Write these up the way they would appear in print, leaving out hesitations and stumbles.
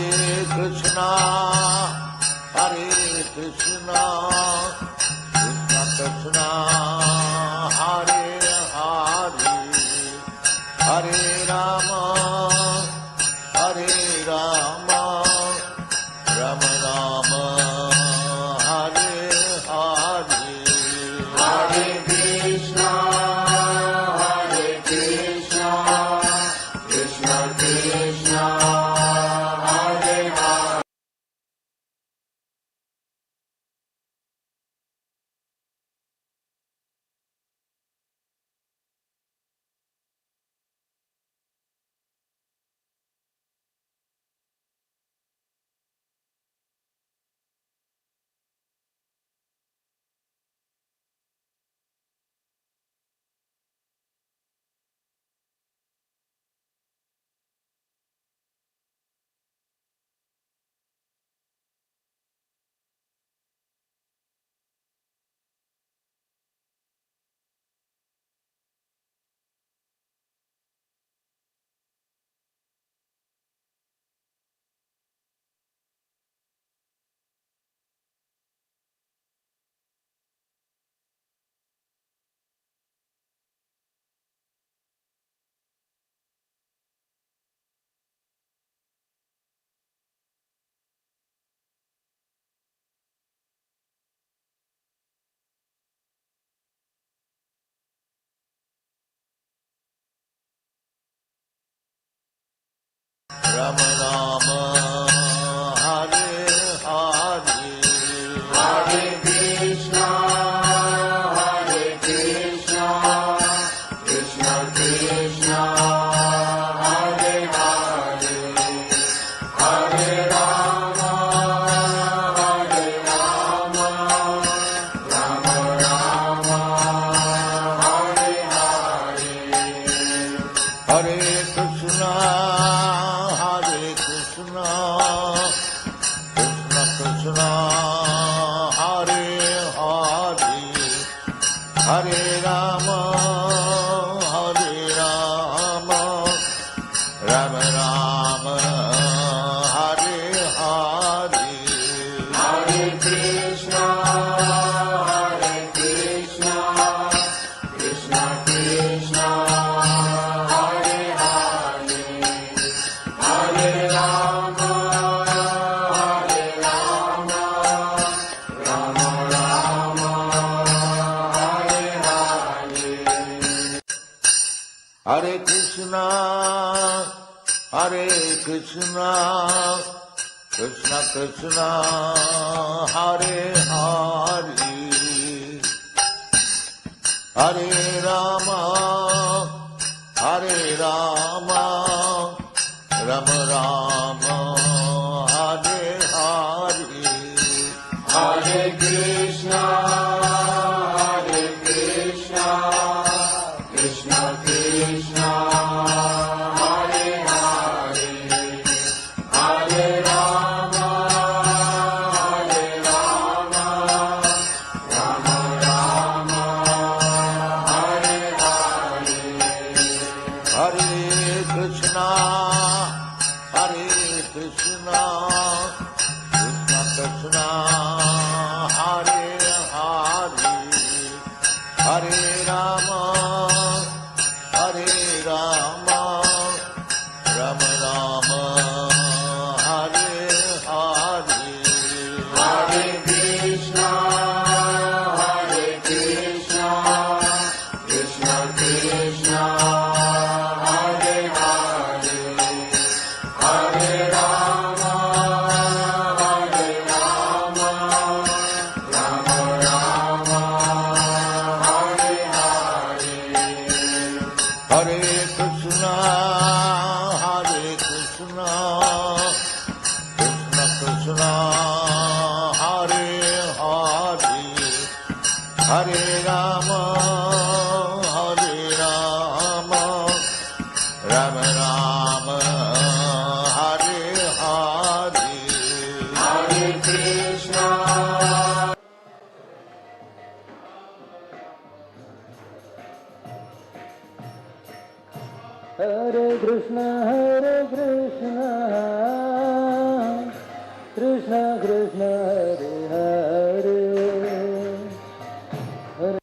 Krishna, Hare Krishna, Krishna Krishna, Hare Hare, Hare Rama, Hare Rama, Rama Rama, Hare Hare, Hare Krishna, Hare Krishna, Krishna Krishna, Hare Hare. Rama Rama, Hare Hare, Hare Krishna, Hare Krishna, Krishna Krishna, Hare Hare, Hare Rama, Hare Rama, Rama Rama, Hare Hare, Hare Krishna, Hare Krishna, Krishna Krishna, Hare Hare, Hare Rama, Hare Rama, Rama Rama, Hare Hare, Hare Krishna, Hare Krishna, Krishna Krishna, Hare Hare, Hare Rama, Hare Rama, Rama Rama, Hare Hare, Hare Krishna, Hare Krishna, Krishna Krishna, Hare Hare, Hare Rama, Hare Rama, Rama Rama, Hare Hare, Hare Krishna, Hare Krishna, Krishna Krishna, Hare Hare, Hare Rama, Hare Rama, Rama Rama, Hare Hare, Hare Krishna, Hare Krishna, Krishna Krishna, Hare Hare, Hare Rama, Hare Rama, Rama Rama, Hare Hare, Hare Krishna, Hare Krishna, Krishna Krishna, Hare Hare, Hare Rama, Hare Rama, Rama Rama, Hare Hare, Hare Krishna, Hare Krishna, Krishna Krishna, Hare Hare, Hare Rama, Hare Rama, Rama Rama, Hare Hare, Hare Krishna. Hare Krishna, Krishna Krishna Hare Hare Hare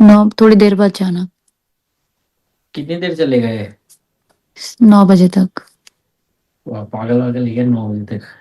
नौ थोड़ी देर बाद जाना। कितनी देर चले गए? 9 बजे तक। वाह, पागल वागल ही है 9 बजे तक।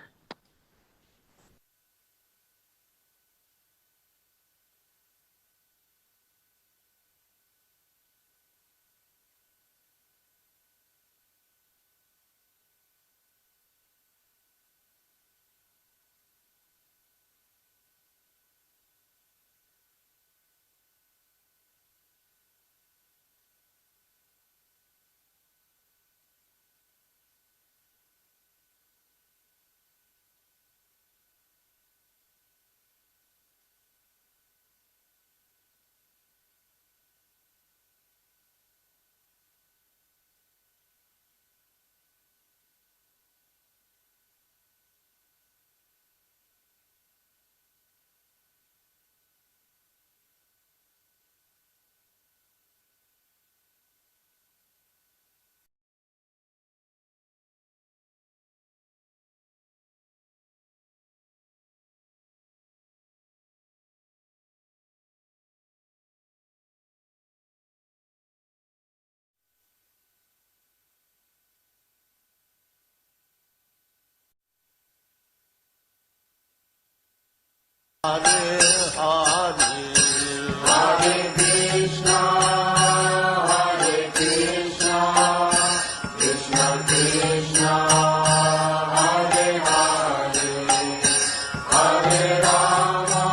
Hare Hare Hare Krishna Hare Krishna Krishna Krishna Hare Hare Hare Rama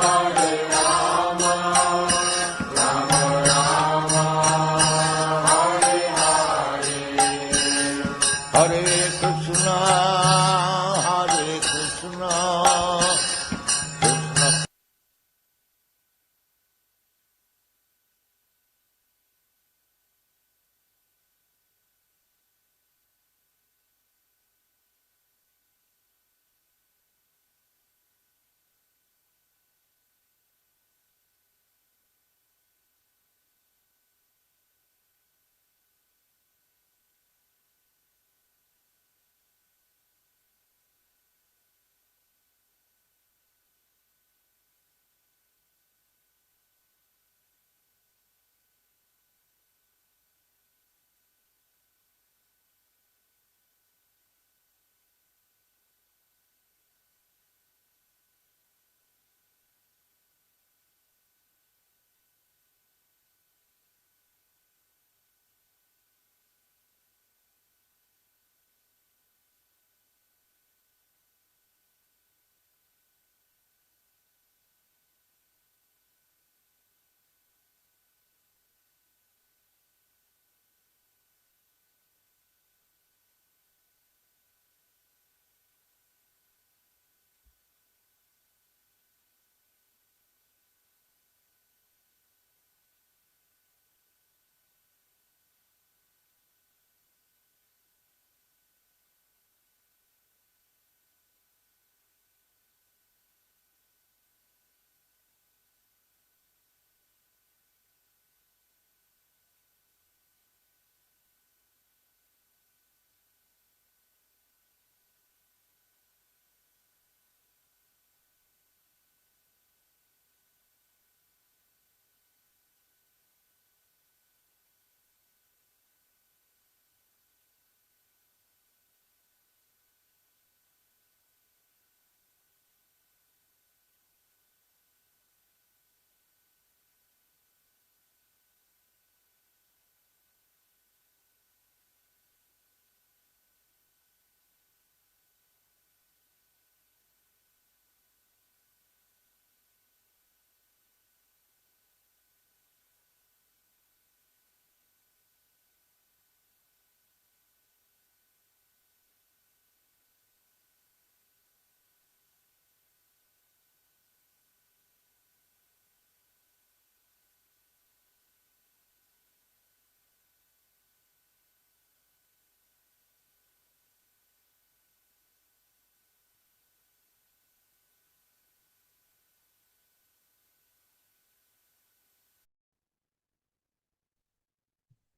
Hare Rama Rama Rama Hare Hare Hare Krishna Hare Krishna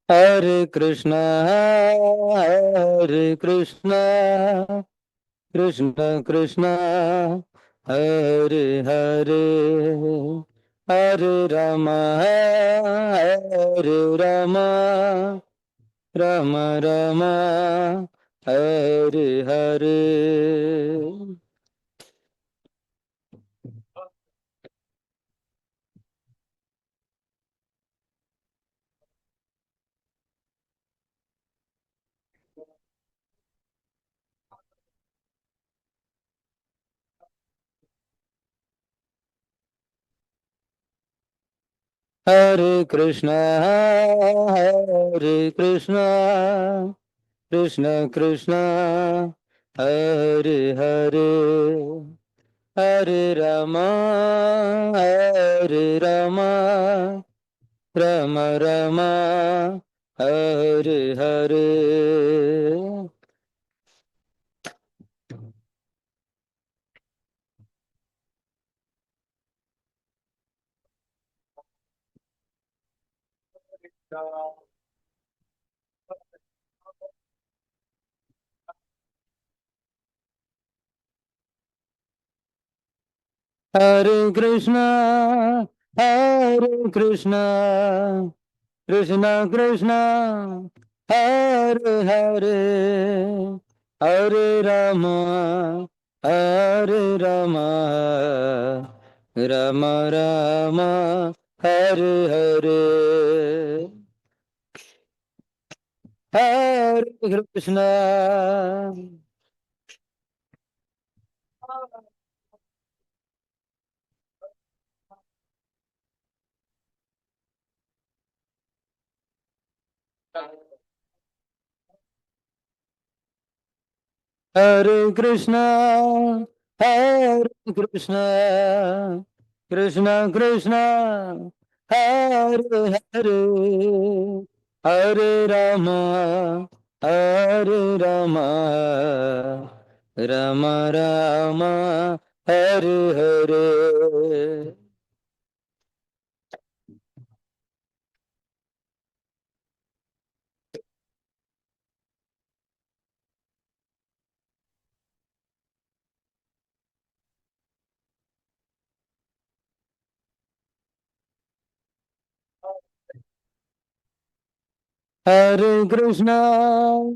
Hare Krishna, Hare Krishna, Krishna Krishna, Hare Hare, Hare Rama, Hare Rama, Rama Rama, Hare Hare. Hare Krishna, Hare Krishna, Krishna Krishna, Hare Hare, Hare Rama, Hare Rama, Rama Rama, Hare Hare. Hare Krishna, Hare Krishna, Krishna Krishna, Hare Hare, Hare Rama, Hare Rama, Rama Rama, Hare Hare, Hare Krishna. Hare Krishna, Hare Krishna, Krishna Krishna, Hare Hare, Hare Rama, Hare Rama, Rama Rama, Hare Hare. Hare Krishna,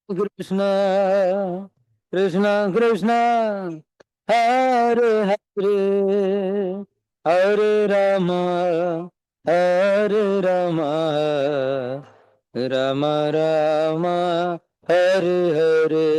Krishna, Krishna Krishna, Hare Hare, Hare Rama, Hare Rama, Rama Rama, Hare Hare.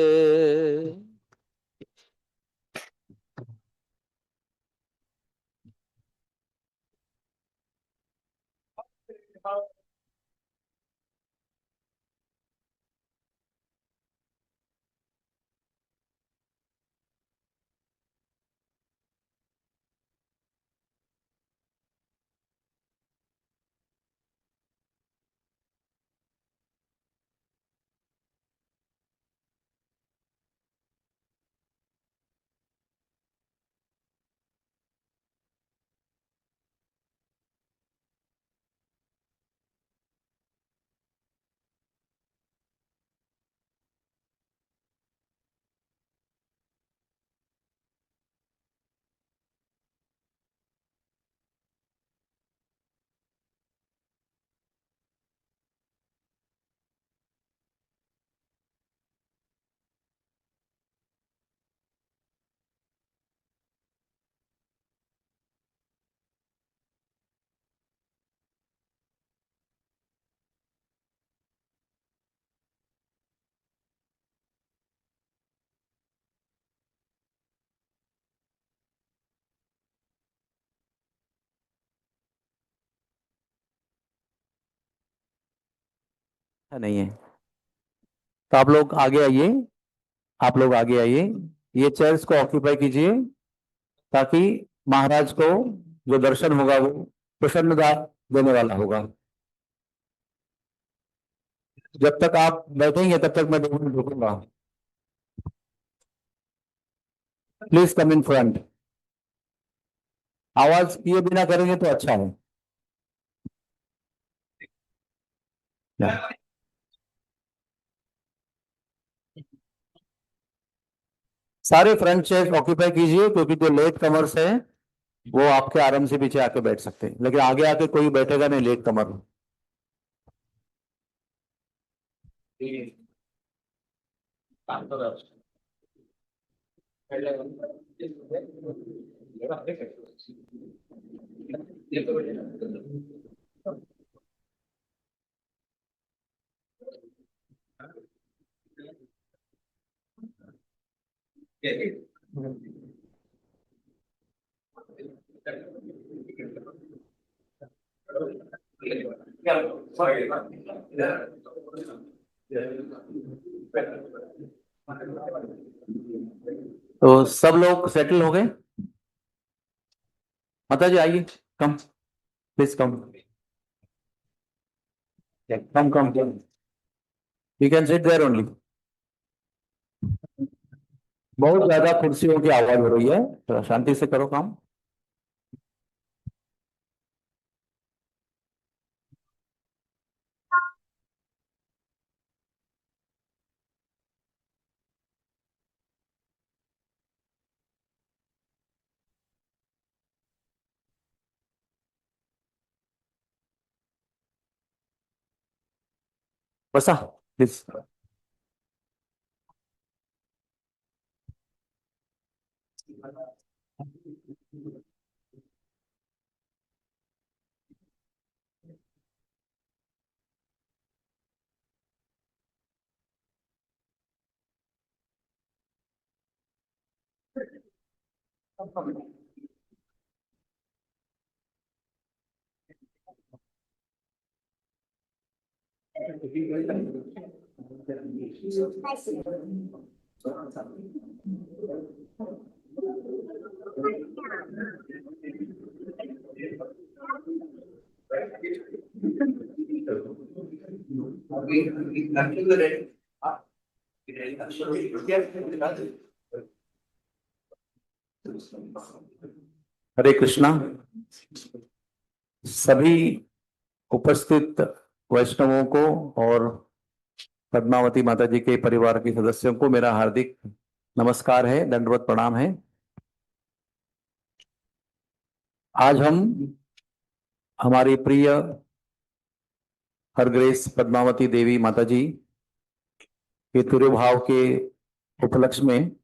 नहीं है तो आप लोग आगे आइए। आप लोग आगे आइए, ये चेयर्स को ऑक्यूपाई कीजिए ताकि महाराज को जो दर्शन होगा वो प्रसन्नता देने वाला होगा। जब तक आप बैठेंगे तब तक मैं 2 मिनट रुकूंगा। Please come in front. आवाज किए बिना करेंगे तो अच्छा है। Yeah. सारे फ्रंट चेयर ऑक्यूपाई कीजिए, क्योंकि जो लेट कमर्स है वो आपके आराम से पीछे आके बैठ सकते हैं, लेकिन आगे आके कोई बैठेगा नहीं लेट कमर। तो सब लोग सेटल हो गए? माता जी आइए, come please come come come, you can sit there only. बहुत ज्यादा कुर्सियों की आवाज हो रही है, थोड़ा शांति से करो काम। बसा प्लीज। हरे कृष्णा। सभी उपस्थित वैष्णवों को और पद्मावती माता जी के परिवार के सदस्यों को मेरा हार्दिक नमस्कार है, दंडवत प्रणाम है। आज हम हमारी प्रिय हर ग्रेस पद्मावती देवी माता जी के तिरुभाव के उपलक्ष्य में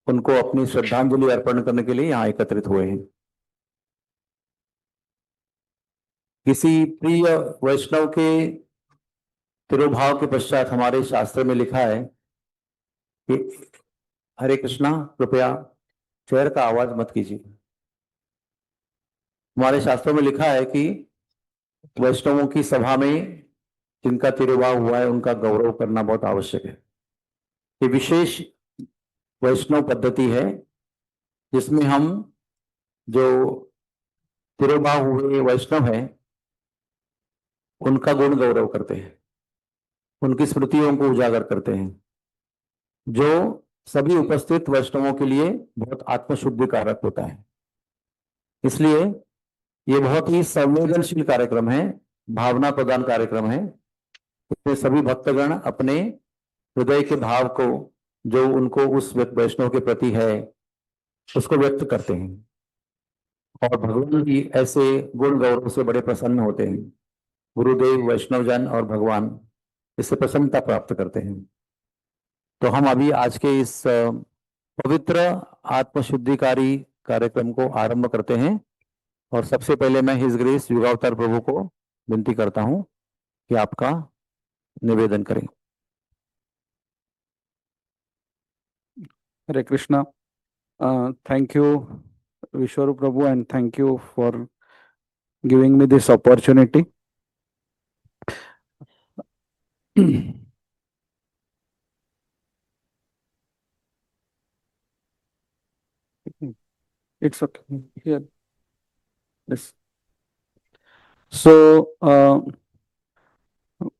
उनको अपनी श्रद्धांजलि अर्पण करने के लिए यहाँ एकत्रित हुए हैं। किसी प्रिय वैष्णव के तिरुभाव के पश्चात हमारे शास्त्र में लिखा है कि हरे कृष्णा, कृपया चेयर का आवाज मत कीजिए। हमारे शास्त्रों में लिखा है कि वैष्णवों की सभा में जिनका तिरुभाव हुआ है उनका गौरव करना बहुत आवश्यक है। ये विशेष वैष्णव पद्धति है जिसमें हम जो तिरुभाव हुए वैष्णव हैं उनका गुण गौरव करते हैं, उनकी स्मृतियों को उजागर करते हैं, जो सभी उपस्थित वैष्णवों के लिए बहुत आत्मशुद्धि कारक होता है। इसलिए ये बहुत ही संवेदनशील कार्यक्रम है, भावना प्रदान कार्यक्रम है। इसमें सभी भक्तगण अपने हृदय के भाव को जो उनको उस वैष्णव के प्रति है उसको व्यक्त करते हैं, और भगवान की ऐसे गुण गौरव से बड़े प्रसन्न होते हैं। गुरुदेव, वैष्णवजन और भगवान इससे प्रसन्नता प्राप्त करते हैं। तो हम अभी आज के इस पवित्र आत्मशुद्धिकारी कार्यक्रम को आरंभ करते हैं, और सबसे पहले मैं हिज ग्रेस युगावतार प्रभु को विनती करता हूं कि आपका निवेदन करें। Hare Krishna. Thank you, Vishwaru Prabhu, and thank you for giving me this opportunity. It's okay. Here. Yes. So,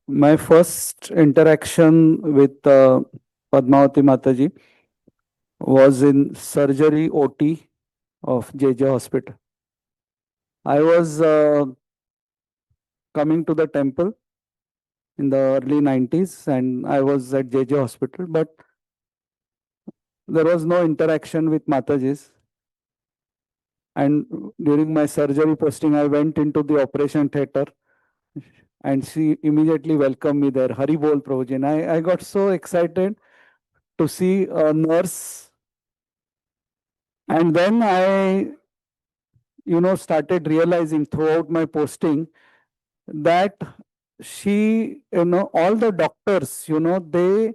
my first interaction with Padmavati Mataji was in surgery OT of JJ Hospital. I was coming to the temple in the early 90s, and I was at JJ Hospital, but there was no interaction with Mataji's. And during my surgery posting, I went into the operation theater and she immediately welcomed me there. Hari Bol Prabhuji. And I got so excited to see a nurse. And then I, started realizing throughout my posting that she, all the doctors, they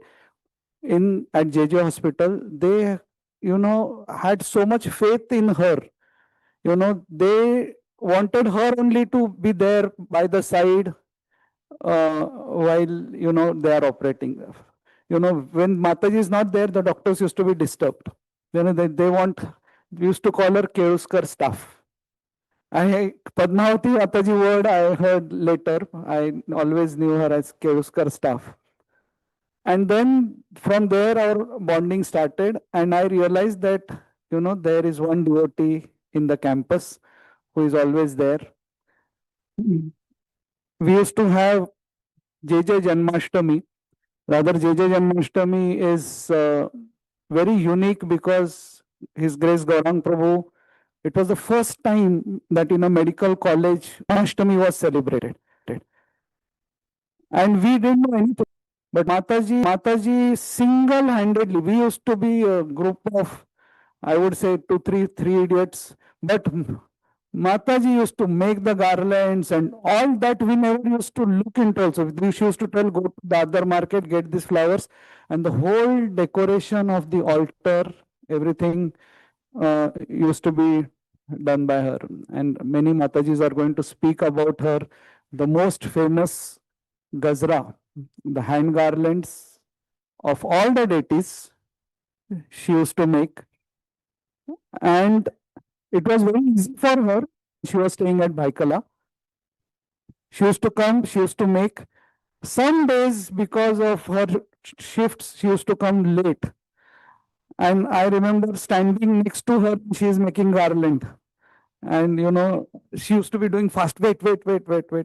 at JJ Hospital, they, had so much faith in her. They wanted her only to be there by the side while, they are operating. When Mataji is not there, the doctors used to be disturbed. We used to call her Keuskar staff. Padmavati Mataji word I heard later. I always knew her as Keuskar staff. And then from there, our bonding started. And I realized that, there is one devotee in the campus who is always there. We used to have JJ Janmashtami. Rather, JJ Janmashtami is very unique because His Grace Gaurang Prabhu, it was the first time that in a medical college, Janmashtami was celebrated. And we didn't know anything. But Mataji single-handedly, we used to be a group of, I would say, three idiots. But Mataji used to make the garlands and all that we never used to look into also. She used to tell, go to the other market, get these flowers. And the whole decoration of the altar, everything used to be done by her. And many Matajis are going to speak about her. The most famous Gazra, the hand garlands of all the deities, she used to make. And it was very easy for her. She was staying at Baikala. She used to come, she used to make. Some days, because of her shifts, she used to come late. And I remember standing next to her, she is making garland. And, she used to be doing fast, wait.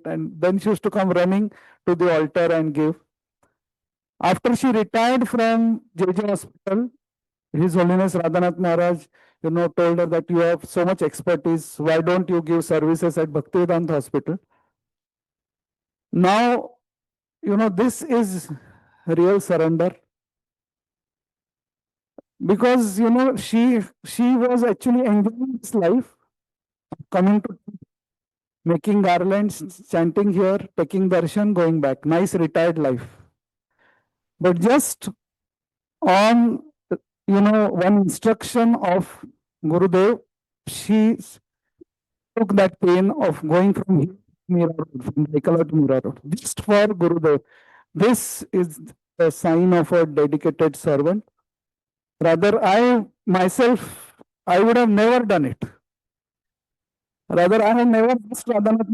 And then she used to come running to the altar and give. After she retired from JJ Hospital, His Holiness Radhanath Maharaj, told her that you have so much expertise. Why don't you give services at Bhakti Vedanta Hospital? Now, this is real surrender. Because, she was actually enjoying this life, coming to making garlands, chanting here, taking darshan, going back. Nice retired life. But just on, one instruction of Gurudev, she took that pain of going from here to Mira Road, from Baikala to Mira Road, just for Gurudev. This is a sign of a dedicated servant. Rather, I myself, I would have never done it. Rather, I have never asked Radhanath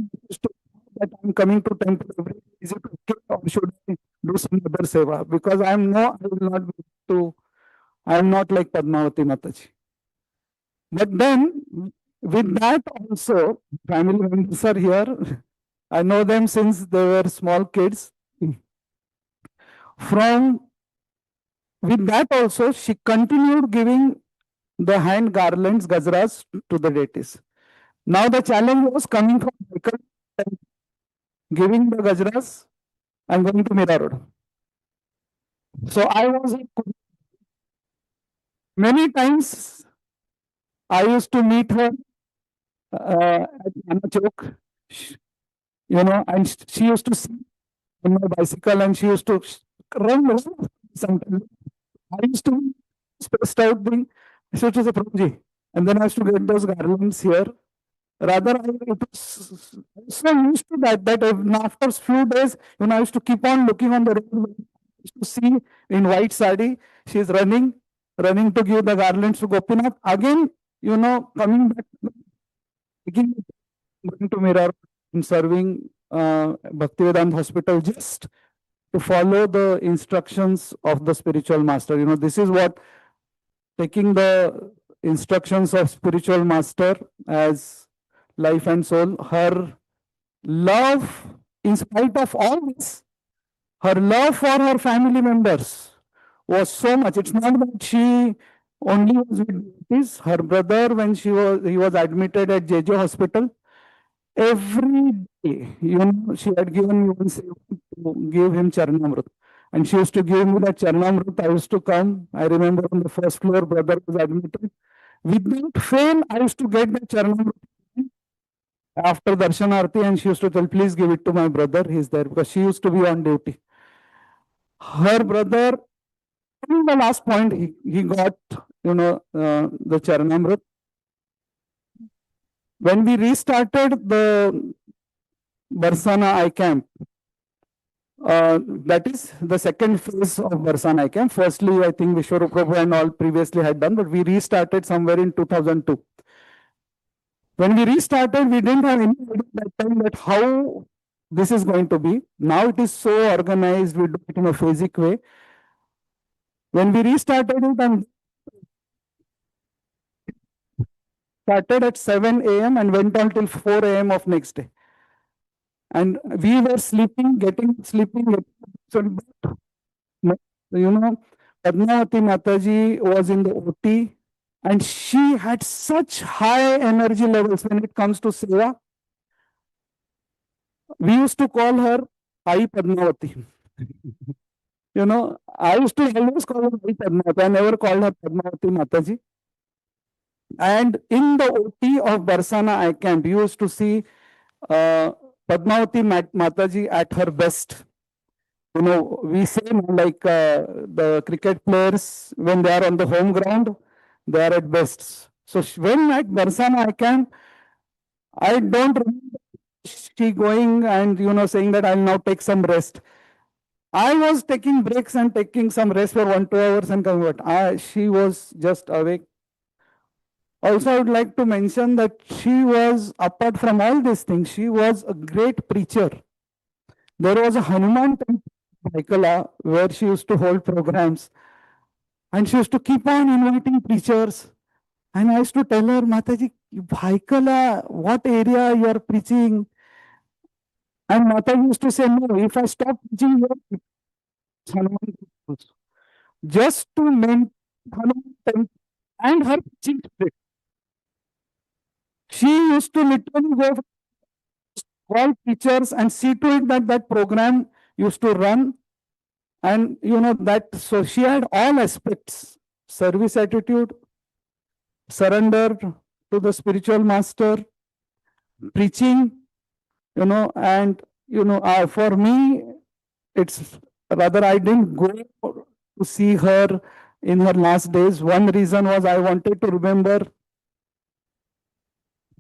that I'm coming to temple every day. Is it okay or should I do some other seva? Because I will not be to, I am not like Padmavati Mataji. But then, with that also, family members are here. I know them since they were small kids. With that also, she continued giving the hand garlands, gazras to the deities. Now the challenge was coming from Baikal, giving the gazras and going to Mira Road. So I was many times I used to meet her at Anna Chowk, and she used to sit on my bicycle and she used to run sometimes. I used to be stressed out being, she used to say, Prabhuji, and then I used to get those garlands here. Rather, I was so used to that after a few days, I used to keep on looking on the road. I used to see in white sari, she is running to give the garlands to Gopinath. Again, coming back, going to Mira and serving Bhakti Vedanta Hospital just to follow the instructions of the spiritual master. This is what taking the instructions of spiritual master as life and soul, her love, in spite of all this, her love for her family members was so much. It's not that she only was with devotees. Her brother, when he was admitted at JJ hospital, every day, she had given me one seva to give him Charanamrut. And she used to give me that Charanamrut. I used to come. I remember on the first floor, brother was admitted. Without fail, I used to get the Charanamrut after Darshanarti, and she used to tell, please give it to my brother. He's there, because she used to be on duty. Her brother, in the last point, he got, the Charanamrut. When we restarted the Barsana I camp, that is the second phase of Barsana I camp. Firstly, I think Vishwarup Prabhu and all previously had done, but we restarted somewhere in 2002. When we restarted, we didn't have any idea at that time that how this is going to be. Now it is so organized, we do it in a phasic way. When we restarted it, and started at 7 a.m. and went on till 4 a.m. of next day. And we were sleeping, so, Padmavati Mataji was in the OT, and she had such high energy levels when it comes to seva. We used to call her Ai Padmavati. I used to always call her Ai Padmavati. I never called her Padmavati Mataji. And in the OT of Barsana I camp, you used to see Padmavati Mataji at her best. We say like the cricket players, when they are on the home ground, they are at best. So when at Barsana I camp, I don't remember she going and saying that I'll now take some rest. I was taking breaks and taking some rest for 1-2 hours and coming back. She was just awake. Also, I would like to mention that she was, apart from all these things, she was a great preacher. There was a Hanuman temple in Bhaikala where she used to hold programs. And she used to keep on inviting preachers. And I used to tell her, Mataji, Bhaikala, what area you are preaching? And Mataji used to say, no, if I stop preaching here, Hanuman temple. Just to maintain Hanuman temple and her preaching spirit. She used to literally go call teachers and see to it that that program used to run. And so she had all aspects: service attitude, surrender to the spiritual master, preaching, and for me, it's rather I didn't go to see her in her last days. One reason was I wanted to remember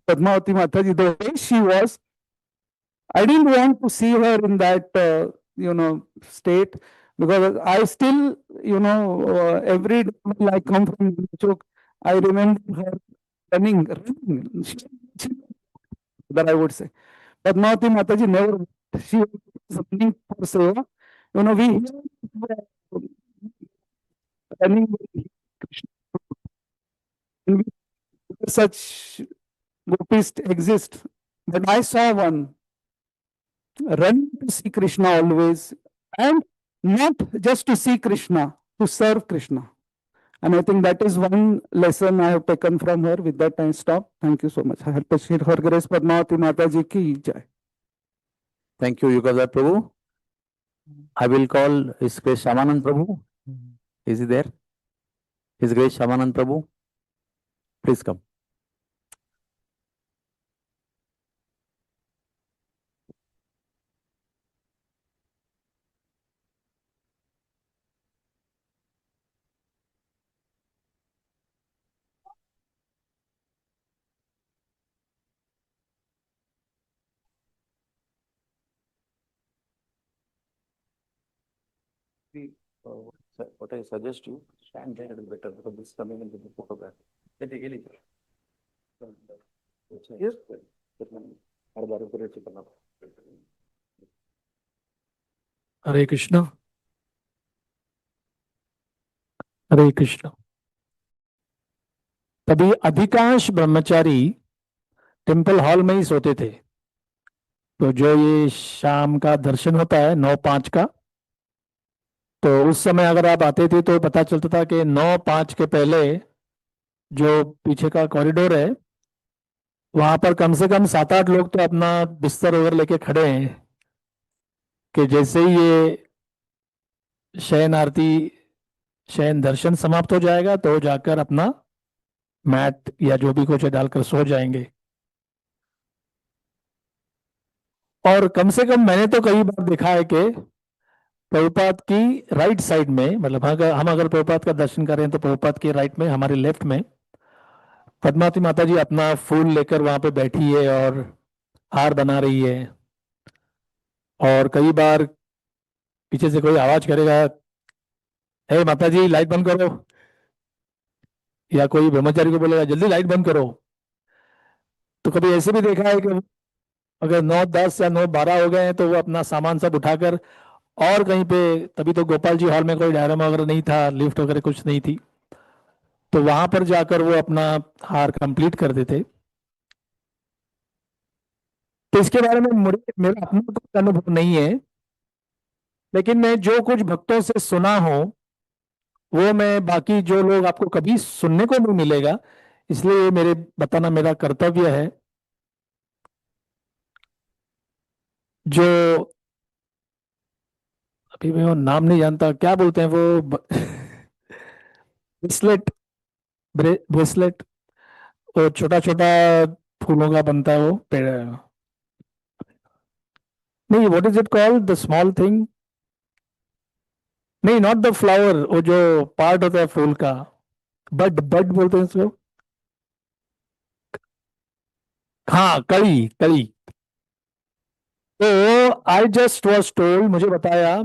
Padmavati Mataji the way she was. I didn't want to see her in that state, because I still every day when I come from Chok, I remember her running that I would say. Padmavati Mataji never, she was running for seva. We hear running with Krishna. Such gopis exist, but I saw one run to see Krishna always, and not just to see Krishna, to serve Krishna. And I think that is one lesson I have taken from her. With that, I stop. Thank you so much. Her Grace Padmavati Mataji ki jai. Thank you, Yugadhar Prabhu. I will call His Grace Shamanand Prabhu. Is he there? His Grace Shamanand Prabhu, please come. What I suggest you, stand there, it is better, because this is coming into the photograph. Yes. Hare Krishna. हरे कृष्ण। तभी अधिकांश ब्रह्मचारी temple hall में ही सोते थे। तो जो ये शाम का दर्शन होता है 9-5 का, तो उस समय अगर आप आते थे तो पता चलता था कि 9:05 के पहले जो पीछे का कॉरिडोर है वहां पर कम से कम 7-8 लोग तो अपना बिस्तर वगैरह लेके खड़े हैं कि जैसे ही ये शयन आरती शयन दर्शन समाप्त हो जाएगा तो जाकर अपना मैट या जो भी कुछ है डालकर सो जाएंगे। और कम से कम मैंने तो कई बार देखा है कि प्रभुपाद की राइट साइड में, मतलब हम अगर प्रभुपाद का दर्शन करें तो प्रभुपाद की राइट में, हमारे लेफ्ट में पद्मावती माता जी अपना फूल लेकर वहां पे बैठी है और हार बना रही है। और कई बार पीछे से कोई आवाज करेगा, हे माता जी लाइट बंद करो, या कोई ब्रह्मचारी को बोलेगा जल्दी लाइट बंद करो। तो कभी ऐसे भी देखा है कि अगर 9:10 या 9:12 हो गए हैं तो वो अपना सामान सब उठाकर और कहीं पे, तभी तो गोपाल जी हॉल में कोई डायरामा वगैरह नहीं था, लिफ्ट वगैरह कुछ नहीं थी, तो वहां पर जाकर वो अपना हार कंप्लीट कर देते। तो इसके बारे में मेरा अपना कोई अनुभव नहीं है, लेकिन मैं जो कुछ भक्तों से सुना हूं वो मैं बाकी जो लोग आपको कभी सुनने को नहीं मिलेगा, इसलिए ये मेरे बताना मेरा कर्तव्य है। जो अभी मैं वो नाम नहीं जानता, क्या बोलते हैं वो ब्रेसलेट, ब्रेसलेट, वो छोटा छोटा फूलों का बनता है वो पेड़, नहीं what is it called the small thing, नहीं नॉट द फ्लावर, वो जो पार्ट होता है फूल का, बड बड बोलते हैं इसको। हाँ कली कली। तो आई जस्ट वॉज टोल्ड, मुझे बताया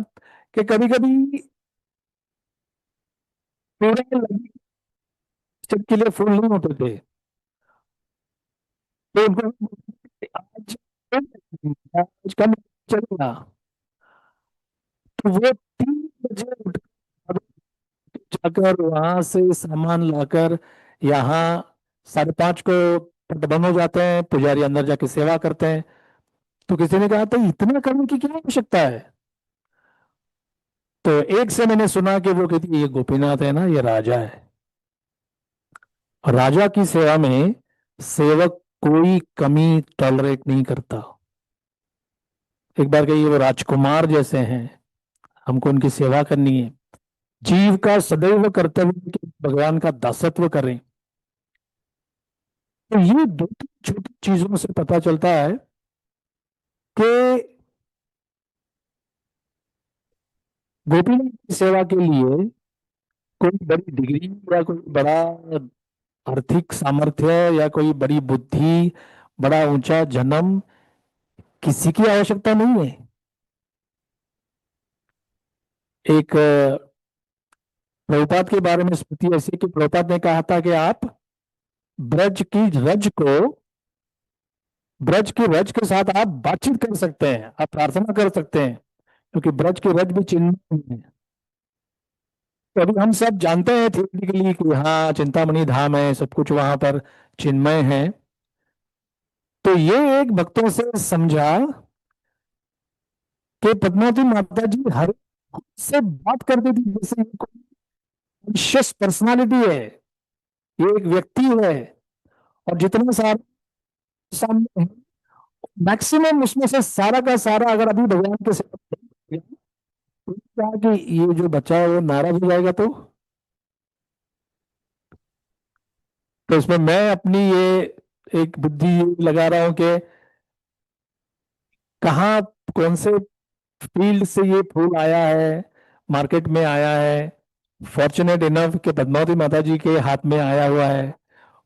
कि कभी कभी पूरे लड़की के लिए फूल नहीं होते थे, तो उनको आज आज कम चलेगा, तो वो 3 बजे उठ जाकर वहां से सामान लाकर यहाँ 5:30 को पट बंद हो जाते हैं, पुजारी अंदर जाके सेवा करते हैं। तो किसी ने कहा तो इतना करने की क्या आवश्यकता है। तो एक से मैंने सुना कि वो कहती ये गोपीनाथ है ना, ये राजा है, और राजा की सेवा में सेवक कोई कमी टॉलरेट नहीं करता। एक बार कहिए वो राजकुमार जैसे हैं, हमको उनकी सेवा करनी है। जीव का सदैव कर्तव्य है कि भगवान का दासत्व करें। तो ये दो छोटी चीजों से पता चलता है कि गोपीनाथ की सेवा के लिए कोई बड़ी डिग्री या कोई बड़ा आर्थिक सामर्थ्य या कोई बड़ी बुद्धि, बड़ा ऊंचा जन्म, किसी की आवश्यकता नहीं है। एक प्रभुपाद के बारे में स्मृति ऐसी कि प्रभुपाद ने कहा था कि आप ब्रज की रज को, ब्रज की रज के साथ आप बातचीत कर सकते हैं, आप प्रार्थना कर सकते हैं, क्योंकि ब्रज की रज भी चिन्मय है। तो अभी हम सब जानते हैं थियोरिटिकली कि हाँ चिंतामणि धाम है, सब कुछ वहां पर चिन्मय है। तो ये एक भक्तों से समझा कि पद्मावती माता जी हर से बात करती थी जैसे ये कोई कॉन्शियस पर्सनालिटी है, ये एक व्यक्ति है, और जितना सारा सामने है मैक्सिमम उसमें से सारा का सारा अगर अभी भगवान के सेवा करें, तो क्या कि ये जो बच्चा है वो नाराज हो जाएगा। तो इसमें मैं अपनी ये एक बुद्धि लगा रहा हूं कि कहाँ कौन से फील्ड से ये फूल आया है, मार्केट में आया है, फॉर्चुनेट इनफ कि पद्मावती माता जी के हाथ में आया हुआ है,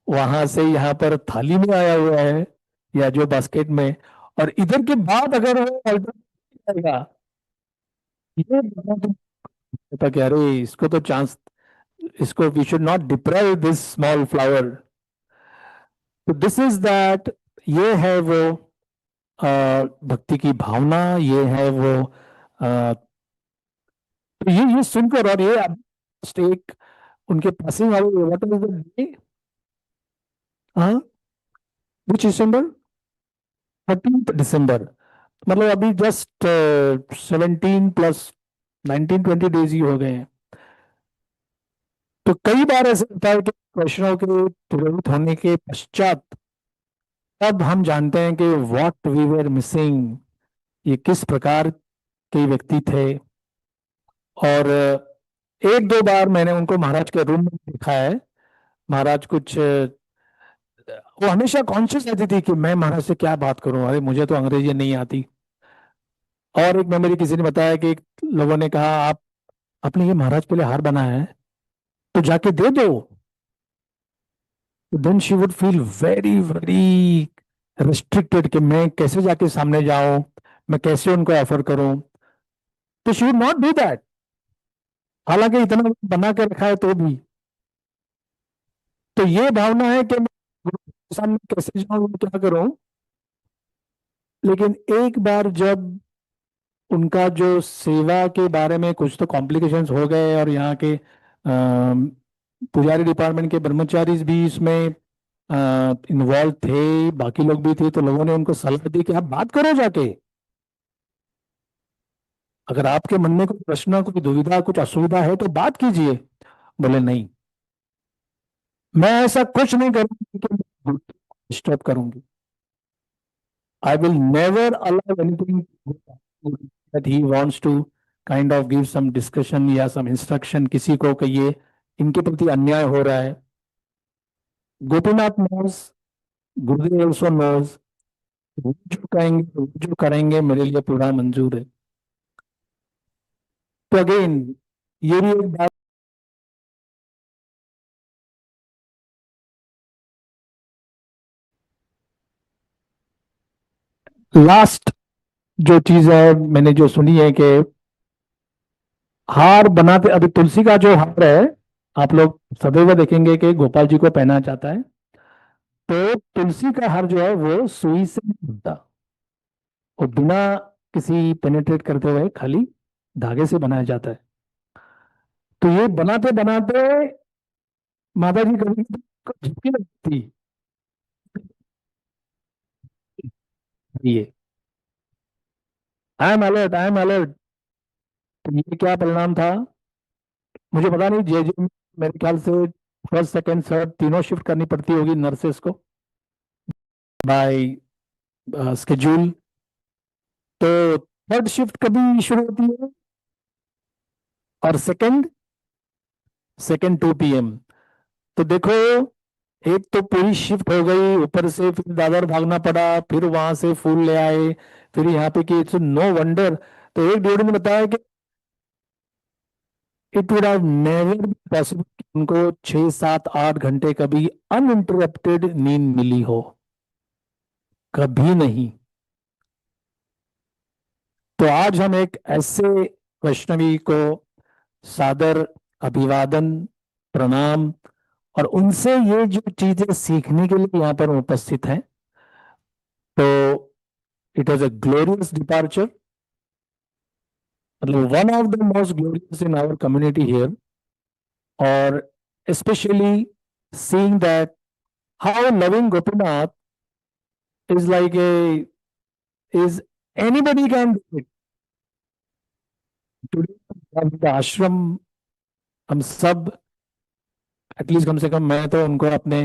वहां से यहाँ पर थाली में आया हुआ है या जो बास्केट में, और इधर के बाद अगर वो अल्टरनेट आएगा, ये पता क्या, अरे इसको तो चांस, इसको we should not deprive this small flower. तो दिस इज दैट, ये है वो भक्ति की भावना, ये है वो तो ये सुनकर, और ये एक उनके passing out, what is the day, हाँ विच दिसंबर, 13 दिसंबर, मतलब अभी जस्ट 17+, 19-20 डेज ही हो गए हैं। तो कई बार ऐसा होता है कि वैष्णव के पुरोहित होने के पश्चात तब हम जानते हैं कि व्हाट वी वर मिसिंग, ये किस प्रकार के व्यक्ति थे। और एक दो बार मैंने उनको महाराज के रूम में देखा है। महाराज कुछ वो हमेशा कॉन्शियस रहती थी कि मैं महाराज से क्या बात करूं, अरे मुझे तो अंग्रेजी नहीं आती। और एक मेमोरी किसी ने बताया कि एक लोगों ने कहा, आप आपने ये महाराज के लिए हार बनाया है तो जाके दे दो। Then she would feel very very restricted कि मैं कैसे जाके सामने जाऊं, मैं कैसे उनको ऑफर करूं। तो she would not do that, हालांकि इतना बना के रखा है तो भी। तो ये भावना है कि मैं गुरु के सामने कैसे जाऊं, क्या करूं। लेकिन एक बार जब उनका जो सेवा के बारे में कुछ तो कॉम्प्लिकेशंस हो गए और यहाँ के पुजारी डिपार्टमेंट के ब्रह्मचारी भी इसमें इन्वॉल्व थे, बाकी लोग भी थे, तो लोगों ने उनको सलाह दी कि आप बात करो जाके, अगर आपके मन में कोई प्रश्न, कोई दुविधा, कुछ असुविधा है तो बात कीजिए। बोले नहीं, मैं ऐसा कुछ नहीं करूंगी कि डिस्टर्ब करूंगी। I will never allow anything that he wants to kind of give some discussion या सम इंस्ट्रक्शन किसी को कि ये इनके प्रति अन्याय हो रहा है। गोपीनाथ नोज, गुरुदेव ऑल्सो नोज, वो जो कहेंगे वो जो करेंगे मेरे लिए पूरा मंजूर है। तो अगेन ये भी एक बात, लास्ट जो चीज है मैंने जो सुनी है कि हार बनाते, अभी तुलसी का जो हार है आप लोग सदैव देखेंगे कि गोपाल जी को पहना जाता है। तो तुलसी का हार जो है वो सुई से नहीं बनता, वो बिना किसी पेनेट्रेट करते हुए खाली धागे से बनाया जाता है। तो ये बनाते बनाते माता जी कभी झुकने लगती, ये I am alert, I am alert. तो ये क्या परिणाम था मुझे पता नहीं। जे जे मेरे ख्याल से फर्स्ट सेकंड थर्ड तीनों शिफ्ट करनी पड़ती होगी नर्सेस को बाय स्केड्यूल। तो थर्ड शिफ्ट कभी शुरू होती है और सेकंड सेकंड 2 PM। तो देखो, एक तो पूरी शिफ्ट हो गई, ऊपर से फिर दादर भागना पड़ा, फिर वहां से फूल ले आए, फिर यहाँ पे कि इट्स नो वंडर। तो एक डेढ़ ने बताया कि it would have never be possible कि उनको 6 7 8 घंटे कभी अनइंटरप्टेड नींद मिली हो, कभी नहीं। तो आज हम एक ऐसे वैष्णवी को सादर अभिवादन, प्रणाम, और उनसे ये जो चीजें सीखने के लिए यहाँ पर उपस्थित हैं। तो it was a glorious departure, मतलब one of the most glorious in our community here. और especially seeing that how loving Gopinath is like a is anybody can do it. Today the आश्रम हम सब एटलीस्ट, कम से कम मैं तो उनको अपने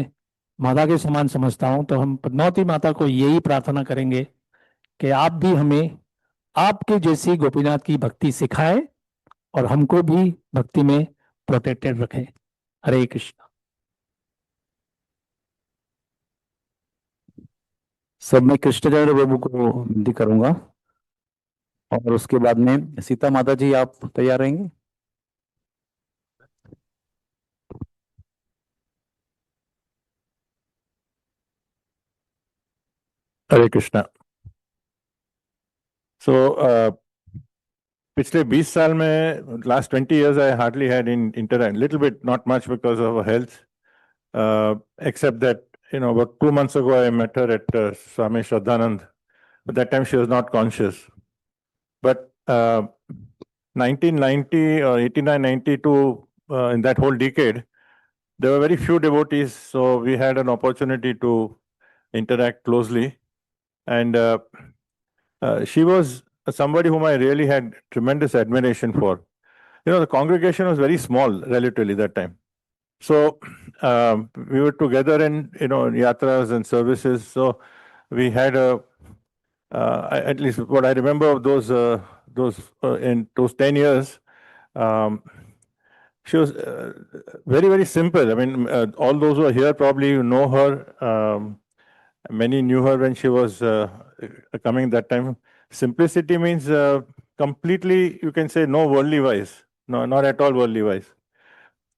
माता के समान समझता हूं। तो हम पद्मावती माता को यही प्रार्थना करेंगे कि आप भी हमें आपके जैसी गोपीनाथ की भक्ति सिखाएं और हमको भी भक्ति में प्रोटेक्टेड रखें। हरे कृष्णा। सब मैं कृष्णचंद्र प्रभु को विनती करूंगा और उसके बाद में सीता माता जी आप तैयार रहेंगे। हरे कृष्णा। सो पिछले 20 साल में, last 20 years I hardly had in interact, little bit, not much because of health, except that about 2 months ago I met her at Swami Shraddhanand. At that time she was not conscious, but 1990 or 89 92, in that whole decade there were very few devotees, so we had an opportunity to interact closely. And she was somebody whom I really had tremendous admiration for. The congregation was very small relatively that time. So we were together in yatras and services. So we had at least what I remember of those in those 10 years. She was very, very simple. I mean, all those who are here probably know her. Many knew her when she was coming that time. Simplicity means completely, you can say, no worldly wise. No, not at all worldly wise.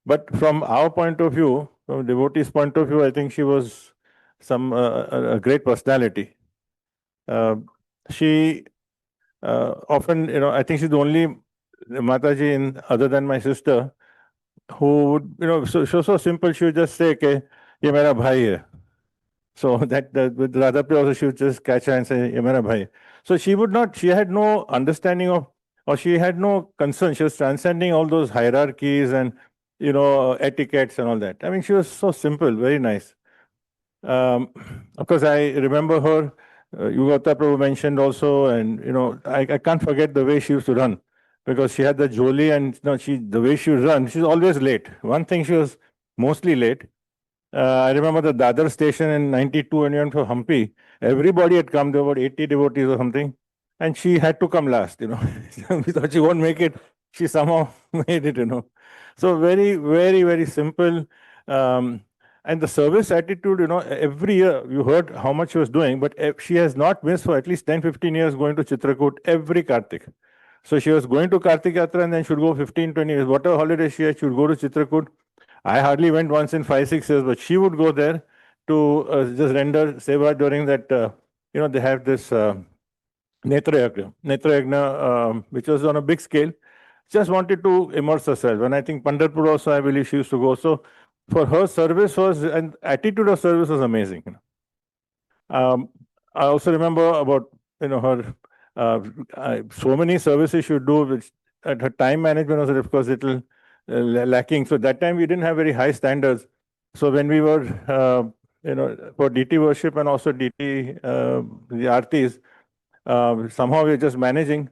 But from our point of view, from devotees' point of view, I think she was a great personality. She often, I think she's the only Mataji other than my sister who would, so simple. She would just say, "Okay, ye mera bhai hai." So that with Radhapi also, she would just catch her and say, "Ye mera bhai." So she had no understanding of, or she had no concern. She was transcending all those hierarchies and etiquettes and all that. I mean, she was so simple, very nice. Of course, I remember her. Yugata Prabhu mentioned also, and I can't forget the way she used to run, because she had the joli, and the way she would run, she's always late. One thing, she was mostly late. I remember the Dadar station in '92 when we went for Hampi. Everybody had come. There were about 80 devotees or something, and she had to come last. We thought she won't make it. She somehow made it. So very, very, very simple. And the service attitude, every year you heard how much she was doing, but she has not missed for at least 10, 15 years going to Chitrakoot every Kartik. So she was going to Kartik Yatra and then should go 15, 20 years. Whatever holiday she had, she would go to Chitrakoot. I hardly went once in 5, 6 years, but she would go there to just render seva during that, they have this Netra Yagna, which was on a big scale. Just wanted to immerse herself. And I think Pandharpur also, I believe she used to go. So for her, service was, and attitude of service was amazing. I also remember about her so many services she would do, which at her time management was of course little lacking. So that time we didn't have very high standards. So when we were for DT worship and also DT the artis, somehow we were just managing.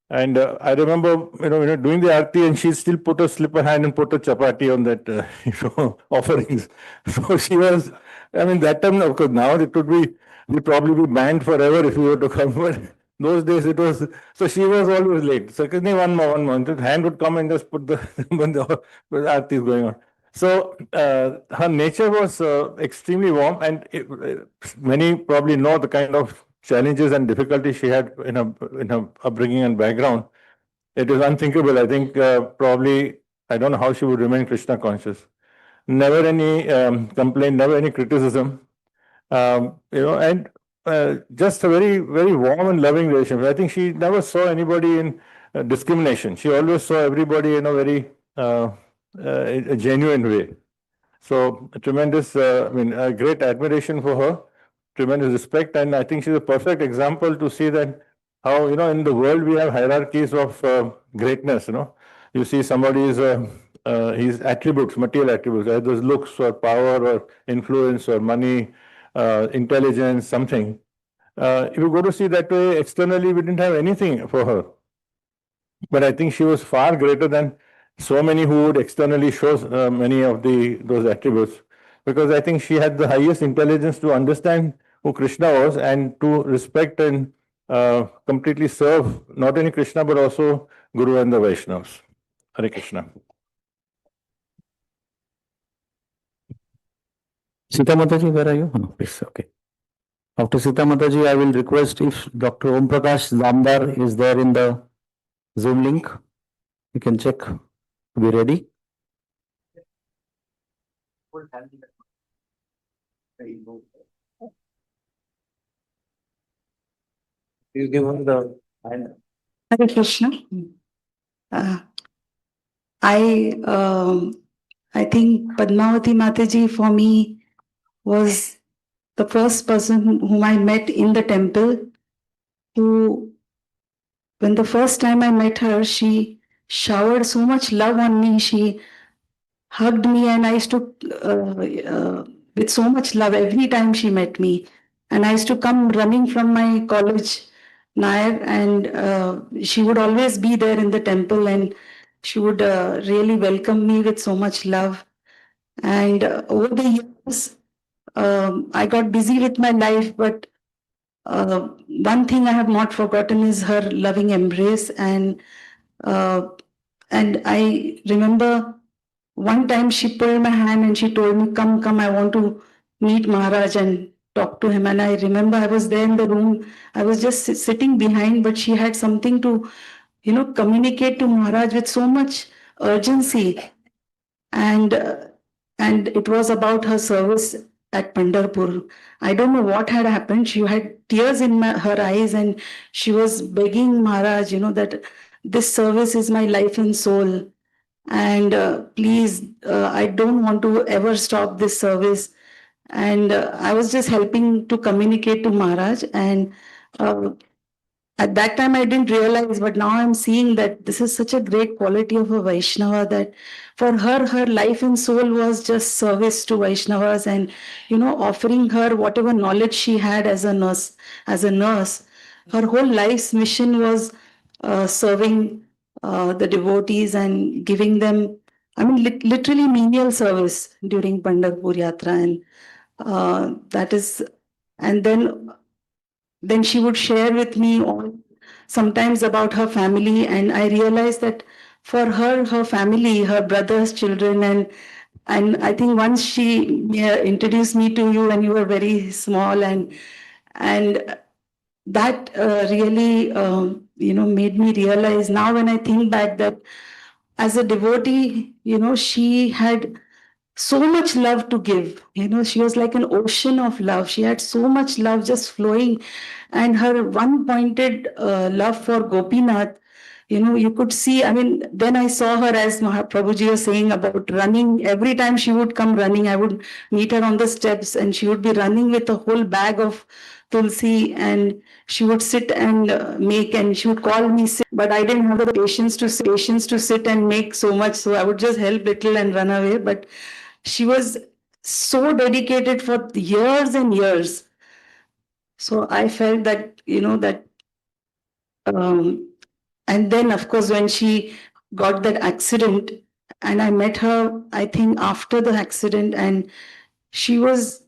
And I remember, doing the arti, and she still slip her hand and put a chapati on that, offerings. So she was, I mean, that time, of course, now we'd probably be banned forever if we were to come. But those days it was, so she was always late. So one more, the hand would come and just put the arti is going on. So her nature was extremely warm, and many probably know the kind of challenges and difficulties she had in her upbringing and background. It was unthinkable. I think probably, I don't know how she would remain Krishna conscious. Never any complaint, never any criticism, and just a very, very warm and loving relationship. I think she never saw anybody in discrimination. She always saw everybody in a very a genuine way. So a tremendous, a great admiration for her, tremendous respect, and I think she's a perfect example to see that how, in the world we have hierarchies of greatness. You see somebody's his attributes, material attributes, either looks or power or influence or money, intelligence, something. If you go to see that way, externally we didn't have anything for her. But I think she was far greater than so many who would externally show many of those attributes, because I think she had the highest intelligence to understand who Krishna was and to respect and completely serve not only Krishna but also Guru and the Vaishnavas. Hare Krishna. Sita Mataji, where are you? Oh, please, okay. After Sita Mataji, I will request if Dr. Om Prakash Zamdar is there in the Zoom link. You can check. Be ready. You give her the hand. Hare Krishna. I think Padmavati Mataji for me was the first person whom I met in the temple, when the first time I met her, she showered so much love on me. She hugged me, and I used to, with so much love every time she met me. And I used to come running from my college Nair, and she would always be there in the temple, and she would really welcome me with so much love. And over the years, I got busy with my life, but one thing I have not forgotten is her loving embrace. Uh, and I remember one time she pulled my hand and she told me, "Come, come, I want to meet Maharaj and talk to him." And I remember I was there in the room. I was just sitting behind, but she had something to, communicate to Maharaj with so much urgency. And and it was about her service at Pandharpur. I don't know what had happened. She had tears in her eyes, and she was begging Maharaj, that this service is my life and soul, and please, I don't want to ever stop this service. And I was just helping to communicate to Maharaj, and uh, at that time I didn't realize, but now I'm seeing that this is such a great quality of a Vaishnava, that for her life and soul was just service to Vaishnavas, and offering her whatever knowledge she had as a nurse. Her whole life's mission was serving the devotees and giving them, I mean, literally menial service during Pandharpur Yatra. And that is, and then she would share with me all sometimes about her family, and I realized that for her family, her brothers, children, and I think once she introduced me to you when you were very small, and that really made me realize now when I think back that as a devotee, she had so much love to give. She was like an ocean of love. She had so much love just flowing, and her one pointed love for Gopinath, you could see. I mean, then I saw her, as Prabhuji was saying about running. Every time she would come running, I would meet her on the steps, and she would be running with a whole bag of tulsi, and she would sit and make, and she would call me sit, but I didn't have the patience to sit and make so much, so I would just help little and run away. But she was so dedicated for years and years. So I felt that, that, um, and then of course, when she got that accident, and I met her, I think after the accident, and she was,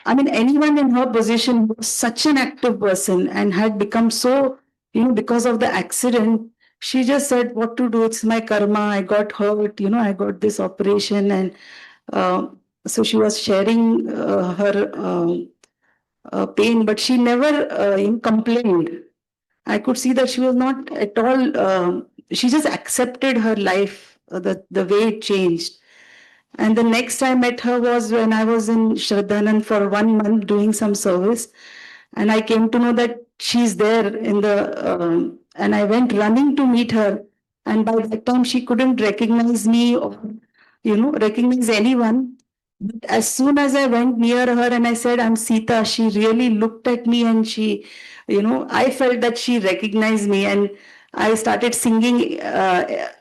I mean, anyone in her position was such an active person and had become so, because of the accident, she just said, "What to do? It's my karma. I got hurt, I got this operation." And uh, so she was sharing her pain, but she never complained. I could see that she was not at all, she just accepted her life, the way it changed. And the next I met her was when I was in Shraddhanan for 1 month doing some service. And I came to know that she's there and I went running to meet her. And by that time, she couldn't recognize me or, recognize anyone. But as soon as I went near her and I said, "I'm Sita," she really looked at me, and she, I felt that she recognized me. And I started singing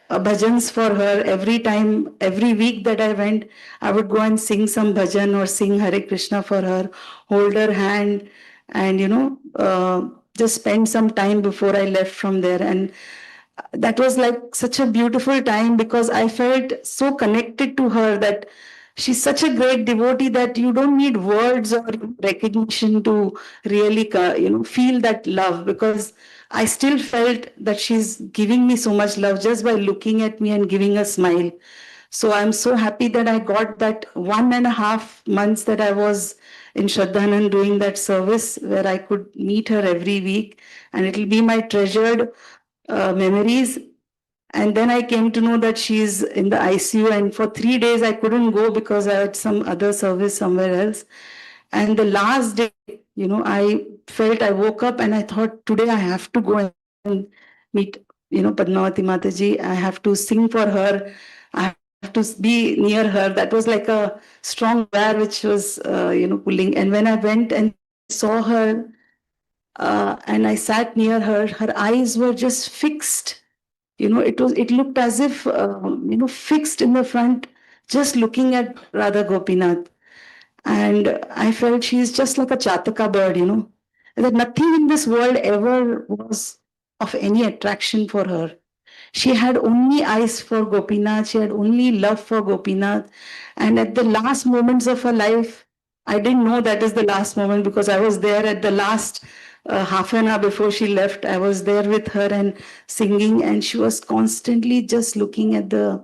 bhajans for her every time, every week that I went. I would go and sing some bhajan or sing Hare Krishna for her, hold her hand, and just spend some time before I left from there. And that was like such a beautiful time because I felt so connected to her, that she's such a great devotee that you don't need words or recognition to really feel that love, because I still felt that she's giving me so much love just by looking at me and giving a smile. So I'm so happy that I got that 1.5 months that I was in Shraddhanan doing that service, where I could meet her every week, and it'll be my treasured memories. And then I came to know that she's in the ICU, and for 3 days I couldn't go because I had some other service somewhere else. And the last day, I felt, I woke up and I thought, today I have to go and meet, Padmavati Mataji. I have to sing for her. I have to be near her. That was like a strong wire which was, pulling. And when I went and saw her, and I sat near her, her eyes were just fixed. It looked as if, fixed in the front, just looking at Radha Gopinath. And I felt she's just like a Chataka bird, that nothing in this world ever was of any attraction for her. She had only eyes for Gopinath. She had only love for Gopinath. And at the last moments of her life, I didn't know that is the last moment because I was there at the last half an hour before she left. I was there with her and singing, and she was constantly just looking at the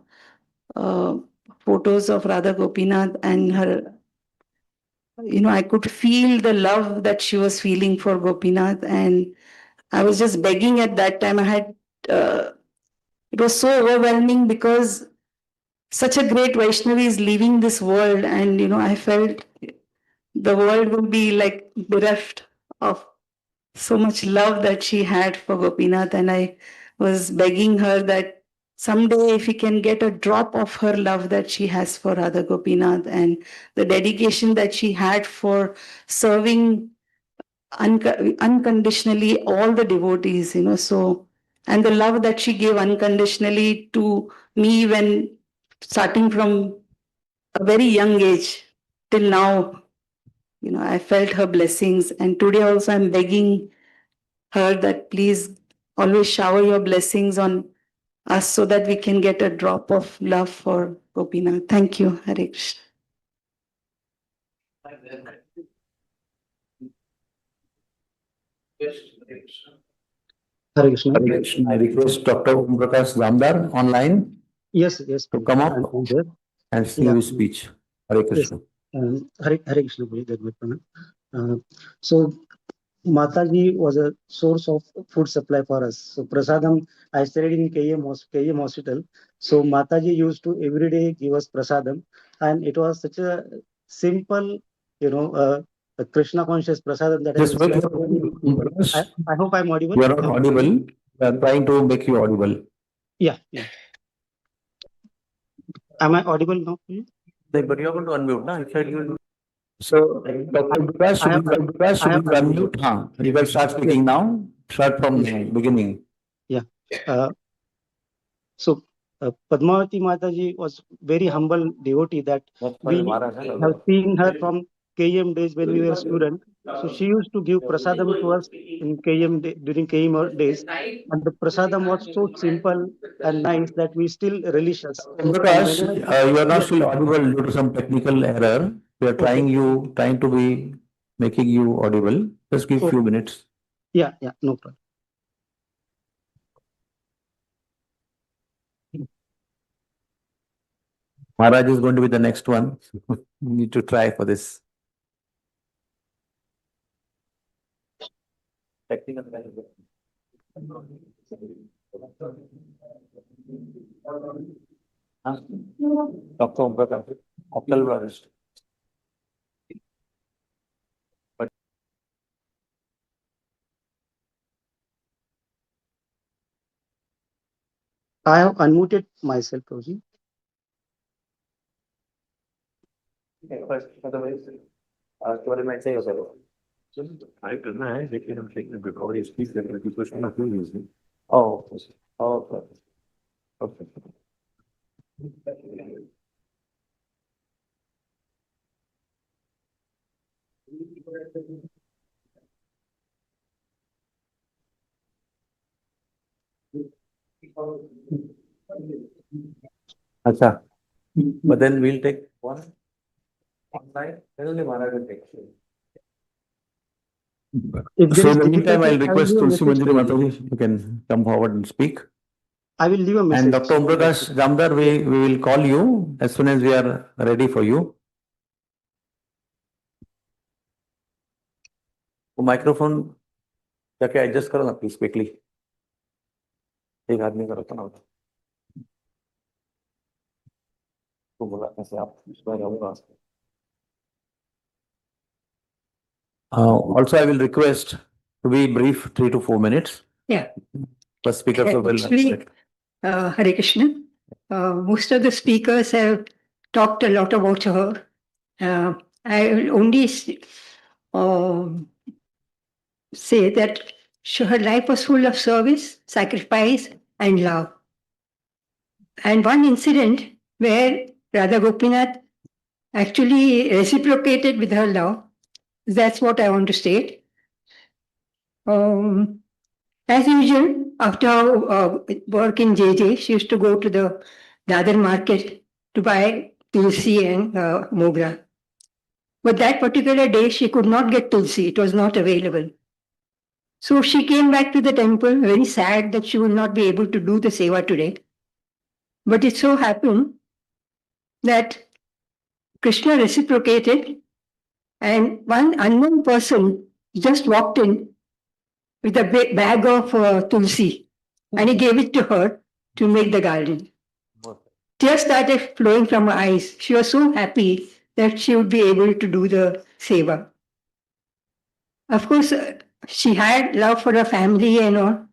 uh, photos of Radha Gopinath and her. I could feel the love that she was feeling for Gopinath, and I was just begging at that time. It was so overwhelming because such a great Vaishnavi is leaving this world, and I felt the world will be like bereft of so much love that she had for Gopinath, and I was begging her that someday if we can get a drop of her love that she has for Radha Gopinath and the dedication that she had for serving unconditionally all the devotees, and the love that she gave unconditionally to me when starting from a very young age till now, I felt her blessings. And today also I'm begging her that please always shower your blessings on us so that we can get a drop of love for Gopinath. Thank you. Hare Krishna. Hare Krishna. I request Dr. Om Prakash Damdar online Yes, to come up I'm there. and see his speech. Hare Krishna. Hare Krishna, so Mataji was a source of food supply for us. So prasadam, I studied in KM hospital. So Mataji used to every day give us prasadam, and it was such a simple, a Krishna conscious prasadam that Just wait. I hope I'm audible. You are not audible. We are trying to make you audible. Yeah. Am I audible now? But you are going to unmute now. Inside you. So, Dr. Prakash, should unmute. You can start speaking now. Start from the beginning. Yeah. So Padmavati Mataji was very humble devotee that we have seen her from KM days when we were students. So she used to give prasadam to us in during KM days, and the prasadam was so simple and nice that we still relish us. Because you are not still audible due to some technical error. We are trying to be making you audible. Just give few minutes. Yeah, no problem. Maharaj is going to be the next one. We need to try for this. Technical Dr. Om Prakash. I have unmuted myself, Prabhuji. Okay. Acha. But then we'll take one side, then only Maharaj will take. So in the meantime, I'll request Tulsi Manjari Mataji, you can come forward and speak. I will leave a message. And Dr. Om Prakash Damdar, we will call you as soon as we are ready for you. Microphone जाके adjust करो ना please quickly. एक आदमी करो तो ना होता. तो बोला कैसे आप इस बार आऊँगा. Also, I will request to be brief, 3 to 4 minutes. Yeah. The speakers will. Actually, Hare Krishna. Most of the speakers have talked a lot about her. I will only say that her life was full of service, sacrifice, and love. And one incident where Radha Gopinath actually reciprocated with her love, that's what I want to state. As usual, after work in JJ, she used to go to the Dadar market to buy tulsi and mogra. But that particular day, she could not get tulsi. It was not available. So she came back to the temple, very sad that she would not be able to do the seva today. But it so happened that Krishna reciprocated, and one unknown person just walked in with a bag of tulsi, and he gave it to her to make the garland. Tears started flowing from her eyes. She was so happy that she would be able to do the seva. Of course, she had love for her family and all,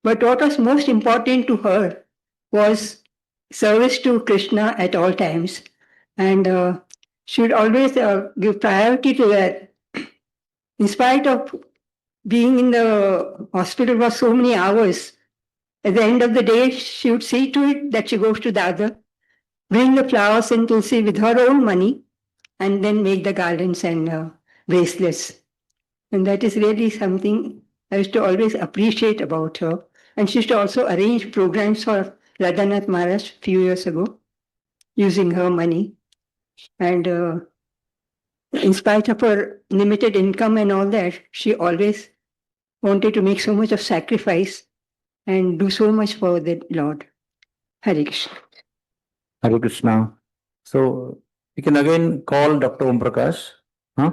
but what was most important to her was service to Krishna at all times. And she would always give priority to that. In spite of being in the hospital for so many hours, at the end of the day, she would see to it that she goes to Dada, bring the flowers and tulsi with her own money, and then make the garlands and bracelets. And that is really something I used to always appreciate about her. And she used to also arrange programs for Radhanath Maharaj a few years ago, using her money. And in spite of her limited income and all that, she always wanted to make so much of sacrifice and do so much for the Lord. Hare Krishna. Hare Krishna. So we can again call Dr. Om Prakash. Huh?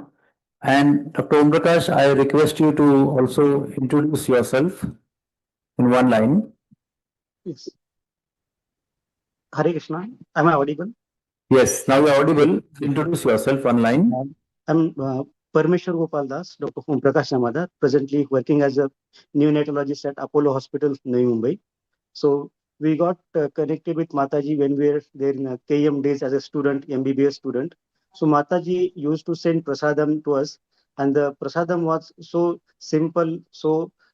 And Dr. Om Prakash, I request you to also introduce yourself in one line. Yes. Hare Krishna. Am I audible? Yes, now you are audible. Introduce yourself one line. I'm Parmeshwar Gopal Das, Dr. Om Prakash Namadar, presently working as a neonatologist at Apollo Hospital, Navi Mumbai. So we got connected with Mataji when we were there in KM days as a student, MBBS student. So Mataji used to send prasadam to us, and the prasadam was so simple,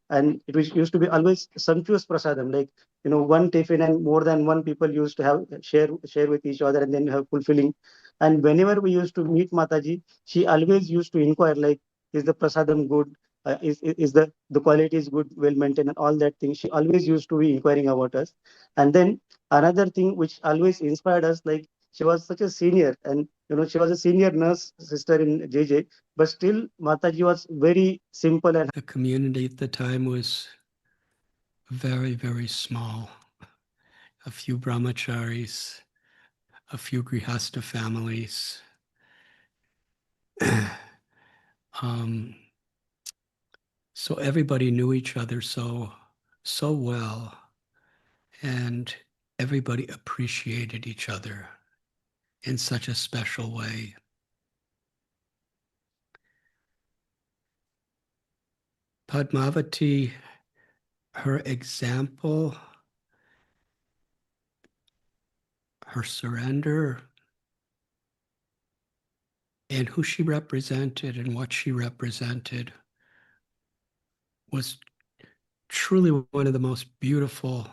and it was used to be always sumptuous prasadam, like one tiffin and more than one people used to have share with each other, and then have fulfilling. And whenever we used to meet Mataji, she always used to inquire, like, is the prasadam good? Is the quality is good, well maintained, and all that thing. She always used to be inquiring about us. And then another thing which always inspired us, like, she was such a senior, and she was a senior nurse sister in JJ, but still Mataji was very simple. And the community at the time was very, very small. A few brahmacharis, a few grihastha families. So everybody knew each other so well, and everybody appreciated each other in such a special way. Padmavati, her example, her surrender, and who she represented and what she represented was truly one of the most beautiful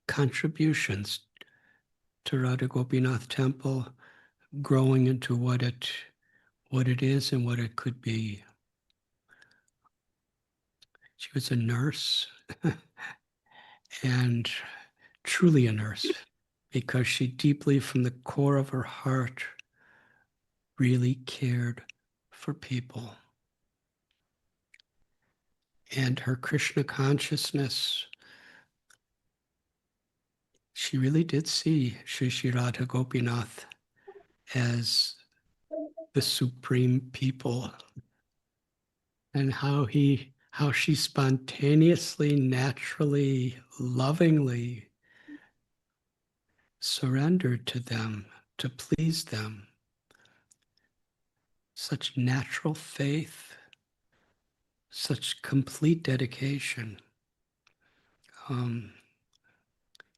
contributions to Radha Gopinath Temple, growing into what it is and what it could be. She was a nurse and truly a nurse, because she deeply, from the core of her heart, really cared for people. And her Krishna consciousness, she really did see Sri Sri Radha Gopinath as the supreme people, and how she spontaneously, naturally, lovingly surrendered to them, to please them. Such natural faith, such complete dedication.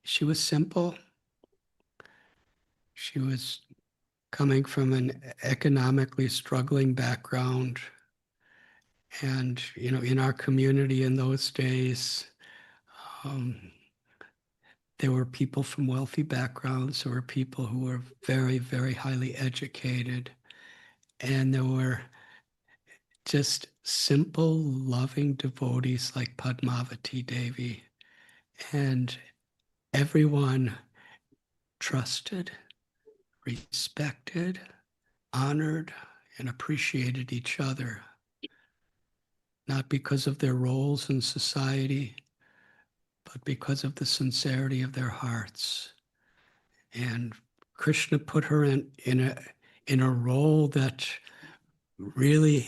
She was simple. She was coming from an economically struggling background. And, in our community in those days, there were people from wealthy backgrounds. There were people who were very, very highly educated. And there were just simple, loving devotees like Padmavati Devi, and everyone trusted, respected, honored, and appreciated each other, not because of their roles in society, but because of the sincerity of their hearts. And Krishna put her in a role that really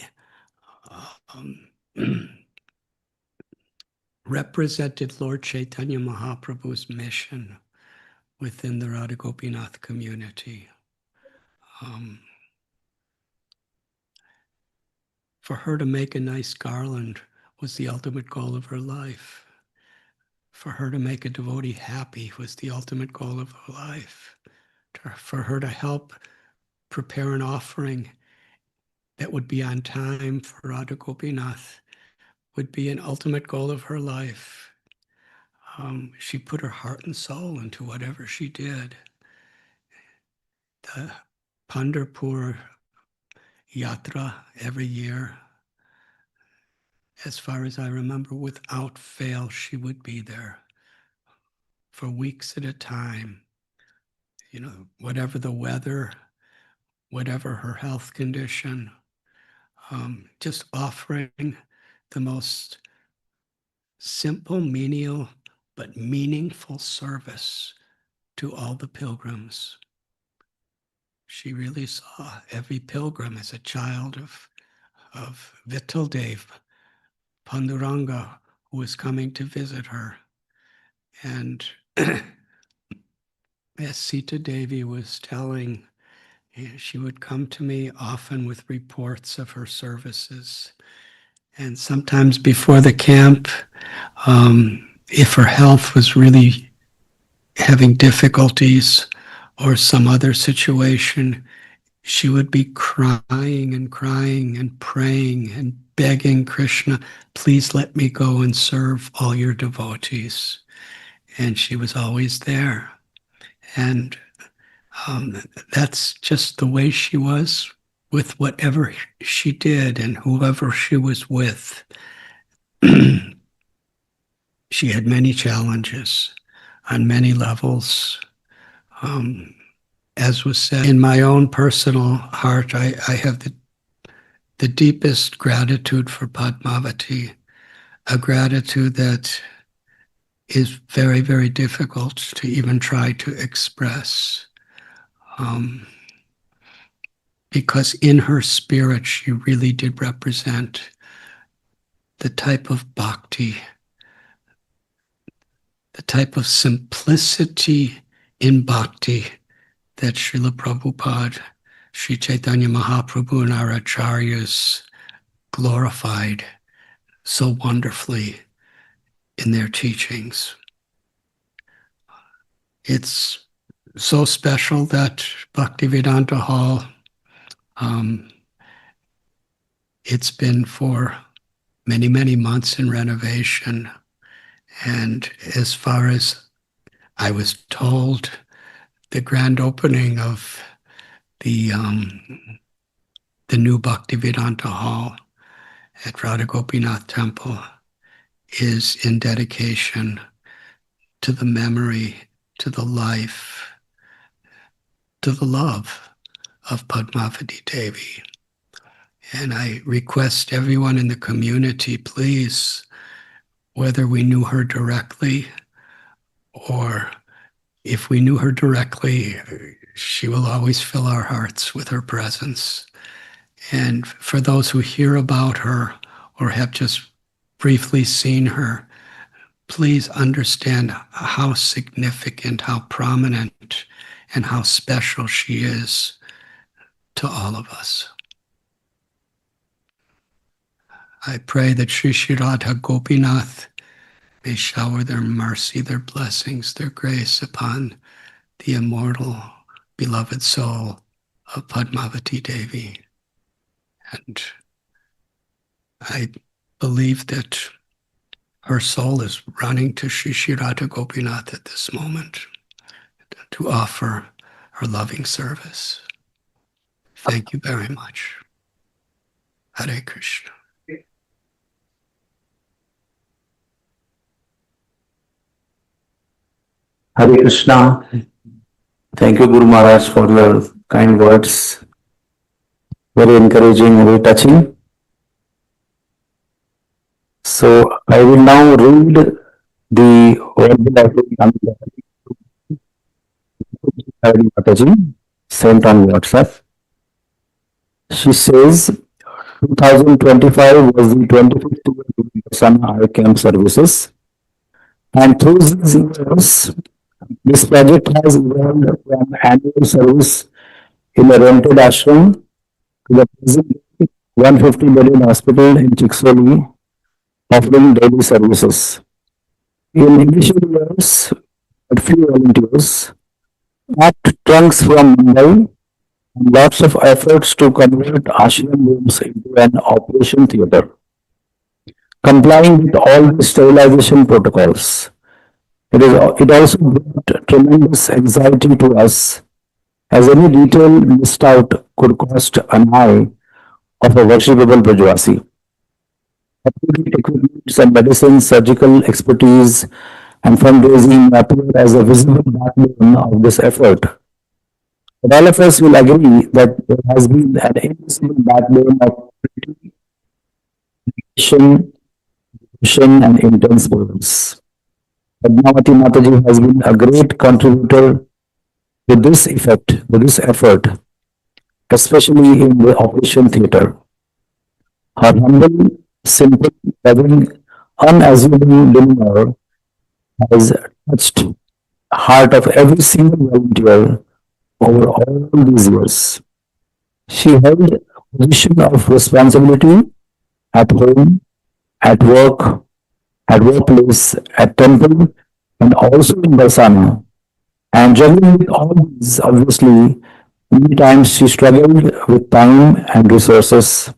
represented Lord Chaitanya Mahaprabhu's mission within the Radha Gopinath community. For her to make a nice garland was the ultimate goal of her life. For her to make a devotee happy was the ultimate goal of her life. For her to help prepare an offering that would be on time for Radha Gopinath would be an ultimate goal of her life. She put her heart and soul into whatever she did. The Pandharpur Yatra every year, as far as I remember, without fail, she would be there for weeks at a time. You know, whatever the weather, whatever her health condition, just offering the most simple, menial, but meaningful service to all the pilgrims. She really saw every pilgrim as a child of Vitaldev, Panduranga, who was coming to visit her. And as Sita Devi was telling, she would come to me often with reports of her services. And sometimes before the camp, if her health was really having difficulties or some other situation, she would be crying and crying and praying and begging Krishna, please let me go and serve all your devotees. And she was always there. And that's just the way she was with whatever she did and whoever she was with. She had many challenges on many levels. As was said, in my own personal heart, I have the deepest gratitude for Padmavati, a gratitude that is very, very difficult to even try to express. Because in her spirit, she really did represent the type of bhakti, the type of simplicity in bhakti that Srila Prabhupada, Sri Chaitanya Mahaprabhu, and our acharyas glorified so wonderfully in their teachings. It's so special that Bhaktivedanta Hall, it's been for many, many months in renovation. And as far as I was told, the grand opening of the new Bhaktivedanta Hall at Radha Gopinath Temple is in dedication to the memory, to the life, to the love of Padmavati Devi. And I request everyone in the community, please, whether we knew her directly or if we knew her directly, she will always fill our hearts with her presence. And for those who hear about her or have just briefly seen her, please understand how significant, how prominent, and how special she is to all of us. I pray that Sri Sri Radha Gopinath may shower their mercy, their blessings, their grace upon the immortal, beloved soul of Padmavati Devi. And I believe that her soul is running to Sri Sri Radha Gopinath at this moment to offer her loving service. Thank you very much. Hare Krishna. Hare Krishna. Thank you, Guru Maharaj, for your kind words. Very encouraging, very touching. So I will now read the verbal offering Mataji sent on WhatsApp. She says 2025 was the 25th year of Vipassana Eye Camp services, and through these years, this project has evolved from annual service in a rented ashram to the present 150-bedded hospital in Chiksoli, offering daily services. In initial years, a few volunteers packed trunks from Mumbai and lots of efforts to convert ashram rooms into an operation theatre, complying with all the sterilization protocols. It also brought tremendous anxiety to us, as any detail missed out could cost an eye of a worshipable Brajvasi. Up-to-date equipment and medicines, surgical expertise, and fundraising appear as a visible backbone of this effort. But all of us will agree that there has been an invisible backbone of dedication, devotion, and intense purpose. Padmavati Mataji has been a great contributor to this effort, especially in the operation theatre. Her humble, simple, loving, unassuming demeanor has touched the heart of every single volunteer over all these years. She held a position of responsibility at home, at work, at workplace, at temple, and also in Barsana. And juggling with all these, obviously, many times she struggled with time and resources.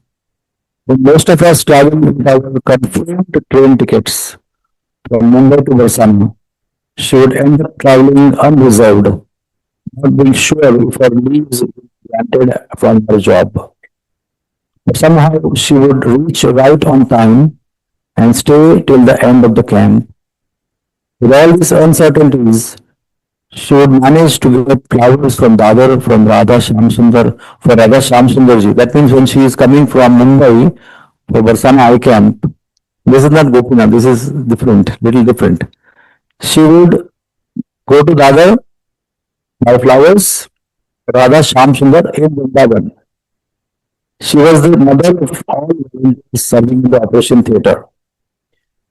When most of us travel with our confirmed train tickets from Mumbai to Barsana, she would end up traveling unreserved, not being sure if her leaves would be granted from her job. But somehow she would reach right on time and stay till the end of the camp. With all these uncertainties, she would manage to get flowers from Dadar, from Radha Shamsundar, for Radha Shamsundarji. That means when she is coming from Mumbai for Barsana Eye Camp, this is not Gopinath, this is different, little different. She would go to Dadar, buy flowers, Radha Shamsundar in Vrindavan. She was the mother of all volunteers serving in the operation theatre.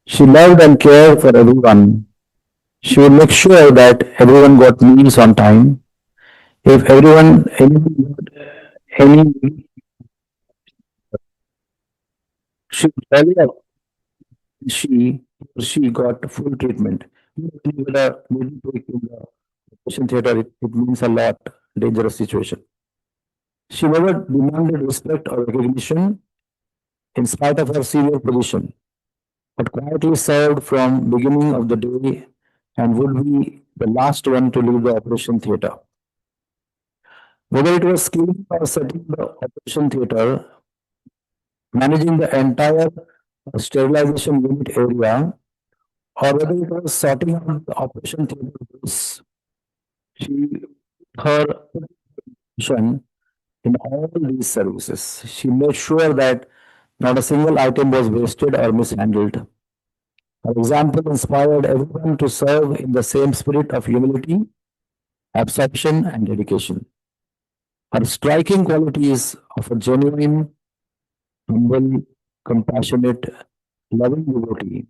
She loved and cared for everyone. She would make sure that everyone got meals on time. If anyone got any, she would tell you she got full treatment. When you get a little break in the operation theatre, it means a lot, dangerous situation. She never demanded respect or recognition in spite of her senior position, but quietly served from beginning of the day and would be the last one to leave the operation theatre. Whether it was cleaning or setting the operation theatre, managing the entire sterilization unit area, or whether it was sorting out the operation theatre bills, she her position in all these services. She made sure that not a single item was wasted or mishandled. Her example inspired everyone to serve in the same spirit of humility, absorption, and dedication. Her striking qualities of a genuine, humble, compassionate, loving devotee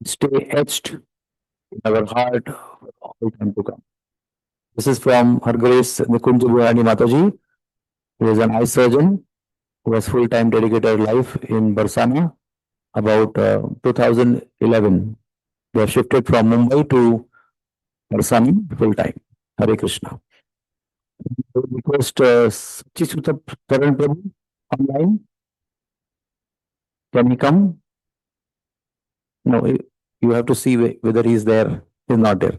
stay etched in our heart for all time to come. This is from Her Grace Nikunj Bhayani Mataji, who is an eye surgeon who has full-time dedicated life in Barsana about 2011. They have shifted from Mumbai to Barsana full-time. Hare Krishna. I would request Sachisuta Taran Prabhu online. Can he come? No, you have to see whether he is there. He is not there.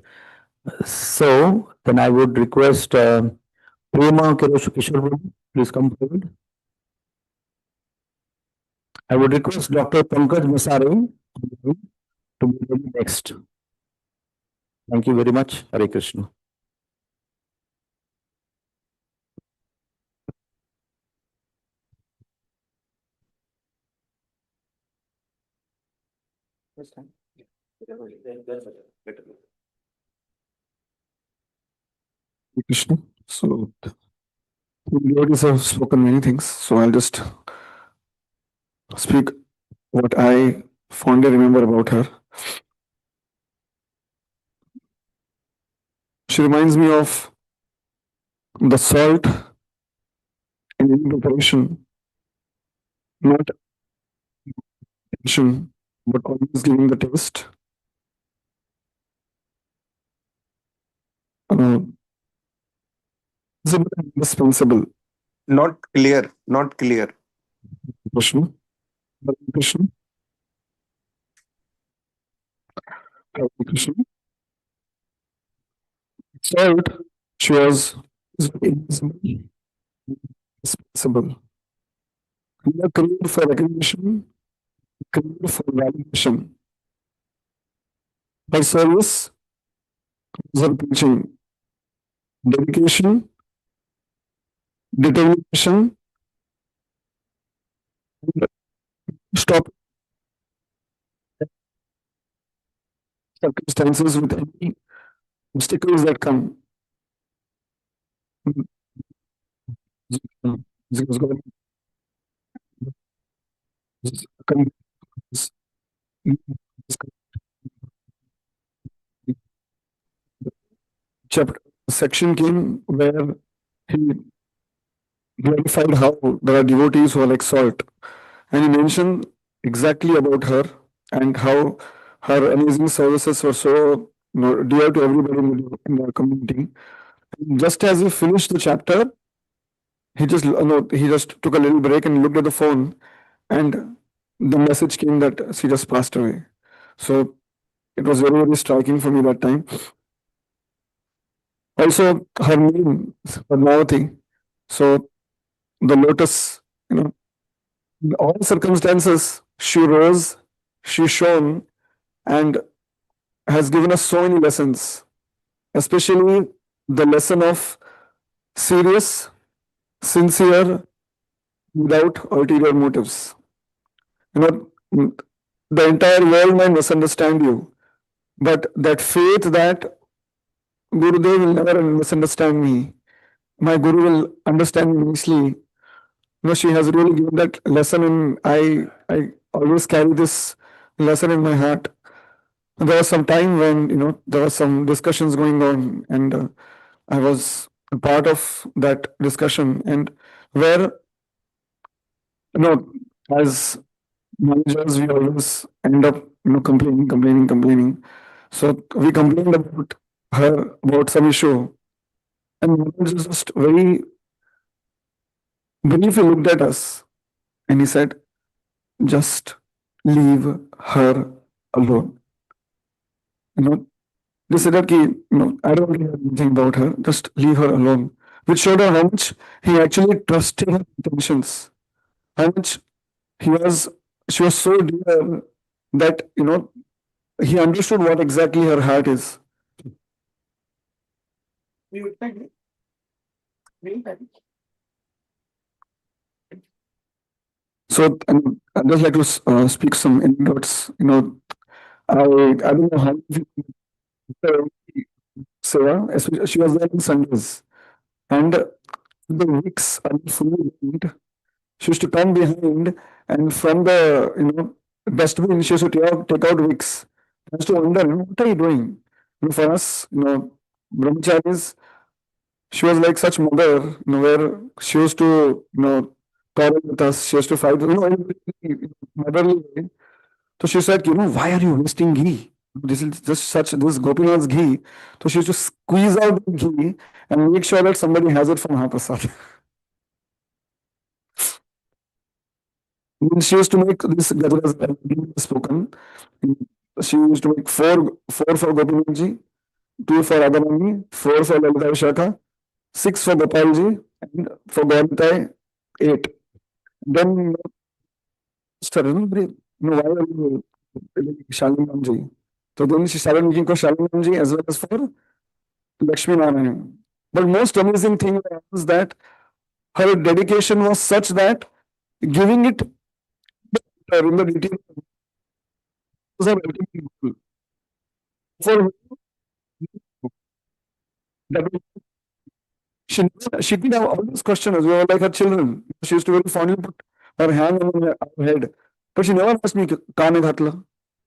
So then I would request Prema Kishore Prabhu, please come forward. I would request Dr. Pankaj Masare to be ready next. Thank you very much. Hare Krishna. Krishna. So, the devotees have spoken many things, so I'll just speak what I fondly remember about her. She reminds me of the salt in any preparation, not attention, but always giving the taste. Is it indispensable? Not clear, not clear. Krishna. Krishna. Krishna. Salt, she was indispensable. We are created for recognition, created for validation. Her service was her preaching, dedication, determination, and stop circumstances with any obstacles that come. Chapter section came where he glorified how there are devotees who are like salt, and he mentioned exactly about her and how her amazing services were so dear to everybody in the community. And just as he finished the chapter, he just took a little break and looked at the phone, and the message came that she just passed away. So it was very, very striking for me that time. Also, her name, Padmavati. So the lotus, in all circumstances, she rose, she shone, and has given us so many lessons, especially the lesson of serious, sincere, without ulterior motives. The entire world might misunderstand you, but that faith that Gurudev will never misunderstand me, my Guru will understand me nicely. She has really given that lesson, and I always carry this lesson in my heart. There was some time when there were some discussions going on, and I was a part of that discussion, and where as managers we always end up complaining. So we complained about her about some issue, and manager just very briefly looked at us, and he said, "Just leave her alone." They said that I don't care anything about her, just leave her alone. Which showed her how much he actually trusted her intentions, how much she was so dear that he understood what exactly her heart is. So I'd just like to speak some anecdotes. I don't know how Seva, especially she was there on Sundays, and the weeks are fully lined. She used to come behind, and from the dustbin, she used to take out wicks. I used to wonder, what are you doing? For us, brahmacharis, she was like such mother, where she used to, quarrel with us. She used to fight, in a very motherly way. So she said, why are you wasting ghee? This is just this Gopinath's ghee. So she used to squeeze out the ghee and make sure that somebody has it from Prasad. When she used to make this Gajras spoken, she used to make four for Gopinathji, 2 for Radharani, 4 for Lalita Vishaka, 6 for Gopalji, and for Gauritai, 8. Then, why are you Shalimamji? So then she started making for Shalinamji as well as for Lakshmi Narayan. But most amazing thing was that her dedication was such that giving it in the detail was her ultimate goal. For her, that was- she didn't have all these questions. We were like her children. She used to very fondly put her hand on her head. But she never asked me, Kane Ghatla,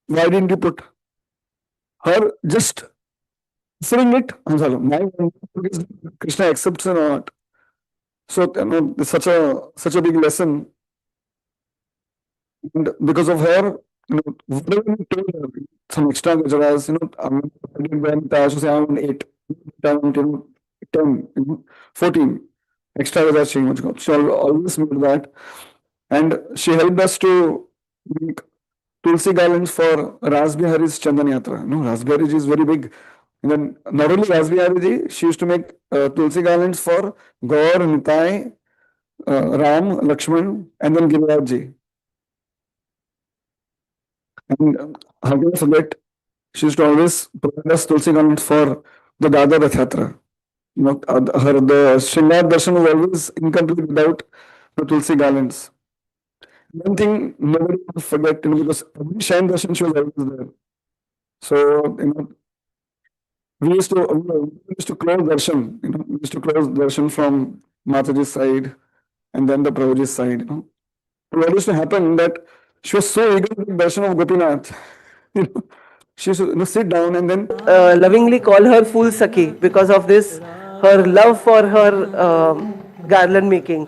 why didn't you put her just offering it? I'm sorry, my Krishna accepts or not. So it's such a big lesson. And because of her, whatever we told her, some extra gujaras, I did well, I should say around 8, around 10, 14 extra gujaras she much got. She always made that. And she helped us to make Tulsi garlands for Rasbihari's Chandan Yatra. Rasbihari is very big. And then not only Rasbihari, she used to make Tulsi garlands for Gaur, Nitai, Ram, Lakshman, and then Giriraj ji. And how can I forget, she used to always provide us Tulsi garlands for the Dada Rath Yatra. The Shringar Darshan was always incomplete without the Tulsi garlands. One thing nobody will forget, because every Shain Darshan she was always there. So, we used to close darshan, we used to close darshan from Mataji's side and then the Prabhuji's side, What used to happen that she was so eager to darshan of Gopinath, she used to sit down and then lovingly call her Fool Sakhi because of this, her love for her garland making.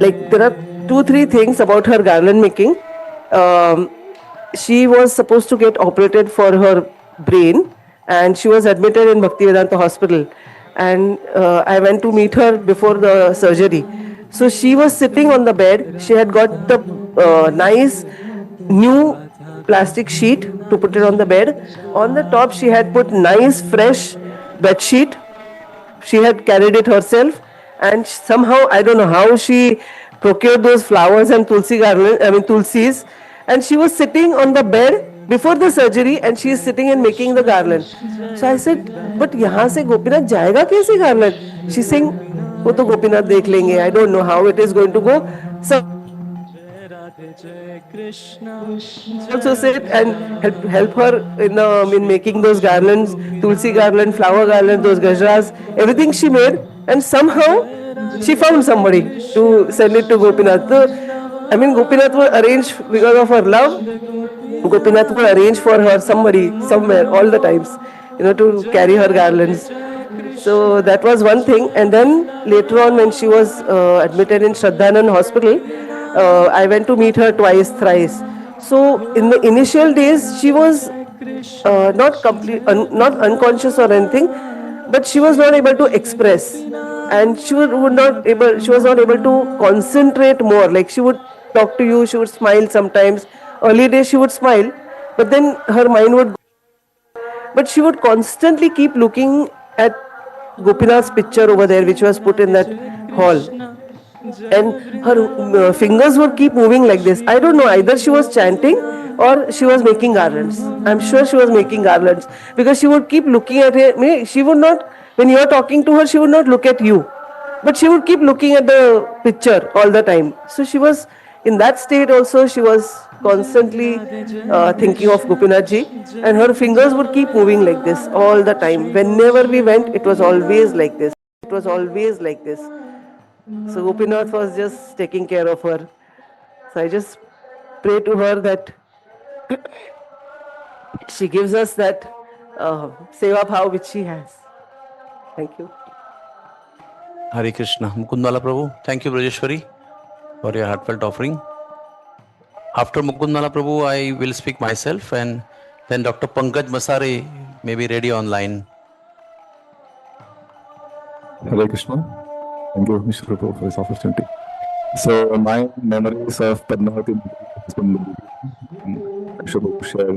Like there are 2-3 things about her garland making. She was supposed to get operated for her brain and she was admitted in Bhakti Vedanta hospital, and I went to meet her before the surgery. So she was sitting on the bed. She had got the nice new plastic sheet to put it on the bed. On the top she had put nice fresh bed sheet. She had carried it herself, and somehow I don't know how she procured those flowers and tulsis, and she was sitting on the bed before the surgery and she is sitting and making the garland. So I said, but यहाँ से गोपीनाथ जाएगा कैसे garland? She's saying, वो तो गोपीनाथ देख लेंगे. I don't know how it is going to go. So also sit and help her in making those garlands, tulsi garland, flower garland, those gajras, everything she made, and somehow she found somebody to send it to Gopinath. So, Gopinath would arrange because of her love. Gopinath would arrange for her somebody somewhere all the times, to carry her garlands. So that was one thing. And then later on, when she was admitted in Shraddhanand hospital, I went to meet her twice, thrice. So in the initial days, she was not unconscious or anything, but she was not able to express, and she was not able to concentrate more. Like she would talk to you, she would smile sometimes. Early days she would smile, but then her mind would. But she would constantly keep looking at Gopinath's picture over there, which was put in that hall. And her fingers would keep moving like this. I don't know, either she was chanting or she was making garlands. I'm sure she was making garlands because she would keep looking at it. She would not, when you are talking to her, she would not look at you, but she would keep looking at the picture all the time. So she was in that state also. She was constantly thinking of Gopinath ji, and her fingers would keep moving like this all the time. Whenever we went, it was always like this. It was always like this. So Gopinath was just taking care of her. So I just pray to her that she gives us that seva bhav which she has. Thank you. Hare Krishna. Mukundala Prabhu, thank you Brajeshwari for your heartfelt offering. After Mukundala Prabhu, I will speak myself, and then Dr. Pankaj Masare may be ready online. Hare Krishna. Thank you, Mr. Prabhu, for this opportunity. So, my memories of Padmavati has been I should share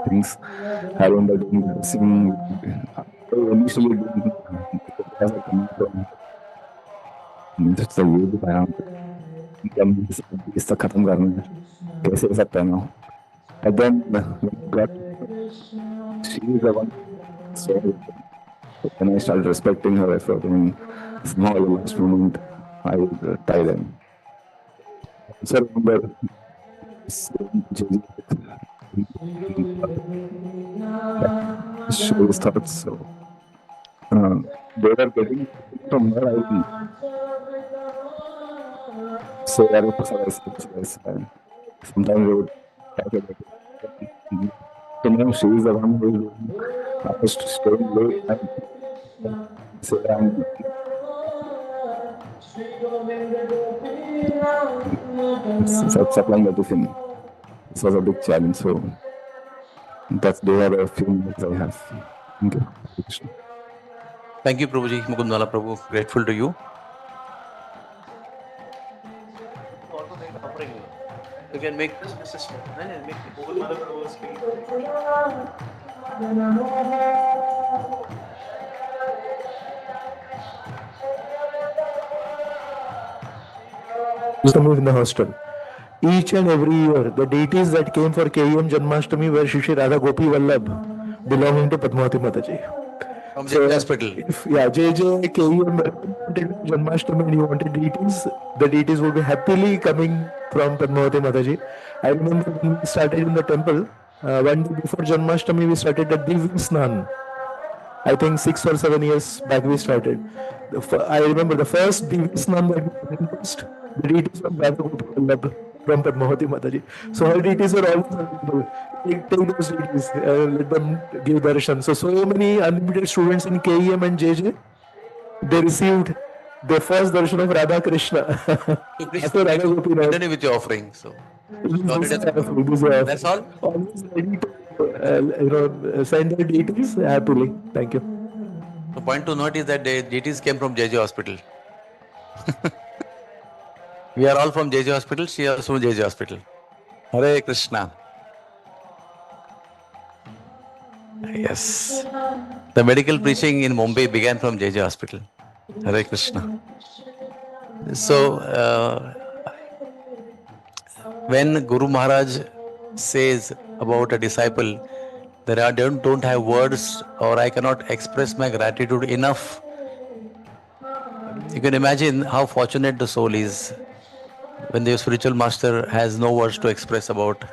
things. Having the singing, initially as I come from just the way I am, इस तक खत्म करना है कैसे सकता है ना And then when I got, she is the one. So when I started respecting her effort, and somehow at the last moment, I tied in. So I remember saying to JJ, show his thoughts. So they were getting from her. I will say, Hare Prasad, I say, sometimes they would talk about it. So now she is the one who is almost staying late and say, I'm supplying everything. This was a big challenge. So that's they are a few minutes I have. Thank you. Krishna. Thank you, Prabhuji. Mukundwala Prabhu. Grateful to you. You can make this assessment. In the hostel. Each and every year, the deities that came for KM Janmashtami were Sri Sri Radha Gopi Vallabh, belonging to Padmavati Mataji. From the hospital. JJ, KM wanted Janmashtami and he wanted deities, the deities would be happily coming from Padmavati Mataji. I remember when we started in the temple, one day before Janmashtami, we started the Divya Snan. I think 6 or 7 years back we started. I remember the first Divya Snan that we post, the deities from Radha Gopi Vallabh from Padmavati Mataji. So her deities were always available. Take those deities, let them give darshan. So many unlimited students in KEM and JJ, they received their first darshan of Radha Krishna. After Radha Gopinath. Continue with your offering. So that's all. Always ready to send their deities happily. Thank you. The point to note is that the deities came from JJ Hospital. We are all from JJ Hospital. She is also from JJ Hospital. Hare Krishna. Yes. The medical preaching in Mumbai began from JJ Hospital. Hare Krishna. So, when Guru Maharaj says about a disciple that I don't have words or I cannot express my gratitude enough, you can imagine how fortunate the soul is when the spiritual master has no words to express about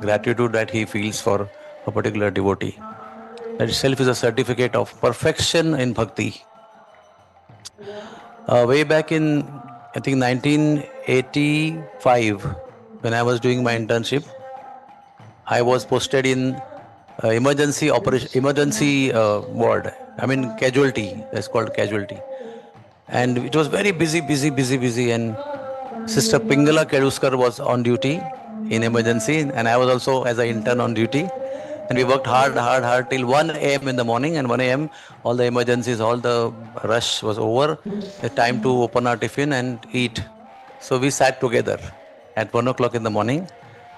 gratitude that he feels for a particular devotee. That itself is a certificate of perfection in bhakti. Way back in, I think 1985, when I was doing my internship, I was posted in emergency ward. I mean casualty. That's called casualty. And it was very busy. And Sister Pingala Keduskar was on duty in emergency, and I was also as an intern on duty. And we worked hard till 1 a.m. in the morning. And 1 a.m. all the emergencies, all the rush was over. The time to open our tiffin and eat. So we sat together at 1 o'clock in the morning,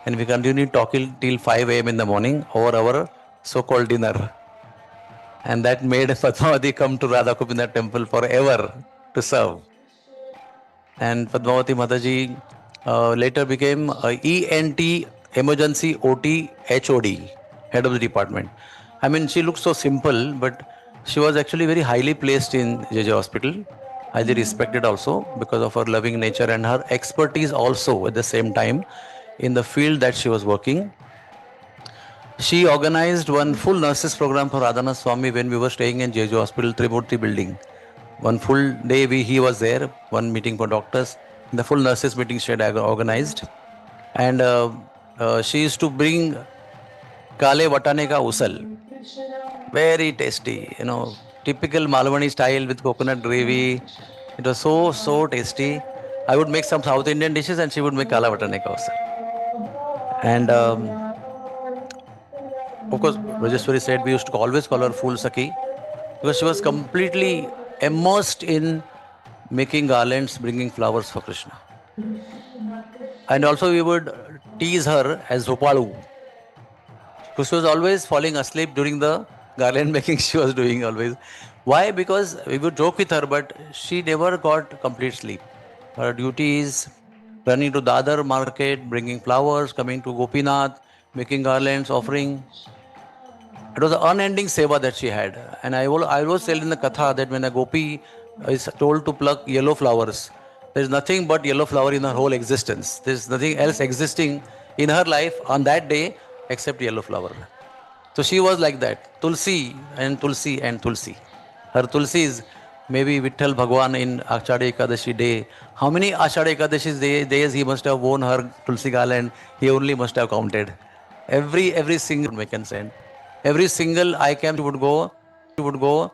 and we continued talking till 5 a.m. in the morning over our so-called dinner. And that made Padmavati come to Radha Gopinath temple forever to serve. And Padmavati Mataji later became ENT Emergency OT HOD, head of the department. I mean, she looked so simple, but she was actually very highly placed in JJ Hospital, highly respected also because of her loving nature and her expertise also at the same time in the field that she was working. She organized one full nurses program for Radhanath Swami when we were staying in JJ Hospital, Tribhuti building. One full day he was there, one meeting for doctors. The full nurses meeting she had organized. And she used to bring Kale Vatane ka usal. Very tasty, typical Malwani style with coconut gravy. It was so tasty. I would make some South Indian dishes and she would make Kala Vatane ka usal. And of course, Rajeshwari said we used to always call her Fool Sakhi because she was completely immersed in making garlands, bringing flowers for Krishna. And also we would tease her as Rupalu because she was always falling asleep during the garland making she was doing always. Why? Because we would joke with her, but she never got complete sleep. Her duty is running to Dadar market, bringing flowers, coming to Gopinath, making garlands, offering. It was an unending seva that she had. And I was telling in the katha that when a gopi is told to pluck yellow flowers, there is nothing but yellow flower in her whole existence. There is nothing else existing in her life on that day except yellow flower. So she was like that. Tulsi and Tulsi and Tulsi. Her Tulsi is maybe Vitthal Bhagwan in Ashadha Ekadashi day. How many Ashadha Ekadashi days he must have worn her Tulsi garland? He only must have counted. Every single we can send. Every single I camp she would go.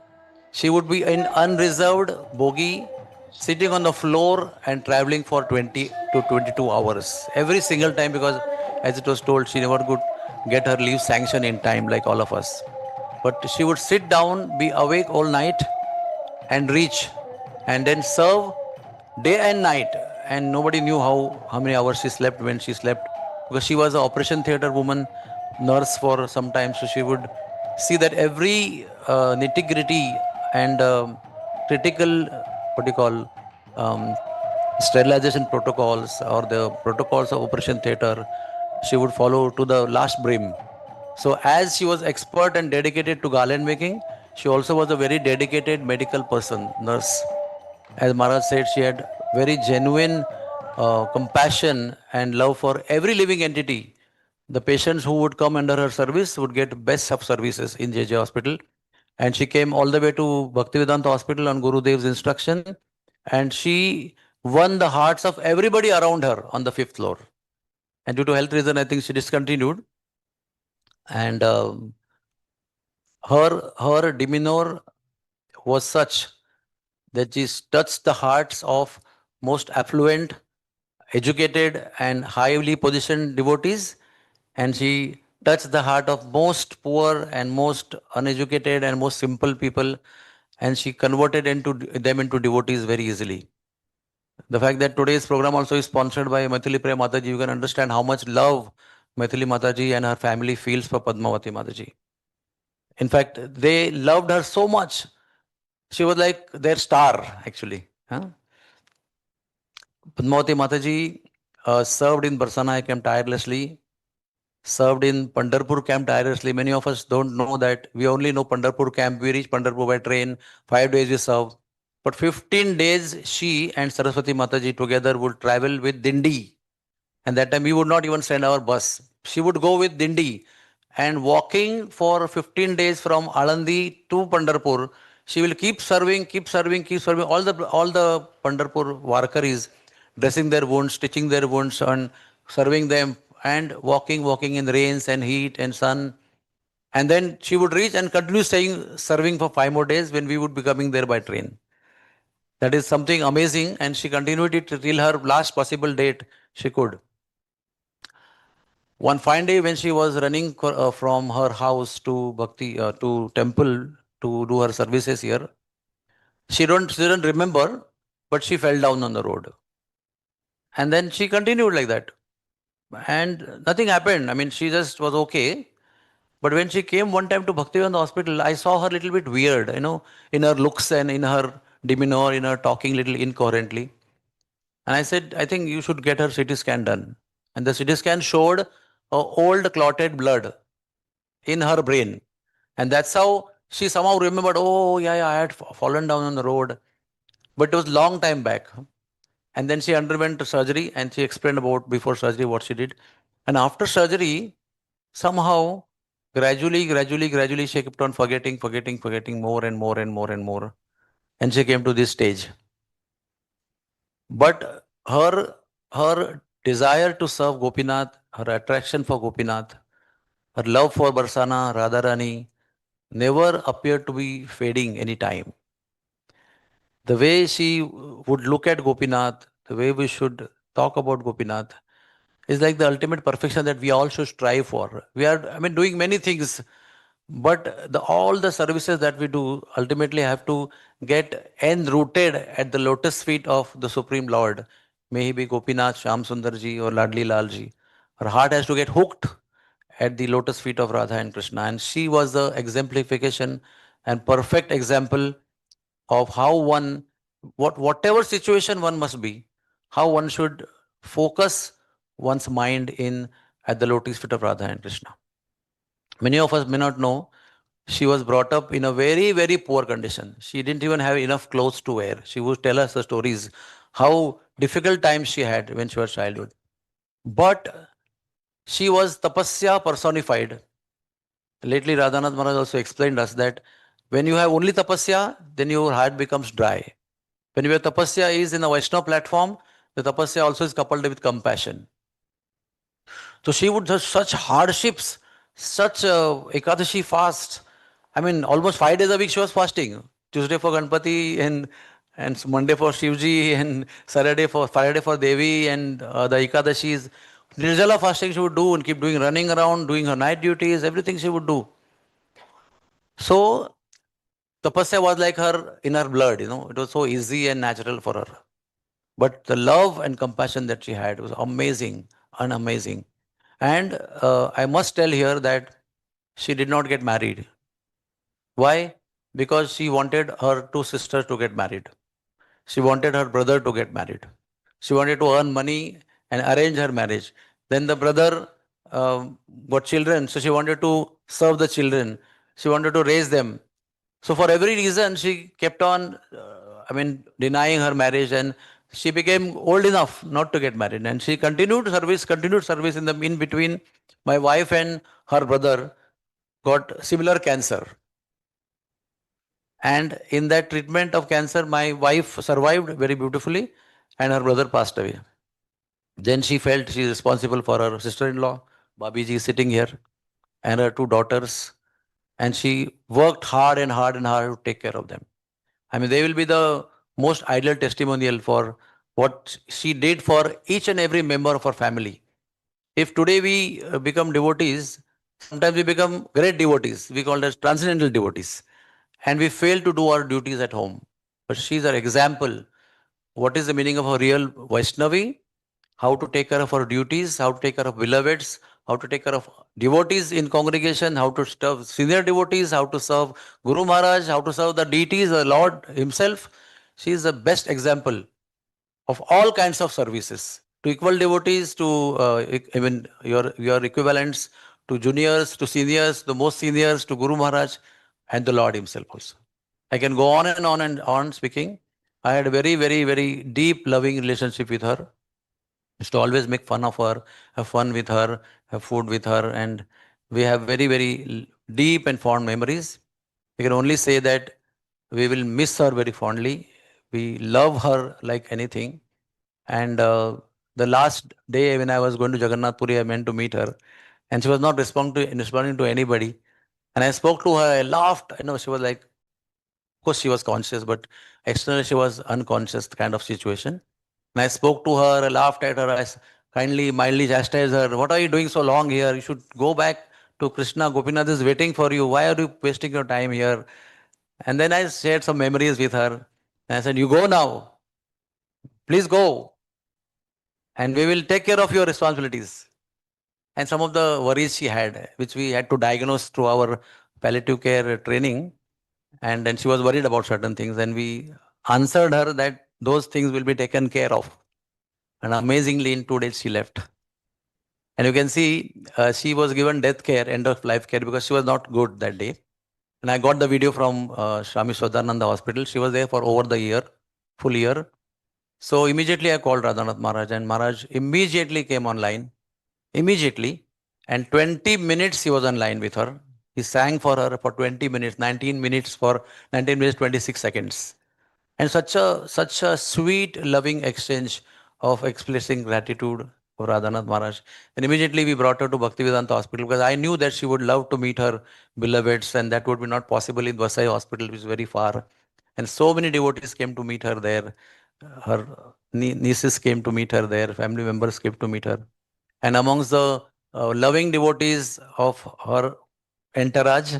She would be in unreserved bogie, sitting on the floor and traveling for 20 to 22 hours. Every single time, because as it was told, she never could get her leave sanction in time like all of us. But she would sit down, be awake all night and reach and then serve day and night. And nobody knew how many hours she slept when she slept, because she was an operation theater woman, nurse for some time. So she would see that every nitty-gritty and critical, what do you call, sterilization protocols or the protocols of operation theater, she would follow to the last brim. So as she was expert and dedicated to garland making, she also was a very dedicated medical person, nurse. As Maharaj said, she had very genuine compassion and love for every living entity. The patients who would come under her service would get best of services in JJ Hospital. And she came all the way to Bhakti Vedanta Hospital on Gurudev's instruction. And she won the hearts of everybody around her on the 5th floor. And due to health reason, I think she discontinued. And her demeanor was such that she touched the hearts of most affluent, educated and highly positioned devotees, and she touched the heart of most poor and most uneducated and most simple people, and she converted them into devotees very easily. The fact that today's program also is sponsored by Maithili Priya Mataji, you can understand how much love Maithili Mataji and her family feels for Padmavati Mataji. In fact, they loved her so much. She was like their star, actually. Padmavati Mataji served in Barsana camp tirelessly, served in Pandharpur camp tirelessly. Many of us don't know that. We only know Pandharpur camp. We reach Pandharpur by train. 5 days we serve. But 15 days she and Saraswati Mataji together would travel with Dindi. And that time we would not even send our bus. She would go with Dindi. And walking for 15 days from Alandi to Pandharpur, she will keep serving. All the Pandharpur Varkaris, dressing their wounds, stitching their wounds, and serving them, and walking in rains and heat and sun. And then she would reach and continue serving for 5 more days when we would be coming there by train. That is something amazing, and she continued it till her last possible date she could. One fine day when she was running from her house to Bhakti to temple to do her services here, she didn't remember, but she fell down on the road. And then she continued like that. And nothing happened. I mean, she just was okay. But when she came one time to Bhaktivedanta Hospital, I saw her a little bit weird, in her looks and in her demeanor, in her talking little incoherently. And I said, I think you should get her CT scan done. And the CT scan showed old clotted blood in her brain. And that's how she somehow remembered, oh, yeah, I had fallen down on the road. But it was long time back. And then she underwent surgery, and she explained about before surgery what she did. And after surgery, somehow, gradually, she kept on forgetting more and more. And she came to this stage. But her desire to serve Gopinath, her attraction for Gopinath, her love for Barsana, Radharani, never appeared to be fading any time. The way she would look at Gopinath, the way we should talk about Gopinath, is like the ultimate perfection that we all should strive for. We are, doing many things, but all the services that we do ultimately have to get enrooted at the lotus feet of the Supreme Lord. May he be Gopinath, Shyam Sundarji or Ladli Lalji. Her heart has to get hooked at the lotus feet of Radha and Krishna. And she was the exemplification and perfect example of how whatever situation one must be, how one should focus one's mind in at the lotus feet of Radha and Krishna. Many of us may not know, she was brought up in a very, very poor condition. She didn't even have enough clothes to wear. She would tell us the stories, how difficult times she had when she was childhood. But she was tapasya personified. Lately, Radhanath Maharaj also explained us that when you have only tapasya, then your heart becomes dry. When your tapasya is in a Vaishnava platform, the tapasya also is coupled with compassion. So she would have such hardships, such Ekadashi fast. I mean, almost 5 days a week she was fasting. Tuesday for Ganpati and Monday for Shivji and Saturday for Friday for Devi and the Ekadashis. Nirjala fasting she would do and keep doing running around, doing her night duties, everything she would do. So tapasya was like her in her blood, it was so easy and natural for her. But the love and compassion that she had was amazing, unamazing. And I must tell here that she did not get married. Why? Because she wanted her two sisters to get married. She wanted her brother to get married. She wanted to earn money and arrange her marriage. Then the brother got children, so she wanted to serve the children. She wanted to raise them. So for every reason, she kept on, denying her marriage, and she became old enough not to get married. And she continued service in between. My wife and her brother got similar cancer. And in that treatment of cancer, my wife survived very beautifully and her brother passed away. Then she felt she is responsible for her sister-in-law, Babiji is sitting here, and her two daughters. And she worked hard and hard and hard to take care of them. I mean, they will be the most ideal testimonial for what she did for each and every member of her family. If today we become devotees, sometimes we become great devotees. We call it as transcendental devotees. And we fail to do our duties at home. But she's our example. What is the meaning of a real Vaishnavi? How to take care of our duties, how to take care of beloveds, how to take care of devotees in congregation, how to serve senior devotees, how to serve Guru Maharaj, how to serve the deities, the Lord himself. She is the best example of all kinds of services. To equal devotees, to your equivalents, to juniors, to seniors, the most seniors, to Guru Maharaj, and the Lord himself also. I can go on and on and on speaking. I had a very, very, very deep, loving relationship with her. Used to always make fun of her, have fun with her, have food with her, and we have very, very deep and fond memories. We can only say that we will miss her very fondly. We love her like anything. And the last day when I was going to Jagannath Puri, I meant to meet her, and she was not responding to anybody. And I spoke to her, I laughed. I know she was like, of course she was conscious, but externally she was unconscious kind of situation. And I spoke to her, I laughed at her, I kindly, mildly chastised her. What are you doing so long here? You should go back to Krishna. Gopinath is waiting for you. Why are you wasting your time here? And then I shared some memories with her. And I said, you go now. Please go. And we will take care of your responsibilities. And some of the worries she had, which we had to diagnose through our palliative care training. And then she was worried about certain things. And we answered her that those things will be taken care of. And amazingly, in 2 days, she left. And you can see she was given death care, end of life care, because she was not good that day. And I got the video from Swami Swadananda Hospital. She was there for over the year, full year. So immediately I called Radhanath Maharaj, and Maharaj immediately came online. Immediately. And 20 minutes he was online with her. He sang for her for 20 minutes, 19 minutes, 26 seconds. And such a sweet, loving exchange of expressing gratitude for Radhanath Maharaj. And immediately we brought her to Bhakti Vedanta Hospital because I knew that she would love to meet her beloveds, and that would be not possible in Vasai Hospital, which is very far. And so many devotees came to meet her there. Her nieces came to meet her there. Family members came to meet her. And amongst the loving devotees of her entourage,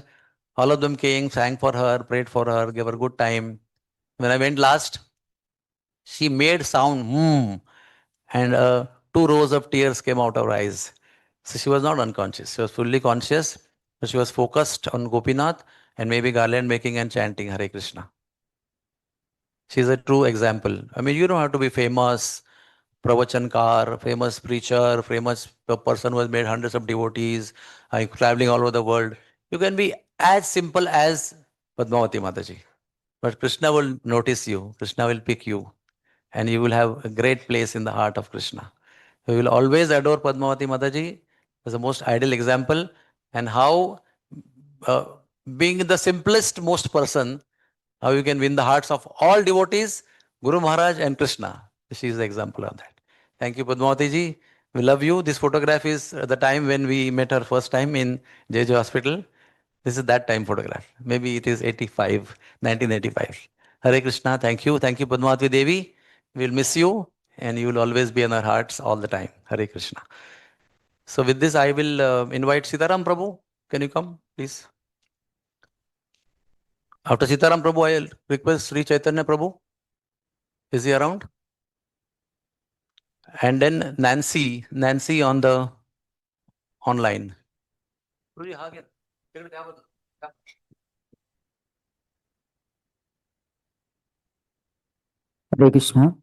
all of them came, sang for her, prayed for her, gave her good time. When I went last, she made sound, and 2 rows of tears came out of her eyes. So she was not unconscious. She was fully conscious, but she was focused on Gopinath and maybe garland making and chanting Hare Krishna. She's a true example. I mean, you don't have to be famous, pravachanकार, famous preacher, famous person who has made hundreds of devotees, traveling all over the world. You can be as simple as Padmavati Mataji. But Krishna will notice you, Krishna will pick you, and you will have a great place in the heart of Krishna. We will always adore Padmavati Mataji as the most ideal example, and how uh, being the simplest most person, how you can win the hearts of all devotees, Guru Maharaj and Krishna. She is the example of that. Thank you, Padmavati ji. We love you. This photograph is the time when we met her first time in JJ Hospital. This is that time photograph. Maybe it is 1985. Hare Krishna. Thank you. Thank you, Padmavati Devi. We'll miss you, and you will always be in our hearts all the time. Hare Krishna. So with this, I will invite Sitaram Prabhu. Can you come, please? After Sitaram Prabhu, I will request Sri Chaitanya Prabhu. Is he around? And then Nancy on the online. Hare Krishna.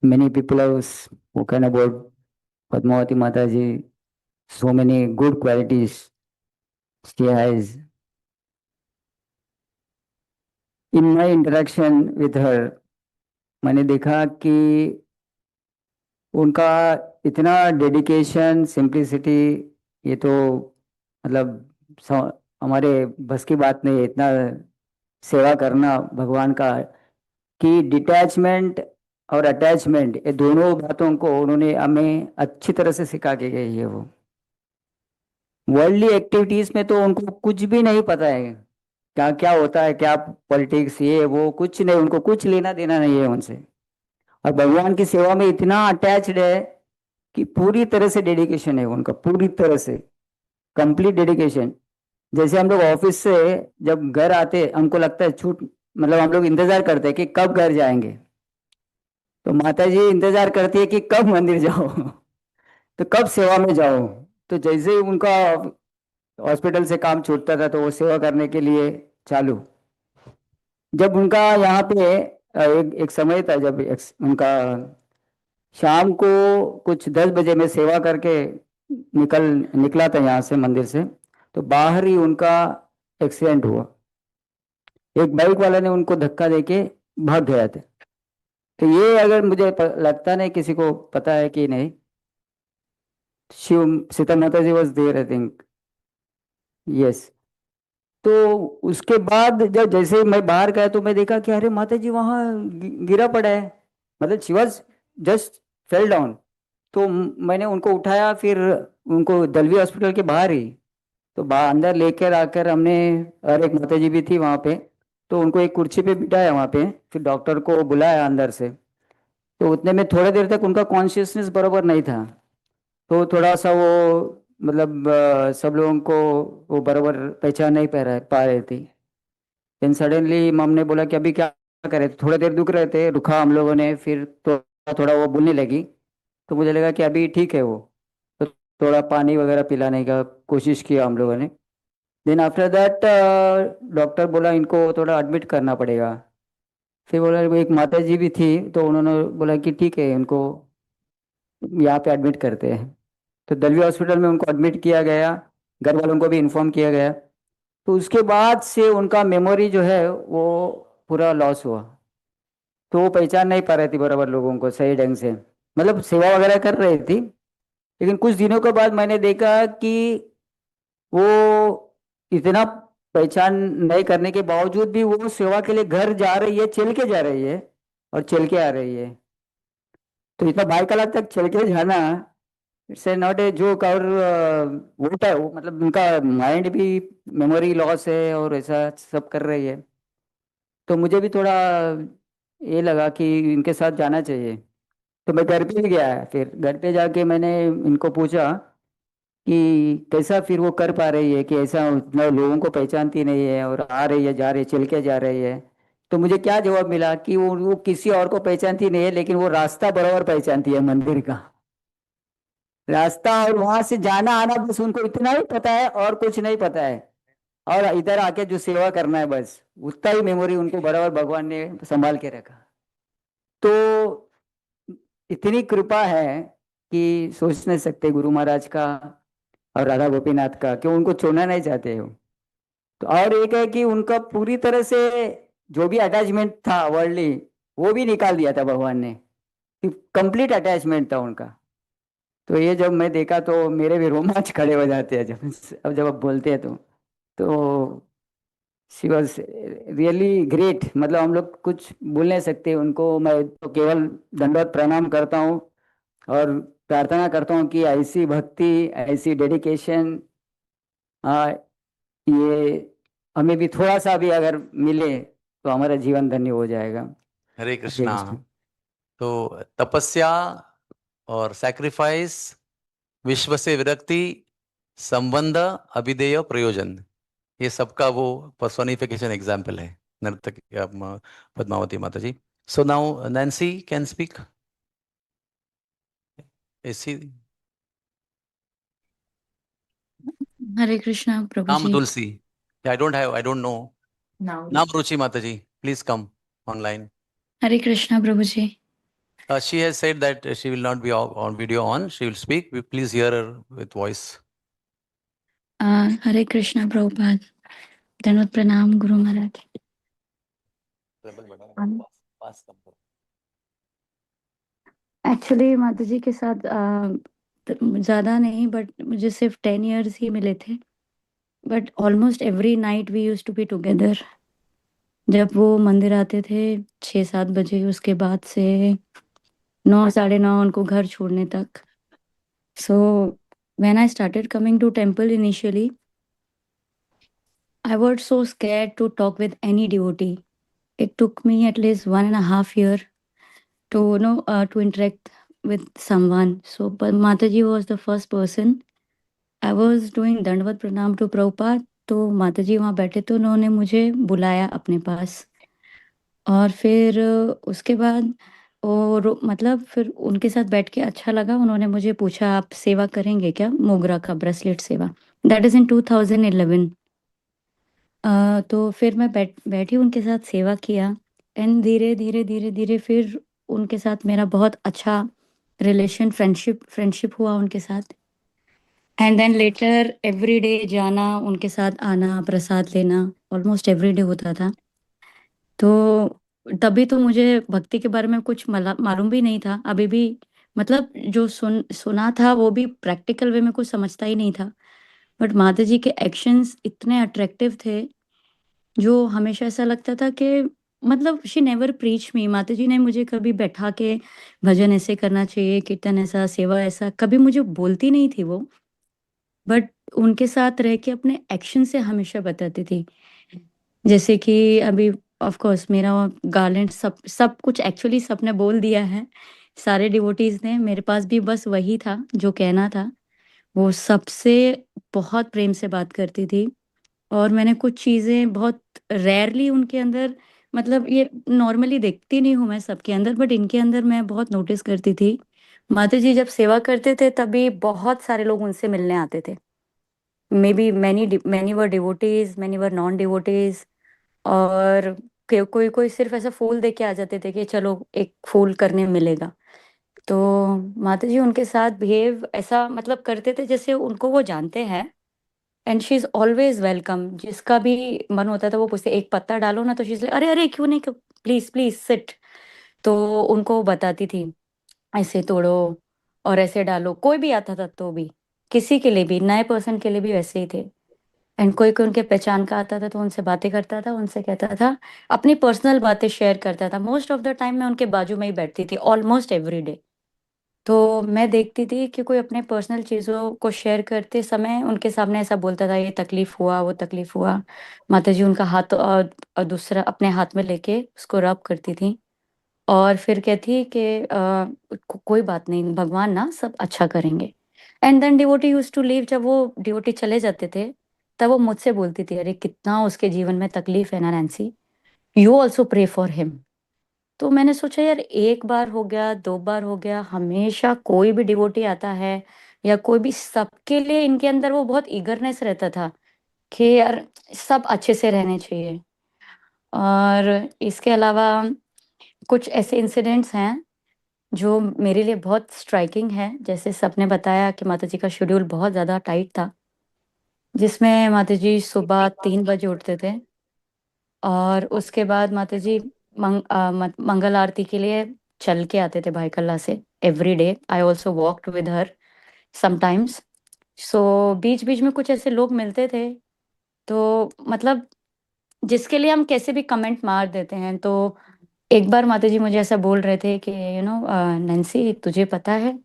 Many people have spoken about Padmavati Mataji, so many good qualities she has. In my interaction with her, मैंने देखा कि उनका इतना dedication, simplicity, ये तो मतलब हमारे बस की बात नहीं है। इतना सेवा करना भगवान का, कि डिटैचमेंट और अटैचमेंट, ये दोनों बातों को उन्होंने हमें अच्छी तरह से सिखा के गई है। वो वर्ल्डली एक्टिविटीज में तो उनको कुछ भी नहीं पता है, क्या क्या होता है, क्या पॉलिटिक्स, ये वो कुछ नहीं, उनको कुछ लेना देना नहीं है उनसे। और भगवान की सेवा में इतना अटैच्ड है कि पूरी तरह से डेडिकेशन है उनका, पूरी तरह से कंप्लीट डेडिकेशन। जैसे हम लोग ऑफिस से जब घर आते, हमको लगता है छूट, मतलब हम लोग इंतजार करते हैं कि कब घर जाएंगे, तो माता जी इंतजार करती है कि कब मंदिर जाओ तो कब सेवा में जाओ। तो जैसे ही उनका हॉस्पिटल से काम छूटता था तो वो सेवा करने के लिए चालू। जब उनका यहाँ पे एक समय था, जब उनका शाम को कुछ 10 बजे में सेवा करके निकला था यहाँ से मंदिर से, तो बाहर ही उनका एक्सीडेंट हुआ। एक बाइक वाला ने उनको धक्का देके भाग गया था। तो ये अगर मुझे लगता नहीं किसी को पता है कि नहीं, Shiv Sita Mata ji was there, I think, yes. तो उसके बाद जब जैसे मैं बाहर गया तो मैं देखा कि अरे माता जी वहाँ गिरा पड़ा है, मतलब she was just fell down. तो मैंने उनको उठाया, फिर उनको दलवी हॉस्पिटल के बाहर ही, तो अंदर लेकर आकर हमने, और एक माता जी भी थी वहाँ पे, तो उनको एक कुर्सी पे बिठाया वहाँ पे, फिर डॉक्टर को बुलाया अंदर से। तो उतने में थोड़ी देर तक उनका कॉन्शियसनेस बराबर नहीं था, तो थोड़ा सा वो मतलब सब लोगों को वो बराबर पहचान नहीं पा रहे थे। देन सडनली मम ने बोला कि अभी क्या करें, थोड़ी देर रुका हम लोगों ने, फिर थोड़ा थोड़ा वो बोलने लगी, तो मुझे लगा कि अभी ठीक है वो, तो थोड़ा पानी वगैरह पिलाने का कोशिश किया हम लोगों ने। देन आफ्टर दैट डॉक्टर बोला इनको थोड़ा एडमिट करना पड़ेगा। फिर बोला, वो एक माता जी भी थी, तो उन्होंने बोला कि ठीक है उनको यहाँ पे एडमिट करते हैं। तो दलवी हॉस्पिटल में उनको एडमिट किया गया, घर वालों को भी इन्फॉर्म किया गया। तो उसके बाद से उनका मेमोरी जो है वो पूरा लॉस हुआ, तो वो पहचान नहीं पा रही थी बराबर लोगों को सही ढंग से, मतलब सेवा वगैरह कर रही थी। लेकिन कुछ दिनों के बाद मैंने देखा कि वो इतना पहचान नहीं करने के बावजूद भी वो सेवा के लिए घर जा रही है, चल के जा रही है और चल के आ रही है। तो इतना 22 कलाक तक चल के जाना, इट्स नॉट ए जोक। और वो मतलब उनका माइंड भी मेमोरी लॉस है और ऐसा सब कर रही है। तो मुझे भी थोड़ा ये लगा कि इनके साथ जाना चाहिए, तो मैं घर पे भी गया। फिर घर पे जाके मैंने इनको पूछा कि कैसा फिर वो कर पा रही है, कि ऐसा उतना लोगों को पहचानती नहीं है और आ रही है, जा रही है, चल के जा रही है। तो मुझे क्या जवाब मिला कि वो किसी और को पहचानती नहीं है, लेकिन वो रास्ता बराबर पहचानती है मंदिर का रास्ता, और वहां से जाना आना बस उनको इतना ही पता है और कुछ नहीं पता है। और इधर आके जो सेवा करना है बस उतना ही मेमोरी उनको बराबर भगवान ने संभाल के रखा। तो इतनी कृपा है कि सोच नहीं सकते गुरु महाराज का और राधा गोपीनाथ का, कि उनको छोड़ना नहीं चाहते हो। तो और एक है कि उनका पूरी तरह से जो भी अटैचमेंट था वर्ल्डली, वो भी निकाल दिया था भगवान ने, कंप्लीट अटैचमेंट था उनका। तो ये जब मैं देखा तो मेरे भी रोमांच खड़े हो जाते हैं जब आप बोलते हैं तो शी वॉज रियली ग्रेट। मतलब हम लोग कुछ बोल नहीं सकते उनको। मैं तो केवल दंडवत प्रणाम करता हूँ और प्रार्थना करता हूँ कि ऐसी भक्ति, ऐसी डेडिकेशन ये हमें भी थोड़ा सा भी अगर मिले तो हमारा जीवन धन्य हो जाएगा। हरे कृष्णा। तो तपस्या और सैक्रिफाइस, विश्व से विरक्ति, संबंध, अभिधेय, प्रयोजन, ये सबका वो पर्सोनिफिकेशन एग्जाम्पल है नर्तक Padmavati Mata ji. So now Nancy can speak. Hare Krishna Prabhu नाम जी। तुलसी, आई डोंट नो नाम Ruchi Mata ji, please come online. Hare Krishna Prabhu ji. She has said that she will not be on video on. She will speak. Please hear her with voice. हरे कृष्णा प्रभुपाद, धन्यवाद प्रणाम Guru Maharaj. Actually माता जी के साथ ज़्यादा नहीं, बट मुझे सिर्फ 10 years ही मिले थे। But almost every night we use to be together. जब वो मंदिर आते थे 6-7 बजे, उसके बाद से 9, 9:30 उनको घर छोड़ने तक। So when I started coming to temple initially, I was so scared to talk with any devotee. It took me at least 1.5 years to to interact with someone. So, but Mataji was the first person. I was doing Dandavad Pranam to Prabhupada, तो माताजी वहाँ बैठे तो उन्होंने मुझे बुलाया अपने पास। और फिर उसके बाद और मतलब फिर उनके साथ बैठ के अच्छा लगा। उन्होंने मुझे पूछा, आप सेवा करेंगे क्या, मोगरा का ब्रेसलेट सेवा। That is in 2011। तो फिर मैं बैठी उनके साथ सेवा किया। एंड धीरे धीरे धीरे धीरे फिर उनके साथ मेरा बहुत अच्छा रिलेशन, फ्रेंडशिप हुआ उनके साथ। And then later every day जाना, उनके साथ आना, प्रसाद लेना, ऑलमोस्ट एवरी डे होता था। तो तभी तो मुझे भक्ति के बारे में कुछ मालूम भी नहीं था। अभी भी मतलब जो सुना था वो भी प्रैक्टिकल वे में कुछ समझता ही नहीं था। बट माता जी के एक्शंस इतने अट्रैक्टिव थे, जो हमेशा ऐसा लगता था कि मतलब शी नेवर प्रीच मी। माता जी ने मुझे कभी बैठा के भजन ऐसे करना चाहिए, कीर्तन ऐसा, सेवा ऐसा, कभी मुझे बोलती नहीं थी वो। बट उनके साथ रह के अपने एक्शन से हमेशा बताती थी। जैसे कि अभी ऑफ कोर्स मेरा गार्लैंड सब कुछ एक्चुअली सबने बोल दिया है, सारे डिवोटीज ने। मेरे पास भी बस वही था जो कहना था। वो सबसे बहुत प्रेम से बात करती थी। और मैंने कुछ चीज़ें बहुत रेयरली उनके अंदर, मतलब ये नॉर्मली देखती नहीं हूँ मैं सबके अंदर, बट इनके अंदर मैं बहुत नोटिस करती थी। माता जी जब सेवा करते थे तभी बहुत सारे लोग उनसे मिलने आते थे। May be many were devotees, many were non devotees. और कोई कोई सिर्फ ऐसा फूल दे के आ जाते थे कि चलो एक फूल करने मिलेगा। तो माता जी उनके साथ बिहेव ऐसा मतलब करते थे जैसे उनको वो जानते हैं। And she is always welcome. जिसका भी मन होता था वो पूछते, एक पत्ता डालो ना, तो शी इज अरे अरे क्यों नहीं, प्लीज प्लीज सिट। तो उनको बताती थी ऐसे तोड़ो और ऐसे डालो। कोई भी आता था तो भी, किसी के लिए भी, नए पर्सन के लिए भी वैसे ही थे। एंड कोई कोई उनके पहचान का आता था तो उनसे बातें करता था, उनसे कहता था, अपनी पर्सनल बातें शेयर करता था। मोस्ट ऑफ द टाइम मैं उनके बाजू में ही बैठती थी, ऑलमोस्ट एवरी डे। तो मैं देखती थी कि कोई अपने पर्सनल चीज़ों को शेयर करते समय उनके सामने ऐसा बोलता था, ये तकलीफ हुआ, वो तकलीफ हुआ। माता जी उनका हाथ और दूसरा अपने हाथ में लेके उसको रब करती थी। और फिर कहती कि कोई बात नहीं, भगवान ना सब अच्छा करेंगे। And then devotee use to leave. जब वो डिवोटी चले जाते थे तब वो मुझसे बोलती थी, अरे कितना उसके जीवन में तकलीफ है ना Nancy, you also pray for him. तो मैंने सोचा यार, एक बार हो गया, 2 बार हो गया, हमेशा कोई भी डिवोटी आता है या कोई भी, सबके लिए इनके अंदर वो बहुत ईगरनेस रहता था कि यार सब अच्छे से रहने चाहिए। और इसके अलावा कुछ ऐसे इंसिडेंट्स हैं जो मेरे लिए बहुत स्ट्राइकिंग है। जैसे सबने बताया कि माता जी का शेड्यूल बहुत ज़्यादा टाइट था, जिसमें माता जी सुबह 3 बजे उठते थे और उसके बाद माता जी मंगल आरती के लिए चल के आते थे भाई कल्ला से every day. I also walked with her sometimes. So बीच बीच में कुछ ऐसे लोग मिलते थे, तो मतलब जिसके लिए हम कैसे भी कमेंट मार देते हैं। तो एक बार माता जी मुझे ऐसा बोल रहे थे कि नैन्सी, तुझे पता है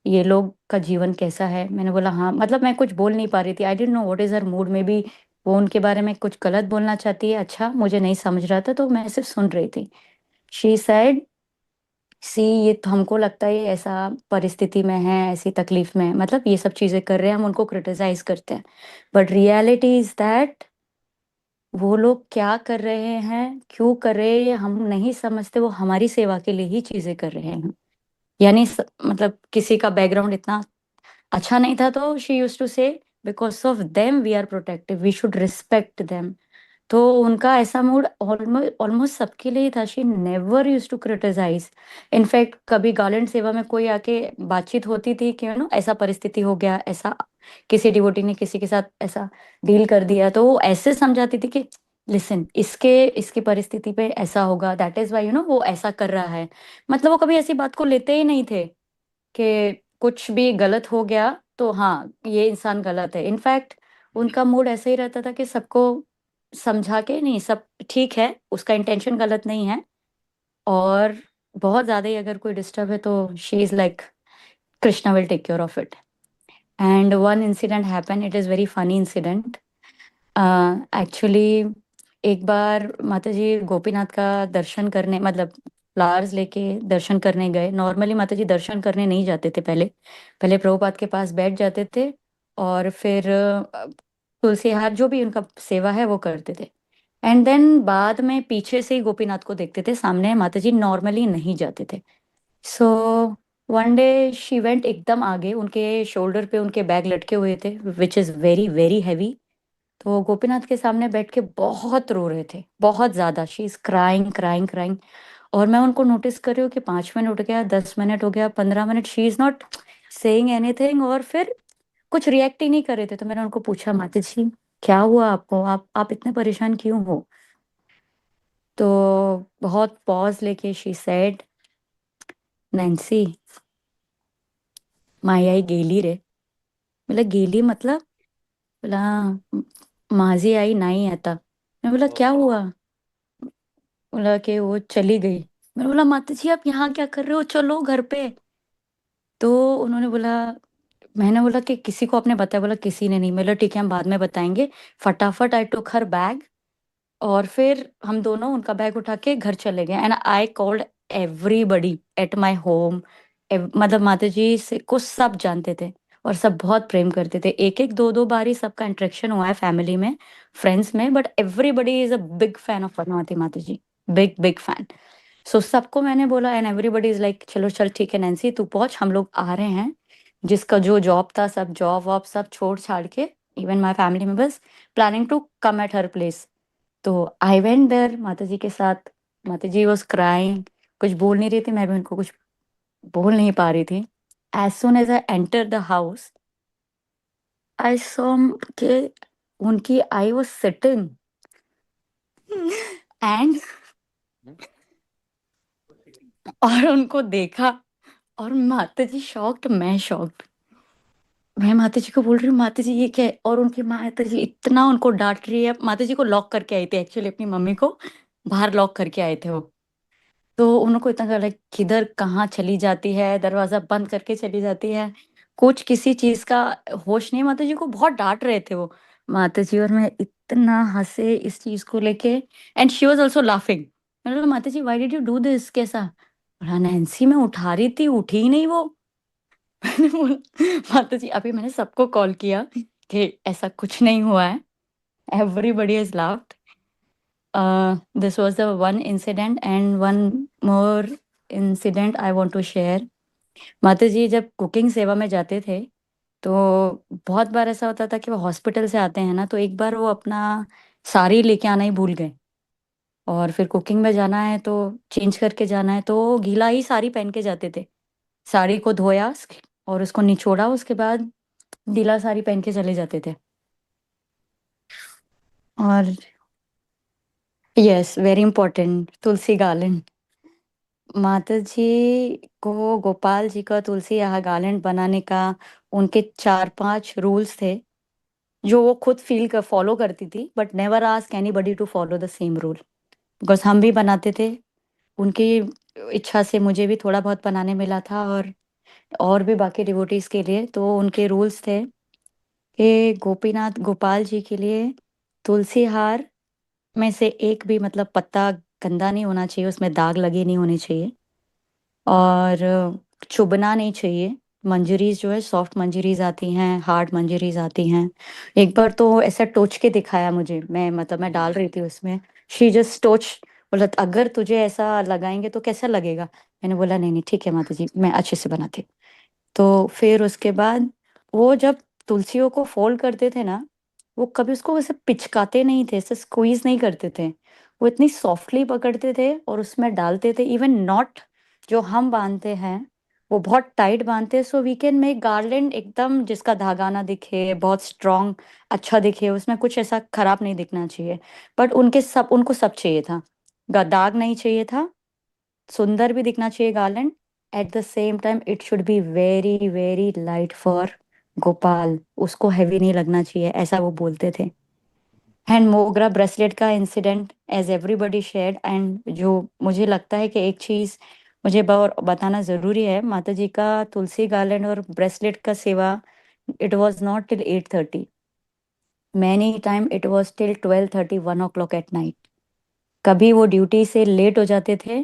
ये लोग का जीवन कैसा है? मैंने बोला हाँ। मतलब मैं कुछ बोल नहीं पा रही थी। I didn't know what is her mood. में भी वो उनके बारे में कुछ गलत बोलना चाहती है, अच्छा मुझे नहीं समझ रहा था, तो मैं सिर्फ सुन रही थी। शी सेड, सी ये तो हमको लगता है ये ऐसा परिस्थिति में है, ऐसी तकलीफ में है, मतलब ये सब चीजें कर रहे हैं, हम उनको क्रिटिसाइज करते हैं, बट रियलिटी इज दैट वो लोग क्या कर रहे हैं, क्यों कर रहे हैं, ये हम नहीं समझते। वो हमारी सेवा के लिए ही चीजें कर रहे हैं। यानी मतलब किसी का बैकग्राउंड इतना अच्छा नहीं था, तो she used to say because of them we are protective, we should respect them. तो उनका ऐसा मूड ऑलमोस्ट ऑलमोस्ट सबके लिए ही था। She never use to criticise. In fact कभी गार्लैंड सेवा में कोई आके बातचीत होती थी कि ऐसा परिस्थिति हो गया, ऐसा किसी डिवोटी ने किसी के साथ ऐसा डील कर दिया, तो वो ऐसे समझाती थी कि लिसन, इसके इसकी परिस्थिति पे ऐसा होगा, दैट इज वाई वो ऐसा कर रहा है। मतलब वो कभी ऐसी बात को लेते ही नहीं थे कि कुछ भी गलत हो गया तो हाँ ये इंसान गलत है। इनफैक्ट उनका मूड ऐसे ही रहता था कि सबको समझा के, नहीं सब ठीक है, उसका इंटेंशन गलत नहीं है, और बहुत ज्यादा ही अगर कोई डिस्टर्ब है तो she is like Krishna will take care of it. And one incident happen, it is very funny incident. Actually एक बार माता जी गोपीनाथ का दर्शन करने, मतलब फ्लावर्स लेके दर्शन करने गए। नॉर्मली माता जी दर्शन करने नहीं जाते थे, पहले पहले प्रभुपाद के पास बैठ जाते थे और फिर तुलसी हार जो भी उनका सेवा है वो करते थे। एंड देन बाद में पीछे से ही गोपीनाथ को देखते थे, सामने माता जी नॉर्मली नहीं जाते थे। So one day she went एकदम आगे, उनके शोल्डर पे उनके बैग लटके हुए थे which is very very heavy. तो गोपीनाथ के सामने बैठ के बहुत रो रहे थे, बहुत ज्यादा। She is crying crying crying. और मैं उनको नोटिस कर रही हूँ कि 5 मिनट हो गया, 10 मिनट हो गया, 15 minute, she is not saying anything, और फिर कुछ रिएक्ट ही नहीं कर रहे थे। तो मैंने उनको पूछा, माता जी क्या हुआ आपको, आप इतने परेशान क्यों हो? तो बहुत पॉज लेके शी सेड, नैन्सी माई गेली रे। बोला गेली मतलब? बोला माझी आई नहीं आता। मैं बोला क्या हुआ? बोला कि वो चली गई। मैंने बोला माता जी आप यहाँ क्या कर रहे हो, चलो घर पे। तो उन्होंने बोला, मैंने बोला कि किसी को आपने बताया? बोला किसी ने नहीं। बोला ठीक है हम बाद में बताएंगे। फटाफट आई टुक हर बैग और फिर हम दोनों उनका बैग उठा के घर चले गए। And I called everybody at my home. मतलब माता जी से को सब जानते थे और सब बहुत प्रेम करते थे। एक एक दो दो बार ही सबका इंटरेक्शन हुआ है फैमिली में, फ्रेंड्स में, but everybody is a big fan of Padmavati Mata ji, big big fan. सो सबको मैंने बोला एंड एवरीबडी इज लाइक चलो चल ठीक है नैन्सी तू पहुंच, हम लोग आ रहे हैं। जिसका जो जॉब था सब जॉब वॉब सब छोड़ छाड़ के, even my family members, planning to come at her place. तो आई वेंट देयर माता जी के साथ। माता जी वॉज क्राइंग, कुछ बोल नहीं रही थी, मैं भी उनको कुछ बोल नहीं पा रही थी। As soon as I enter the house, I saw के उनकी आई वॉज सिटिंग एंड और उनको देखा और माता जी शॉक्ड, मैं शॉक्ड। मैं माता जी को बोल रही हूँ माता जी ये क्या है, और उनकी माता जी इतना उनको डांट रही है। माता जी को लॉक करके आई थी एक्चुअली, अपनी मम्मी को बाहर लॉक करके आए थे वो। तो उनको इतना लगा किधर कहाँ चली जाती है, दरवाजा बंद करके चली जाती है, कुछ किसी चीज का होश नहीं। माता जी को बहुत डांट रहे थे वो। माता जी और मैं इतना हंसे इस चीज को लेके, and she was also laughing. मैंने बोला Mata ji why did you do this, कैसा? बोला नैन्सी मैं उठा रही थी, उठी ही नहीं वो। मैंने बोला माता जी अभी मैंने सबको कॉल किया कि ऐसा कुछ नहीं हुआ है। Everybody has laughed. This was the one incident, and one more incident I want to share. माता जी जब कुकिंग सेवा में जाते थे तो बहुत बार ऐसा होता था कि वो हॉस्पिटल से आते हैं ना, तो एक बार वो अपना साड़ी लेके आना ही भूल गए और फिर कुकिंग में जाना है तो चेंज करके जाना है, तो वो गीला ही साड़ी पहन के जाते थे। साड़ी को धोया और उसको निचोड़ा, उसके बाद ढीला साड़ी पहन के चले जाते थे। और यस, वेरी इंपॉर्टेंट, तुलसी गार्लैंड। माता जी को गोपाल जी का तुलसी यहाँ गार्लैंड बनाने का उनके 4-5 रूल्स थे जो वो खुद फॉलो करती थी, but never ask anybody to follow the same rule, because हम भी बनाते थे। उनकी इच्छा से मुझे भी थोड़ा बहुत बनाने मिला था, और भी बाकी डिवोटीज के लिए। तो उनके रूल्स थे कि गोपीनाथ गोपाल जी के लिए तुलसी हार में से एक भी मतलब पत्ता गंदा नहीं होना चाहिए, उसमें दाग लगे नहीं होने चाहिए, और चुभना नहीं चाहिए। मंजरीज जो है सॉफ्ट मंजरीज आती हैं, हार्ड मंजरीज आती हैं। एक बार तो ऐसा टोच के दिखाया मुझे, मैं डाल रही थी उसमें, शी जस्ट टोच, बोला अगर तुझे ऐसा लगाएंगे तो कैसा लगेगा। मैंने बोला नहीं नहीं ठीक है माता जी, मैं अच्छे से बनाती। तो फिर उसके बाद वो जब तुलसियों को फोल्ड करते थे ना, वो कभी उसको वैसे पिचकाते नहीं थे, ऐसे स्क्वीज नहीं करते थे, वो इतनी सॉफ्टली पकड़ते थे और उसमें डालते थे। इवन नॉट जो हम बांधते हैं वो बहुत टाइट बांधते हैं, so we can make garland एकदम जिसका धागा ना दिखे, बहुत स्ट्रॉन्ग अच्छा दिखे, उसमें कुछ ऐसा खराब नहीं दिखना चाहिए। बट उनको सब चाहिए था, दाग नहीं चाहिए था, सुंदर भी दिखना चाहिए garland, eight the same time it should be very very light for Gopal, उसको हैवी नहीं लगना चाहिए, ऐसा वो बोलते थे। एंड मोगरा ब्रेसलेट का incident as everybody shared, and जो मुझे लगता है कि एक चीज मुझे बताना जरूरी है, माता जी का तुलसी गार्लैंड और ब्रेसलेट का सेवा, it was not till 8:30, many time it was till 12:30, 1 o'clock at night. कभी वो ड्यूटी से लेट हो जाते थे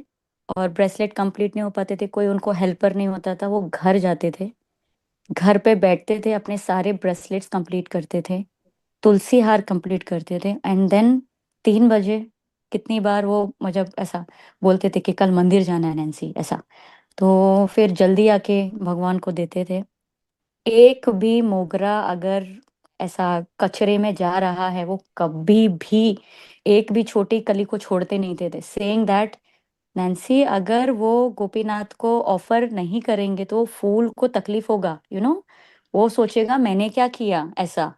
और ब्रेसलेट कंप्लीट नहीं हो पाते थे, कोई उनको हेल्पर नहीं होता था, वो घर जाते थे, घर पे बैठते थे, अपने सारे ब्रेसलेट्स कंप्लीट करते थे, तुलसी हार कंप्लीट करते थे, एंड देन 3 बजे कितनी बार वो मुझे ऐसा बोलते थे कि कल मंदिर जाना है नैन्सी, ऐसा। तो फिर जल्दी आके भगवान को देते थे। एक भी मोगरा अगर ऐसा कचरे में जा रहा है, वो कभी भी एक भी छोटी कली को छोड़ते नहीं थे, सेइंग दैट नैन्सी अगर वो गोपीनाथ को ऑफर नहीं करेंगे तो फूल को तकलीफ होगा, वो सोचेगा मैंने क्या किया ऐसा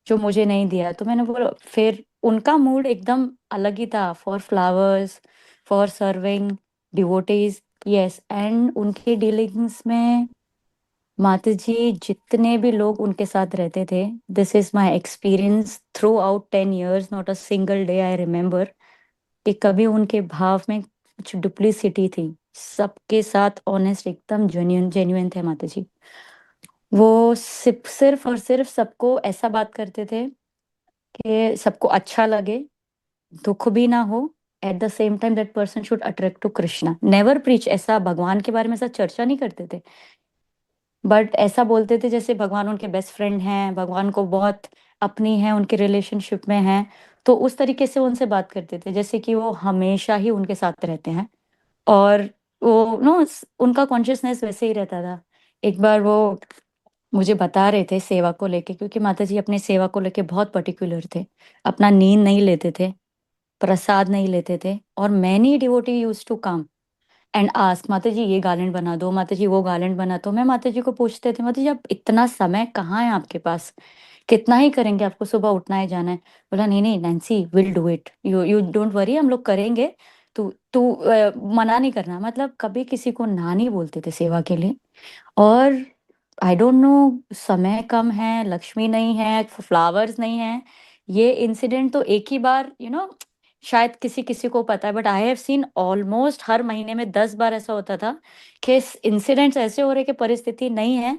जो मुझे नहीं दिया। तो मैंने बोला, फिर उनका मूड एकदम अलग ही था, for flowers, for serving devotees. Yes, and उनके डीलिंग्स में माता जी जितने भी लोग उनके साथ रहते थे, this is my experience through out 10 years, not a single day I remember कि कभी उनके भाव में कुछ डुप्लीसिटी थी। सबके साथ ऑनेस्ट, एकदम जेन्युइन जेन्युइन थे माता जी। वो सिर्फ और सिर्फ सबको ऐसा बात करते थे कि सबको अच्छा लगे, दुख भी ना हो, at the same time that person should attract to Krishna. Never preach, ऐसा भगवान के बारे में ऐसा चर्चा नहीं करते थे, बट ऐसा बोलते थे जैसे भगवान उनके बेस्ट फ्रेंड हैं, भगवान को बहुत अपनी है, उनके रिलेशनशिप में हैं। तो उस तरीके से उनसे बात करते थे जैसे कि वो हमेशा ही उनके साथ रहते हैं, और वो उनका कॉन्शियसनेस वैसे ही रहता था। एक बार वो मुझे बता रहे थे सेवा को लेके, क्योंकि माता जी अपने सेवा को लेके बहुत पर्टिकुलर थे, अपना नींद नहीं लेते थे, प्रसाद नहीं लेते थे, और many devotee use to come and ask Mata ji ये गार्लैंड बना दो, माता जी वो गार्लैंड बना दो। मैं माता जी को पूछते थे, माता जी आप इतना समय कहाँ है आपके पास, कितना ही करेंगे, आपको सुबह उठना है जाना है। बोला नहीं नहीं Nancy, will do it, you you don't worry, हम लोग करेंगे, तू तू मना नहीं करना। मतलब कभी किसी को ना नहीं बोलते थे सेवा के लिए। और आई डोंट नो, समय कम है, लक्ष्मी नहीं है, फ्लावर्स नहीं है, ये इंसिडेंट तो एक ही बार शायद किसी किसी को पता है, but I have seen almost हर महीने में 10 बार ऐसा होता था कि इंसिडेंट्स ऐसे हो रहे कि परिस्थिति नहीं है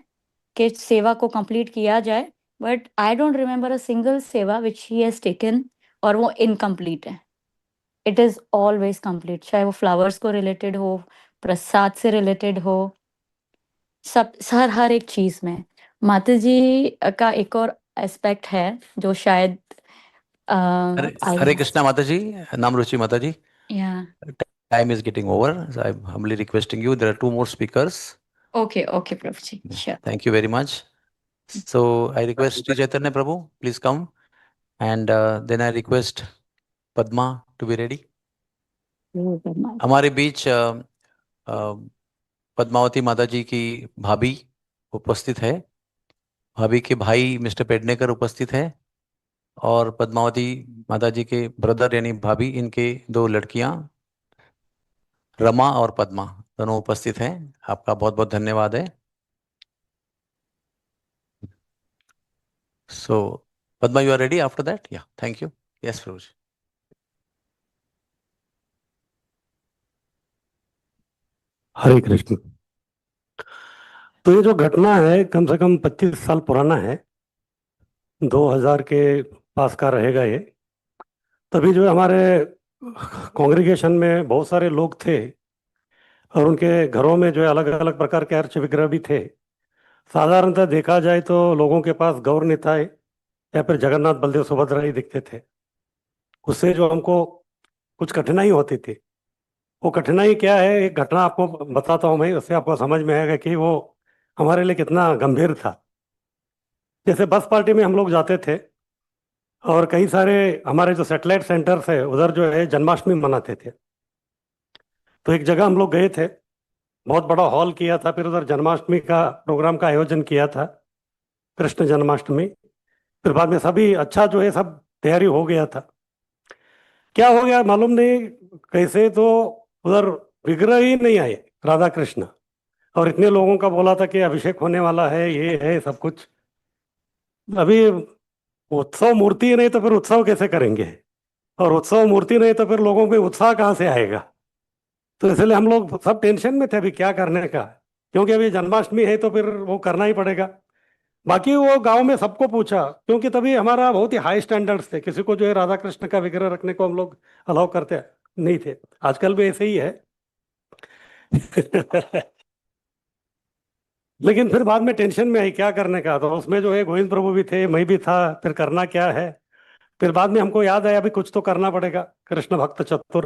कि सेवा को कंप्लीट किया जाए, but I don't remember a single सेवा विच ही हैज टेकन और वो इनकम्प्लीट है। इट इज ऑलवेज कंप्लीट, चाहे वो फ्लावर्स को रिलेटेड हो, प्रसाद से रिलेटेड हो, सब हर एक चीज में। माता जी का एक और एस्पेक्ट है जो शायद Hare Krishna Mataji, Namruchi Mataji. या Time is getting over. So I'm humbly requesting you. There are two more speakers. Okay okay Prabhu ji, sure. Thank you very much. So I request Sri Chaitanya Prabhu, please come. And then I request Padma to be ready. हमारे बीच पद्मावती माताजी की भाभी उपस्थित है, भाभी के भाई mister Pednekar उपस्थित है, और पद्मावती माताजी के ब्रदर यानी भाभी, इनके दो लड़कियां रमा और पद्मा दोनों उपस्थित हैं। आपका बहुत बहुत धन्यवाद है। So Padma, you are ready after that? Yeah, thank you. Yes Prabhu. Hare Krishna. तो ये जो घटना है कम से कम 25 साल पुराना है, 2000 के पास का रहेगा ये। तभी जो हमारे कांग्रेगेशन में बहुत सारे लोग थे और उनके घरों में जो है अलग अलग प्रकार के अर्च विग्रह भी थे। साधारणतः देखा जाए तो लोगों के पास गौर निताय या फिर जगन्नाथ बलदेव सुभद्रा ही दिखते थे। उससे जो हमको कुछ कठिनाई होती थी, वो कठिनाई क्या है, एक घटना आपको बताता हूँ मैं, उससे आपको समझ में आएगा कि वो हमारे लिए कितना गंभीर था। जैसे बस पार्टी में हम लोग जाते थे और कई सारे हमारे जो सेटेलाइट सेंटर्स है उधर जो है जन्माष्टमी मनाते थे। तो एक जगह हम लोग गए थे, बहुत बड़ा हॉल किया था, फिर उधर जन्माष्टमी का प्रोग्राम का आयोजन किया था, कृष्ण जन्माष्टमी। फिर बाद में सभी अच्छा जो है सब तैयारी हो गया था। क्या हो गया मालूम नहीं कैसे, तो उधर विग्रह ही नहीं आए राधा कृष्ण। और इतने लोगों का बोला था कि अभिषेक होने वाला है, ये है सब कुछ। अभी उत्सव मूर्ति नहीं तो फिर उत्सव कैसे करेंगे, और उत्सव मूर्ति नहीं तो फिर लोगों में उत्साह कहाँ से आएगा। तो इसलिए हम लोग सब टेंशन में थे अभी क्या करने का, क्योंकि अभी जन्माष्टमी है तो फिर वो करना ही पड़ेगा। बाकी वो गांव में सबको पूछा, क्योंकि तभी हमारा बहुत ही हाई स्टैंडर्ड्स थे, किसी को जो है राधा कृष्ण का विग्रह रखने को हम लोग अलाउ करते नहीं थे। आजकल भी ऐसे ही है। लेकिन फिर बाद में टेंशन में आई क्या करने का, तो उसमें जो है गोविंद प्रभु भी थे, मैं भी था, फिर करना क्या है। फिर बाद में हमको याद आया अभी कुछ तो करना पड़ेगा, कृष्ण भक्त चतुर।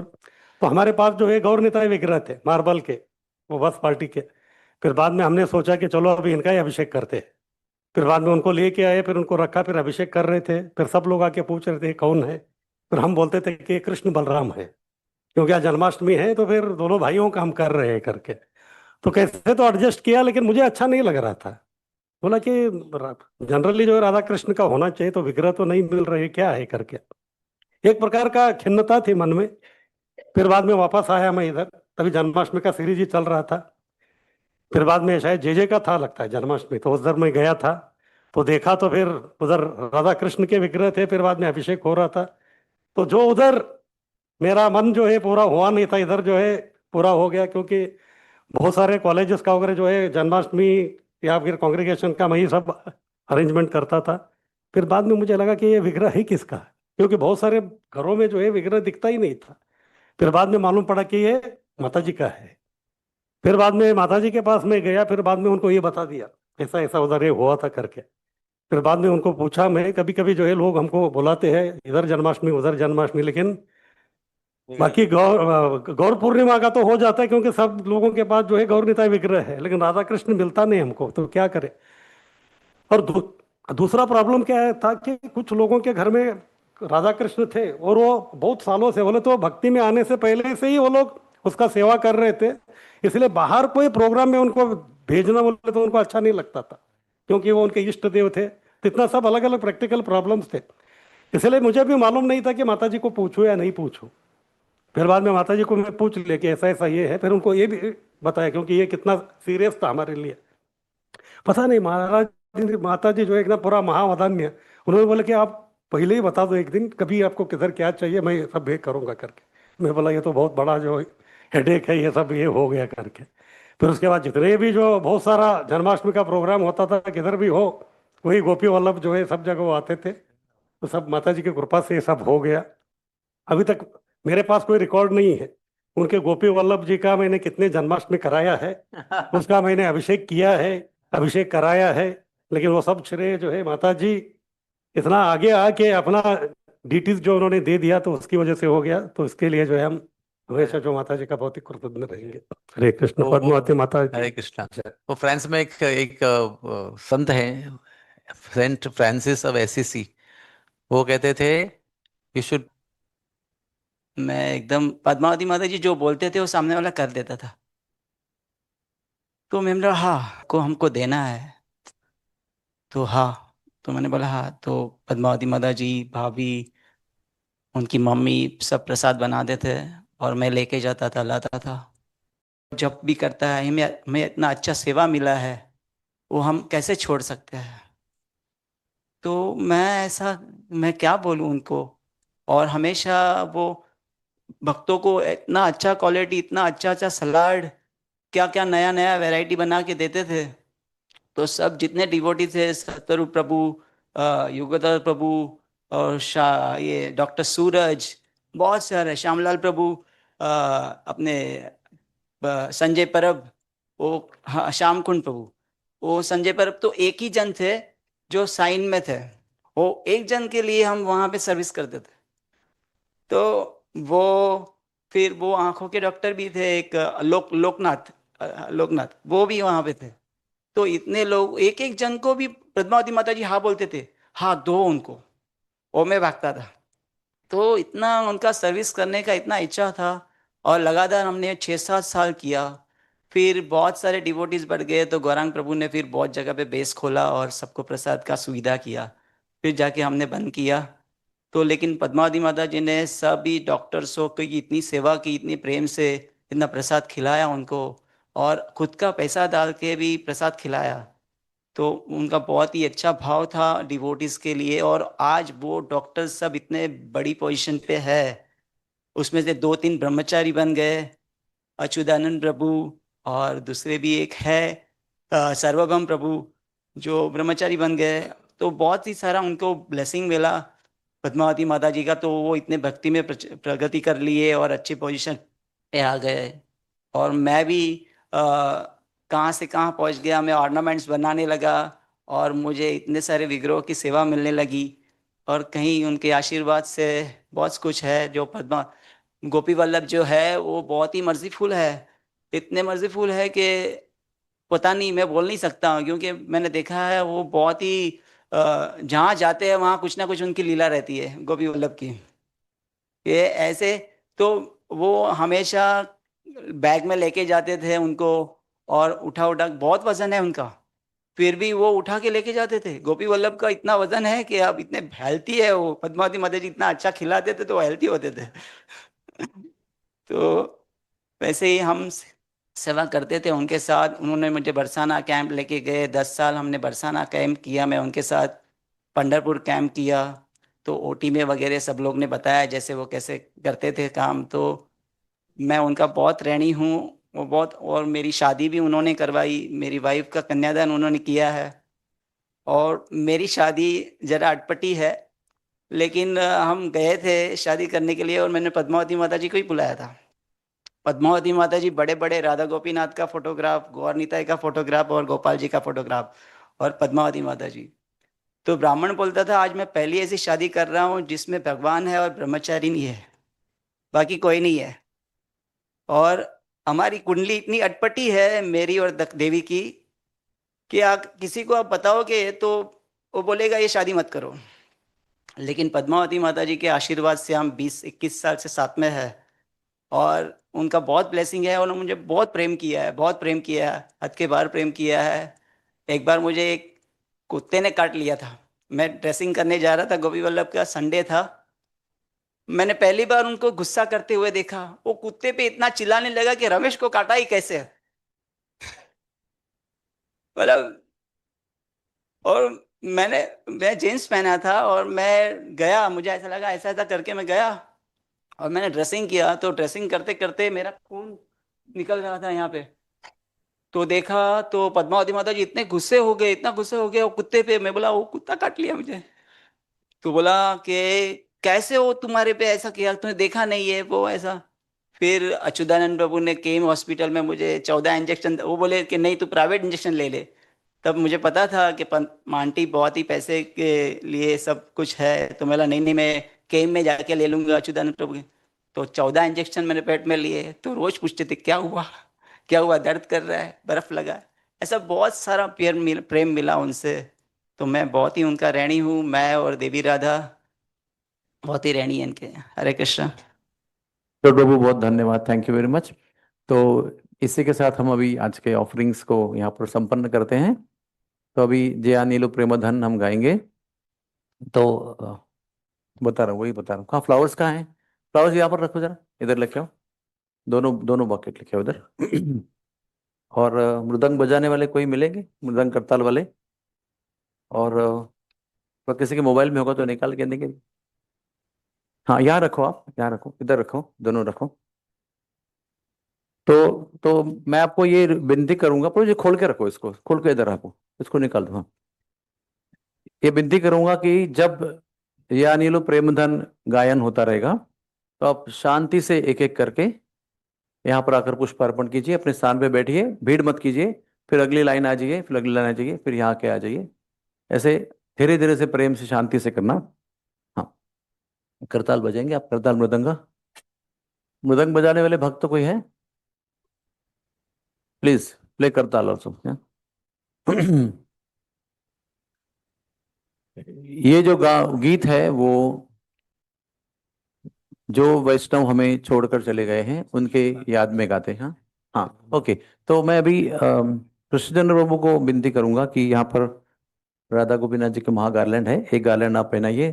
तो हमारे पास जो है गौर निताय विग्रह थे मार्बल के, वो बस पार्टी के। फिर बाद में हमने सोचा कि चलो अभी इनका ही अभिषेक करते हैं। फिर बाद में उनको लेके आए, फिर उनको रखा, फिर अभिषेक कर रहे थे। फिर सब लोग आके पूछ रहे थे कौन है, फिर हम बोलते थे कि कृष्ण बलराम है, क्योंकि आज जन्माष्टमी है तो फिर दोनों भाइयों का हम कर रहे हैं करके। तो कैसे तो एडजस्ट किया, लेकिन मुझे अच्छा नहीं लग रहा था। बोला कि जनरली जो है राधा कृष्ण का होना चाहिए, तो विग्रह तो नहीं मिल रहे, क्या है करके एक प्रकार का खिन्नता थी मन में। फिर बाद में वापस आया मैं इधर, तभी जन्माष्टमी का सीरीज ही चल रहा था। फिर बाद में शायद जे का था लगता है जन्माष्टमी, तो उधर मैं गया था, तो देखा तो फिर उधर राधा कृष्ण के विग्रह थे, फिर बाद में अभिषेक हो रहा था। तो जो उधर मेरा मन जो है पूरा हुआ नहीं था, इधर जो है पूरा हो गया, क्योंकि बहुत सारे कॉलेजेस का वगैरह जो है जन्माष्टमी या फिर कांग्रेगेशन का मैं ही सब अरेंजमेंट करता था। फिर बाद में मुझे लगा कि ये विग्रह है किसका, क्योंकि बहुत सारे घरों में जो है विग्रह दिखता ही नहीं था। फिर बाद में मालूम पड़ा कि ये माता जी का है। फिर बाद में माता जी के पास में गया, फिर बाद में उनको ये बता दिया ऐसा ऐसा उधर ये हुआ था करके। फिर बाद में उनको पूछा मैं, कभी कभी जो है लोग हमको बुलाते हैं इधर जन्माष्टमी उधर जन्माष्टमी, लेकिन बाकी गौर पूर्णिमा का तो हो जाता है, क्योंकि सब लोगों के पास जो है गौर निताय विग्रह है, लेकिन राधा कृष्ण मिलता नहीं हमको, तो क्या करें। और दूसरा प्रॉब्लम क्या है था कि कुछ लोगों के घर में राधा कृष्ण थे और वो बहुत सालों से, बोले तो भक्ति में आने से पहले से ही वो लोग उसका सेवा कर रहे थे। इसलिए बाहर कोई प्रोग्राम में उनको भेजना बोले तो उनको अच्छा नहीं लगता था, क्योंकि वो उनके इष्ट देव थे। तो इतना सब अलग अलग प्रैक्टिकल प्रॉब्लम्स थे। इसलिए मुझे भी मालूम नहीं था कि माता जी को पूछूं या नहीं पूछूं। फिर बाद में माता जी को मैं पूछ लिया कि ऐसा ऐसा ये है, फिर उनको ये भी बताया, क्योंकि ये कितना सीरियस था हमारे लिए। पता नहीं महाराज माता जी जो है एकदम पूरा महावदान्य, उन्होंने बोला कि आप पहले ही बता दो एक दिन कभी आपको किधर क्या चाहिए, मैं सब भेज करूंगा करके। मैं बोला ये तो बहुत बड़ा जो हेडेक है, ये सब ये हो गया करके। फिर उसके बाद जितने भी जो बहुत सारा जन्माष्टमी का प्रोग्राम होता था किधर भी हो, वही गोपी वल्लभ जो है सब जगह वो आते थे। तो सब माता जी की कृपा से ये सब हो गया। अभी तक मेरे पास कोई रिकॉर्ड नहीं है उनके गोपी वल्लभ जी का मैंने कितने जन्माष्टमी कराया है, उसका मैंने अभिषेक किया है, अभिषेक कराया है, लेकिन वो सब श्रेय जो है माता जी इतना आगे आके अपना डिटेल्स जो उन्होंने दे दिया, तो उसकी वजह से हो गया। तो इसके लिए जो है हम हमेशा जो माता जी का बहुत ही कृतज्ञ रहेंगे। हरे कृष्ण पद्मावती माता हरे कृष्णा। तो फ्रांस में एक संत हैं, सेंट फ्रांसिस ऑफ एसिसी। वो कहते थे यू शुड, मैं एकदम पद्मावती माता जी जो बोलते थे वो सामने वाला कर देता था। तो मैंने बोला हाँ को हमको देना है। तो हाँ, तो मैंने बोला हाँ। तो पद्मावती माता जी, भाभी, उनकी मम्मी सब प्रसाद बनाते थे और मैं लेके जाता था, लाता था। जब भी करता है, हमें इतना अच्छा सेवा मिला है, वो हम कैसे छोड़ सकते हैं। तो मैं क्या बोलूँ उनको। और हमेशा वो भक्तों को इतना अच्छा क्वालिटी, इतना अच्छा अच्छा सलाद, क्या क्या नया नया वैरायटी बना के देते थे। तो सब जितने डिवोटी थे, सतरू प्रभु, युगधर प्रभु, और शाह ये डॉक्टर सूरज, बहुत सारे, श्यामलाल प्रभु, अपने संजय परब, वो हाँ श्याम कुंड प्रभु, वो संजय परब तो एक ही जन थे जो साइन में थे। वो एक जन के लिए हम वहाँ पे सर्विस करते थे। तो वो फिर वो आंखों के डॉक्टर भी थे, एक लोकनाथ, वो भी वहाँ पे थे। तो इतने लोग, एक एक जन को भी पद्मावती माता जी हाँ बोलते थे, हाँ दो उनको, वो मैं भागता था। तो इतना उनका सर्विस करने का इतना इच्छा था। और लगातार हमने 6-7 साल किया। फिर बहुत सारे डिवोटीज बढ़ गए, तो गौरांग प्रभु ने फिर बहुत जगह पे बेस खोला और सबको प्रसाद का सुविधा किया। फिर जाके हमने बंद किया। तो लेकिन पद्मावती माता जी ने सभी डॉक्टर्सों की इतनी सेवा की, इतनी प्रेम से इतना प्रसाद खिलाया उनको, और खुद का पैसा डाल के भी प्रसाद खिलाया। तो उनका बहुत ही अच्छा भाव था डिवोटीज के लिए। और आज वो डॉक्टर सब इतने बड़ी पोजीशन पे है, उसमें से 2-3 ब्रह्मचारी बन गए, अच्युतानंद प्रभु, और दूसरे भी एक है सर्वभम प्रभु, जो ब्रह्मचारी बन गए। तो बहुत ही सारा उनको ब्लेसिंग मिला पद्मावती माता जी का। तो वो इतने भक्ति में प्रगति कर लिए और अच्छी पोजीशन पे आ गए। और मैं भी कहाँ से कहाँ पहुँच गया, मैं ऑर्नामेंट्स बनाने लगा, और मुझे इतने सारे विग्रहों की सेवा मिलने लगी। और कहीं उनके आशीर्वाद से बहुत कुछ है। जो पद्मा गोपी वल्लभ जो है वो बहुत ही मर्जीफुल है, इतने मर्जीफुल है कि पता नहीं, मैं बोल नहीं सकता हूँ, क्योंकि मैंने देखा है वो बहुत ही जहाँ जाते हैं वहाँ कुछ ना कुछ उनकी लीला रहती है गोपी वल्लभ की। ये ऐसे, तो वो हमेशा बैग में लेके जाते थे उनको, और उठा उठा, बहुत वजन है उनका, फिर भी वो उठा के लेके जाते थे। गोपी वल्लभ का इतना वजन है कि अब इतने हेल्थी है वो, पद्मावती माता जी इतना अच्छा खिलाते थे तो हेल्थी होते थे। तो वैसे ही हम सेवा करते थे उनके साथ। उन्होंने मुझे बरसाना कैंप लेके गए, 10 साल हमने बरसाना कैंप किया, मैं उनके साथ पंढरपुर कैंप किया। तो ओटी में वगैरह सब लोग ने बताया जैसे वो कैसे करते थे काम। तो मैं उनका बहुत ऋणी हूँ। वो बहुत, और मेरी शादी भी उन्होंने करवाई, मेरी वाइफ का कन्यादान उन्होंने किया है। और मेरी शादी जरा अटपटी है, लेकिन हम गए थे शादी करने के लिए, और मैंने पद्मावती माता जी को ही बुलाया था। पद्मावती माता जी, बड़े बड़े राधा गोपीनाथ का फोटोग्राफ, गौर निताई का फोटोग्राफ, और गोपाल जी का फोटोग्राफ, और पद्मावती माता जी। तो ब्राह्मण बोलता था आज मैं पहली ऐसी शादी कर रहा हूँ जिसमें भगवान है और ब्रह्मचारी नहीं है, बाकी कोई नहीं है। और हमारी कुंडली इतनी अटपटी है मेरी और देवी की, कि आप किसी को आप बताओगे तो वो बोलेगा ये शादी मत करो। लेकिन पद्मावती माता जी के आशीर्वाद से हम 20-21 साल से साथ में है, और उनका बहुत ब्लेसिंग है। उन्होंने मुझे बहुत प्रेम किया है, बहुत प्रेम किया है, हद के बाहर प्रेम किया है। एक बार मुझे एक कुत्ते ने काट लिया था, मैं ड्रेसिंग करने जा रहा था, गोपी वल्लभ का संडे था। मैंने पहली बार उनको गुस्सा करते हुए देखा। वो कुत्ते पे इतना चिल्लाने लगा कि रमेश को काटा ही कैसे, मतलब। और मैं जींस पहना था, और मैं गया, मुझे ऐसा लगा, ऐसा ऐसा करके मैं गया, और मैंने ड्रेसिंग किया। तो ड्रेसिंग करते करते मेरा खून निकल रहा था यहाँ पे। तो देखा तो पद्मावती माता जी इतने गुस्से हो गए, इतना गुस्से हो गए वो कुत्ते पे। मैं बोला वो कुत्ता काट लिया मुझे। तो बोला कि कैसे हो, तुम्हारे पे ऐसा किया, तुमने देखा नहीं है वो ऐसा। फिर अच्युतानंद प्रभु ने केम हॉस्पिटल में मुझे 14 इंजेक्शन, वो बोले कि नहीं तू प्राइवेट इंजेक्शन ले ले। तब मुझे पता था कि आंटी बहुत ही पैसे के लिए सब कुछ है। तो मैं बोला नहीं नहीं, मैं केम में जाके ले लूंगा अच्युतानंद प्रभु के। तो 14 इंजेक्शन मैंने पेट में लिए। तो रोज पूछते थे क्या हुआ, क्या हुआ, दर्द कर रहा है, बर्फ लगा। ऐसा बहुत सारा प्रेम मिला उनसे। तो मैं बहुत ही उनका ऋणी हूँ, मैं और देवी राधा बहुत ही ऋणी है इनके। हरे कृष्णा। तो प्रभु बहुत धन्यवाद, थैंक यू वेरी मच। तो इसी के साथ हम अभी आज के ऑफरिंग्स को यहाँ पर संपन्न करते हैं। तो अभी जया नीलो प्रेमधन हम गाएंगे। तो बता रहा हूँ, वही बता रहा हूँ। कहाँ फ्लावर्स कहाँ हैं? फ्लावर्स यहाँ पर रखो जरा, इधर लेके आओ। दोनों दोनों बकेट लेके आओ उधर। और मृदंग बजाने वाले कोई मिलेंगे, मृदंग करताल वाले? और तो किसी के मोबाइल में होगा तो निकाल के देंगे। हाँ यहाँ रखो, आप यहाँ रखो, इधर रखो, दोनों रखो। तो मैं आपको ये विनती करूंगा, पर ये खोल के रखो, इसको खोल के इधर रखो, इसको निकाल दो। हाँ, ये विनती करूंगा कि जब ये अनिलो प्रेमधन गायन होता रहेगा तो आप शांति से एक एक करके यहाँ पर आकर पुष्प अर्पण कीजिए, अपने स्थान पे बैठिए, भीड़ मत कीजिए। फिर अगली लाइन आ जाइए, फिर अगली लाइन आ जाइए, फिर यहाँ के आ जाइए। ऐसे धीरे धीरे से प्रेम से शांति से करना। हाँ, करताल बजाएंगे आप, करताल मृदंगा। मृदंग बजाने वाले भक्त तो कोई है? प्लीज प्ले करताल ऑल्सो। ये जो गीत है वो जो वैष्णव हमें छोड़कर चले गए हैं उनके याद में गाते हैं। हाँ हाँ, ओके। तो मैं अभी कृष्णचंद्र प्रभु को विनती करूंगा कि यहाँ पर राधा गोपीनाथ जी के महा गार्लैंड है, एक गार्लैंड आप पहनाइए।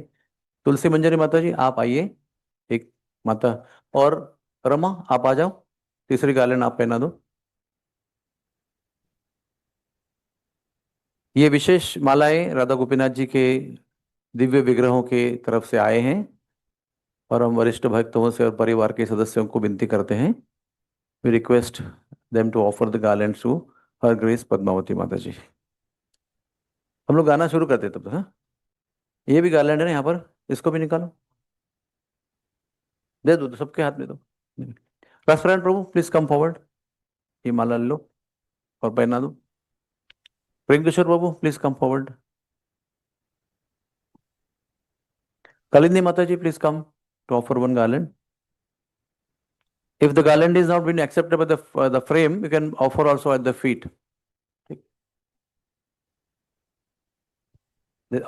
तुलसी मंजरी माता जी आप आइए, एक माता। और रमा आप आ जाओ, तीसरी गार्लैंड आप पहना दो। ये विशेष मालाएं राधा गोपीनाथ जी के दिव्य विग्रहों के तरफ से आए हैं और हम वरिष्ठ भक्तों से और परिवार के सदस्यों को विनती करते हैं। We request them to offer the garlands to her grace Padmavati Mata ji. हम लोग गाना शुरू करते तब तक। हाँ, ये भी गार्लैंड है ना यहाँ पर, इसको भी निकालो, दे दो, सबके हाथ में दो। रेस्टोरेंट प्रभु प्लीज कम फॉरवर्ड, ये माला ले लो और पहना दो। Priyankeshwar Babu please come forward. Kalindi Mataji, please come to offer one garland. If the garland is not been accepted by the frame, you can offer also at the feet.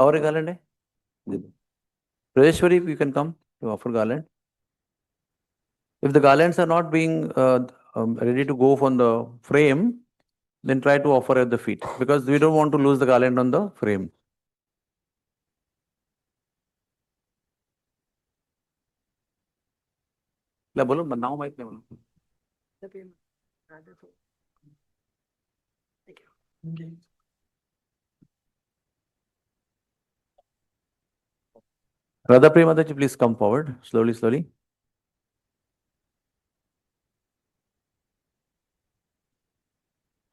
और एक garland है? Rajeshwari, you can come to offer garland. If the garlands are not being ready to go on the frame, then try to offer at the feet, because we don't want to lose the garland on the frame. ला बोलो, बनाओ mic में बोलो। Radha Priya Mataji, please come forward, slowly, slowly.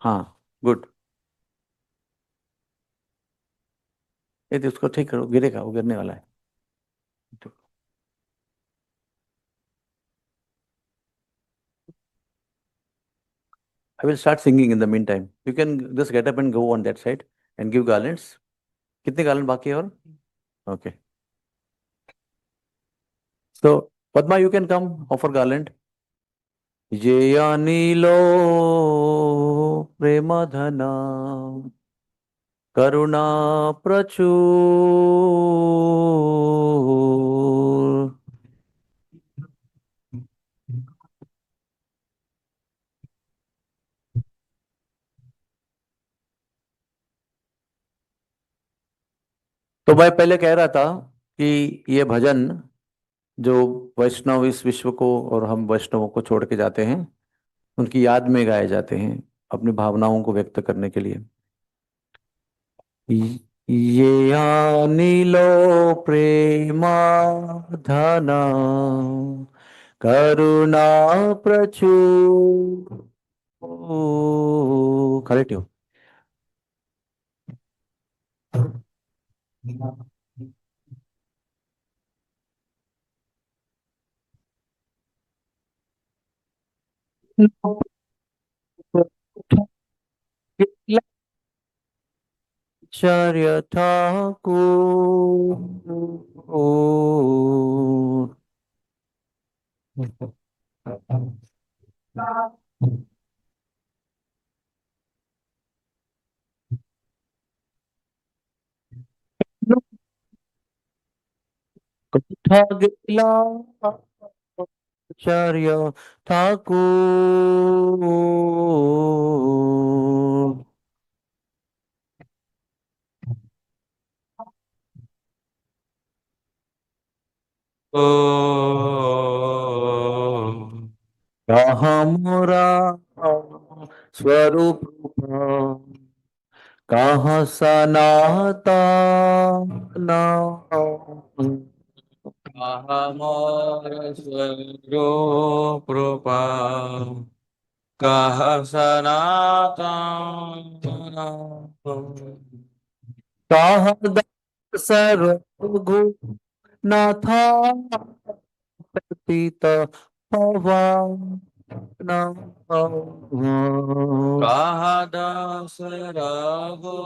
हाँ, good. ये तो उसको ठीक करो, गिरेगा, वो गिरने वाला है। I will start singing in the meantime. You can just get up and go on that side and give garlands. कितने garland बाकी है और? Okay. So Padma, you can come offer garland. ये अनिलो प्रेमधना करुणा प्रचुर तो मैं पहले कह रहा था कि ये भजन जो वैष्णव इस विश्व को और हम वैष्णवों को छोड़ के जाते हैं उनकी याद में गाए जाते हैं, अपनी भावनाओं को व्यक्त करने के लिए। ये अनिलो प्रेमा धना करुणा प्रचुर। करेक्ट हो। आचार्य ठाकुर कथा गिला आचार्य ठाकुर। कहाँ मोरा स्वरूप कहाँ सनातन कहाँ मोर स्वरूप कहाँ सनातन कहाँ सर्व नाथा पतित पावन कहाँ दास रघु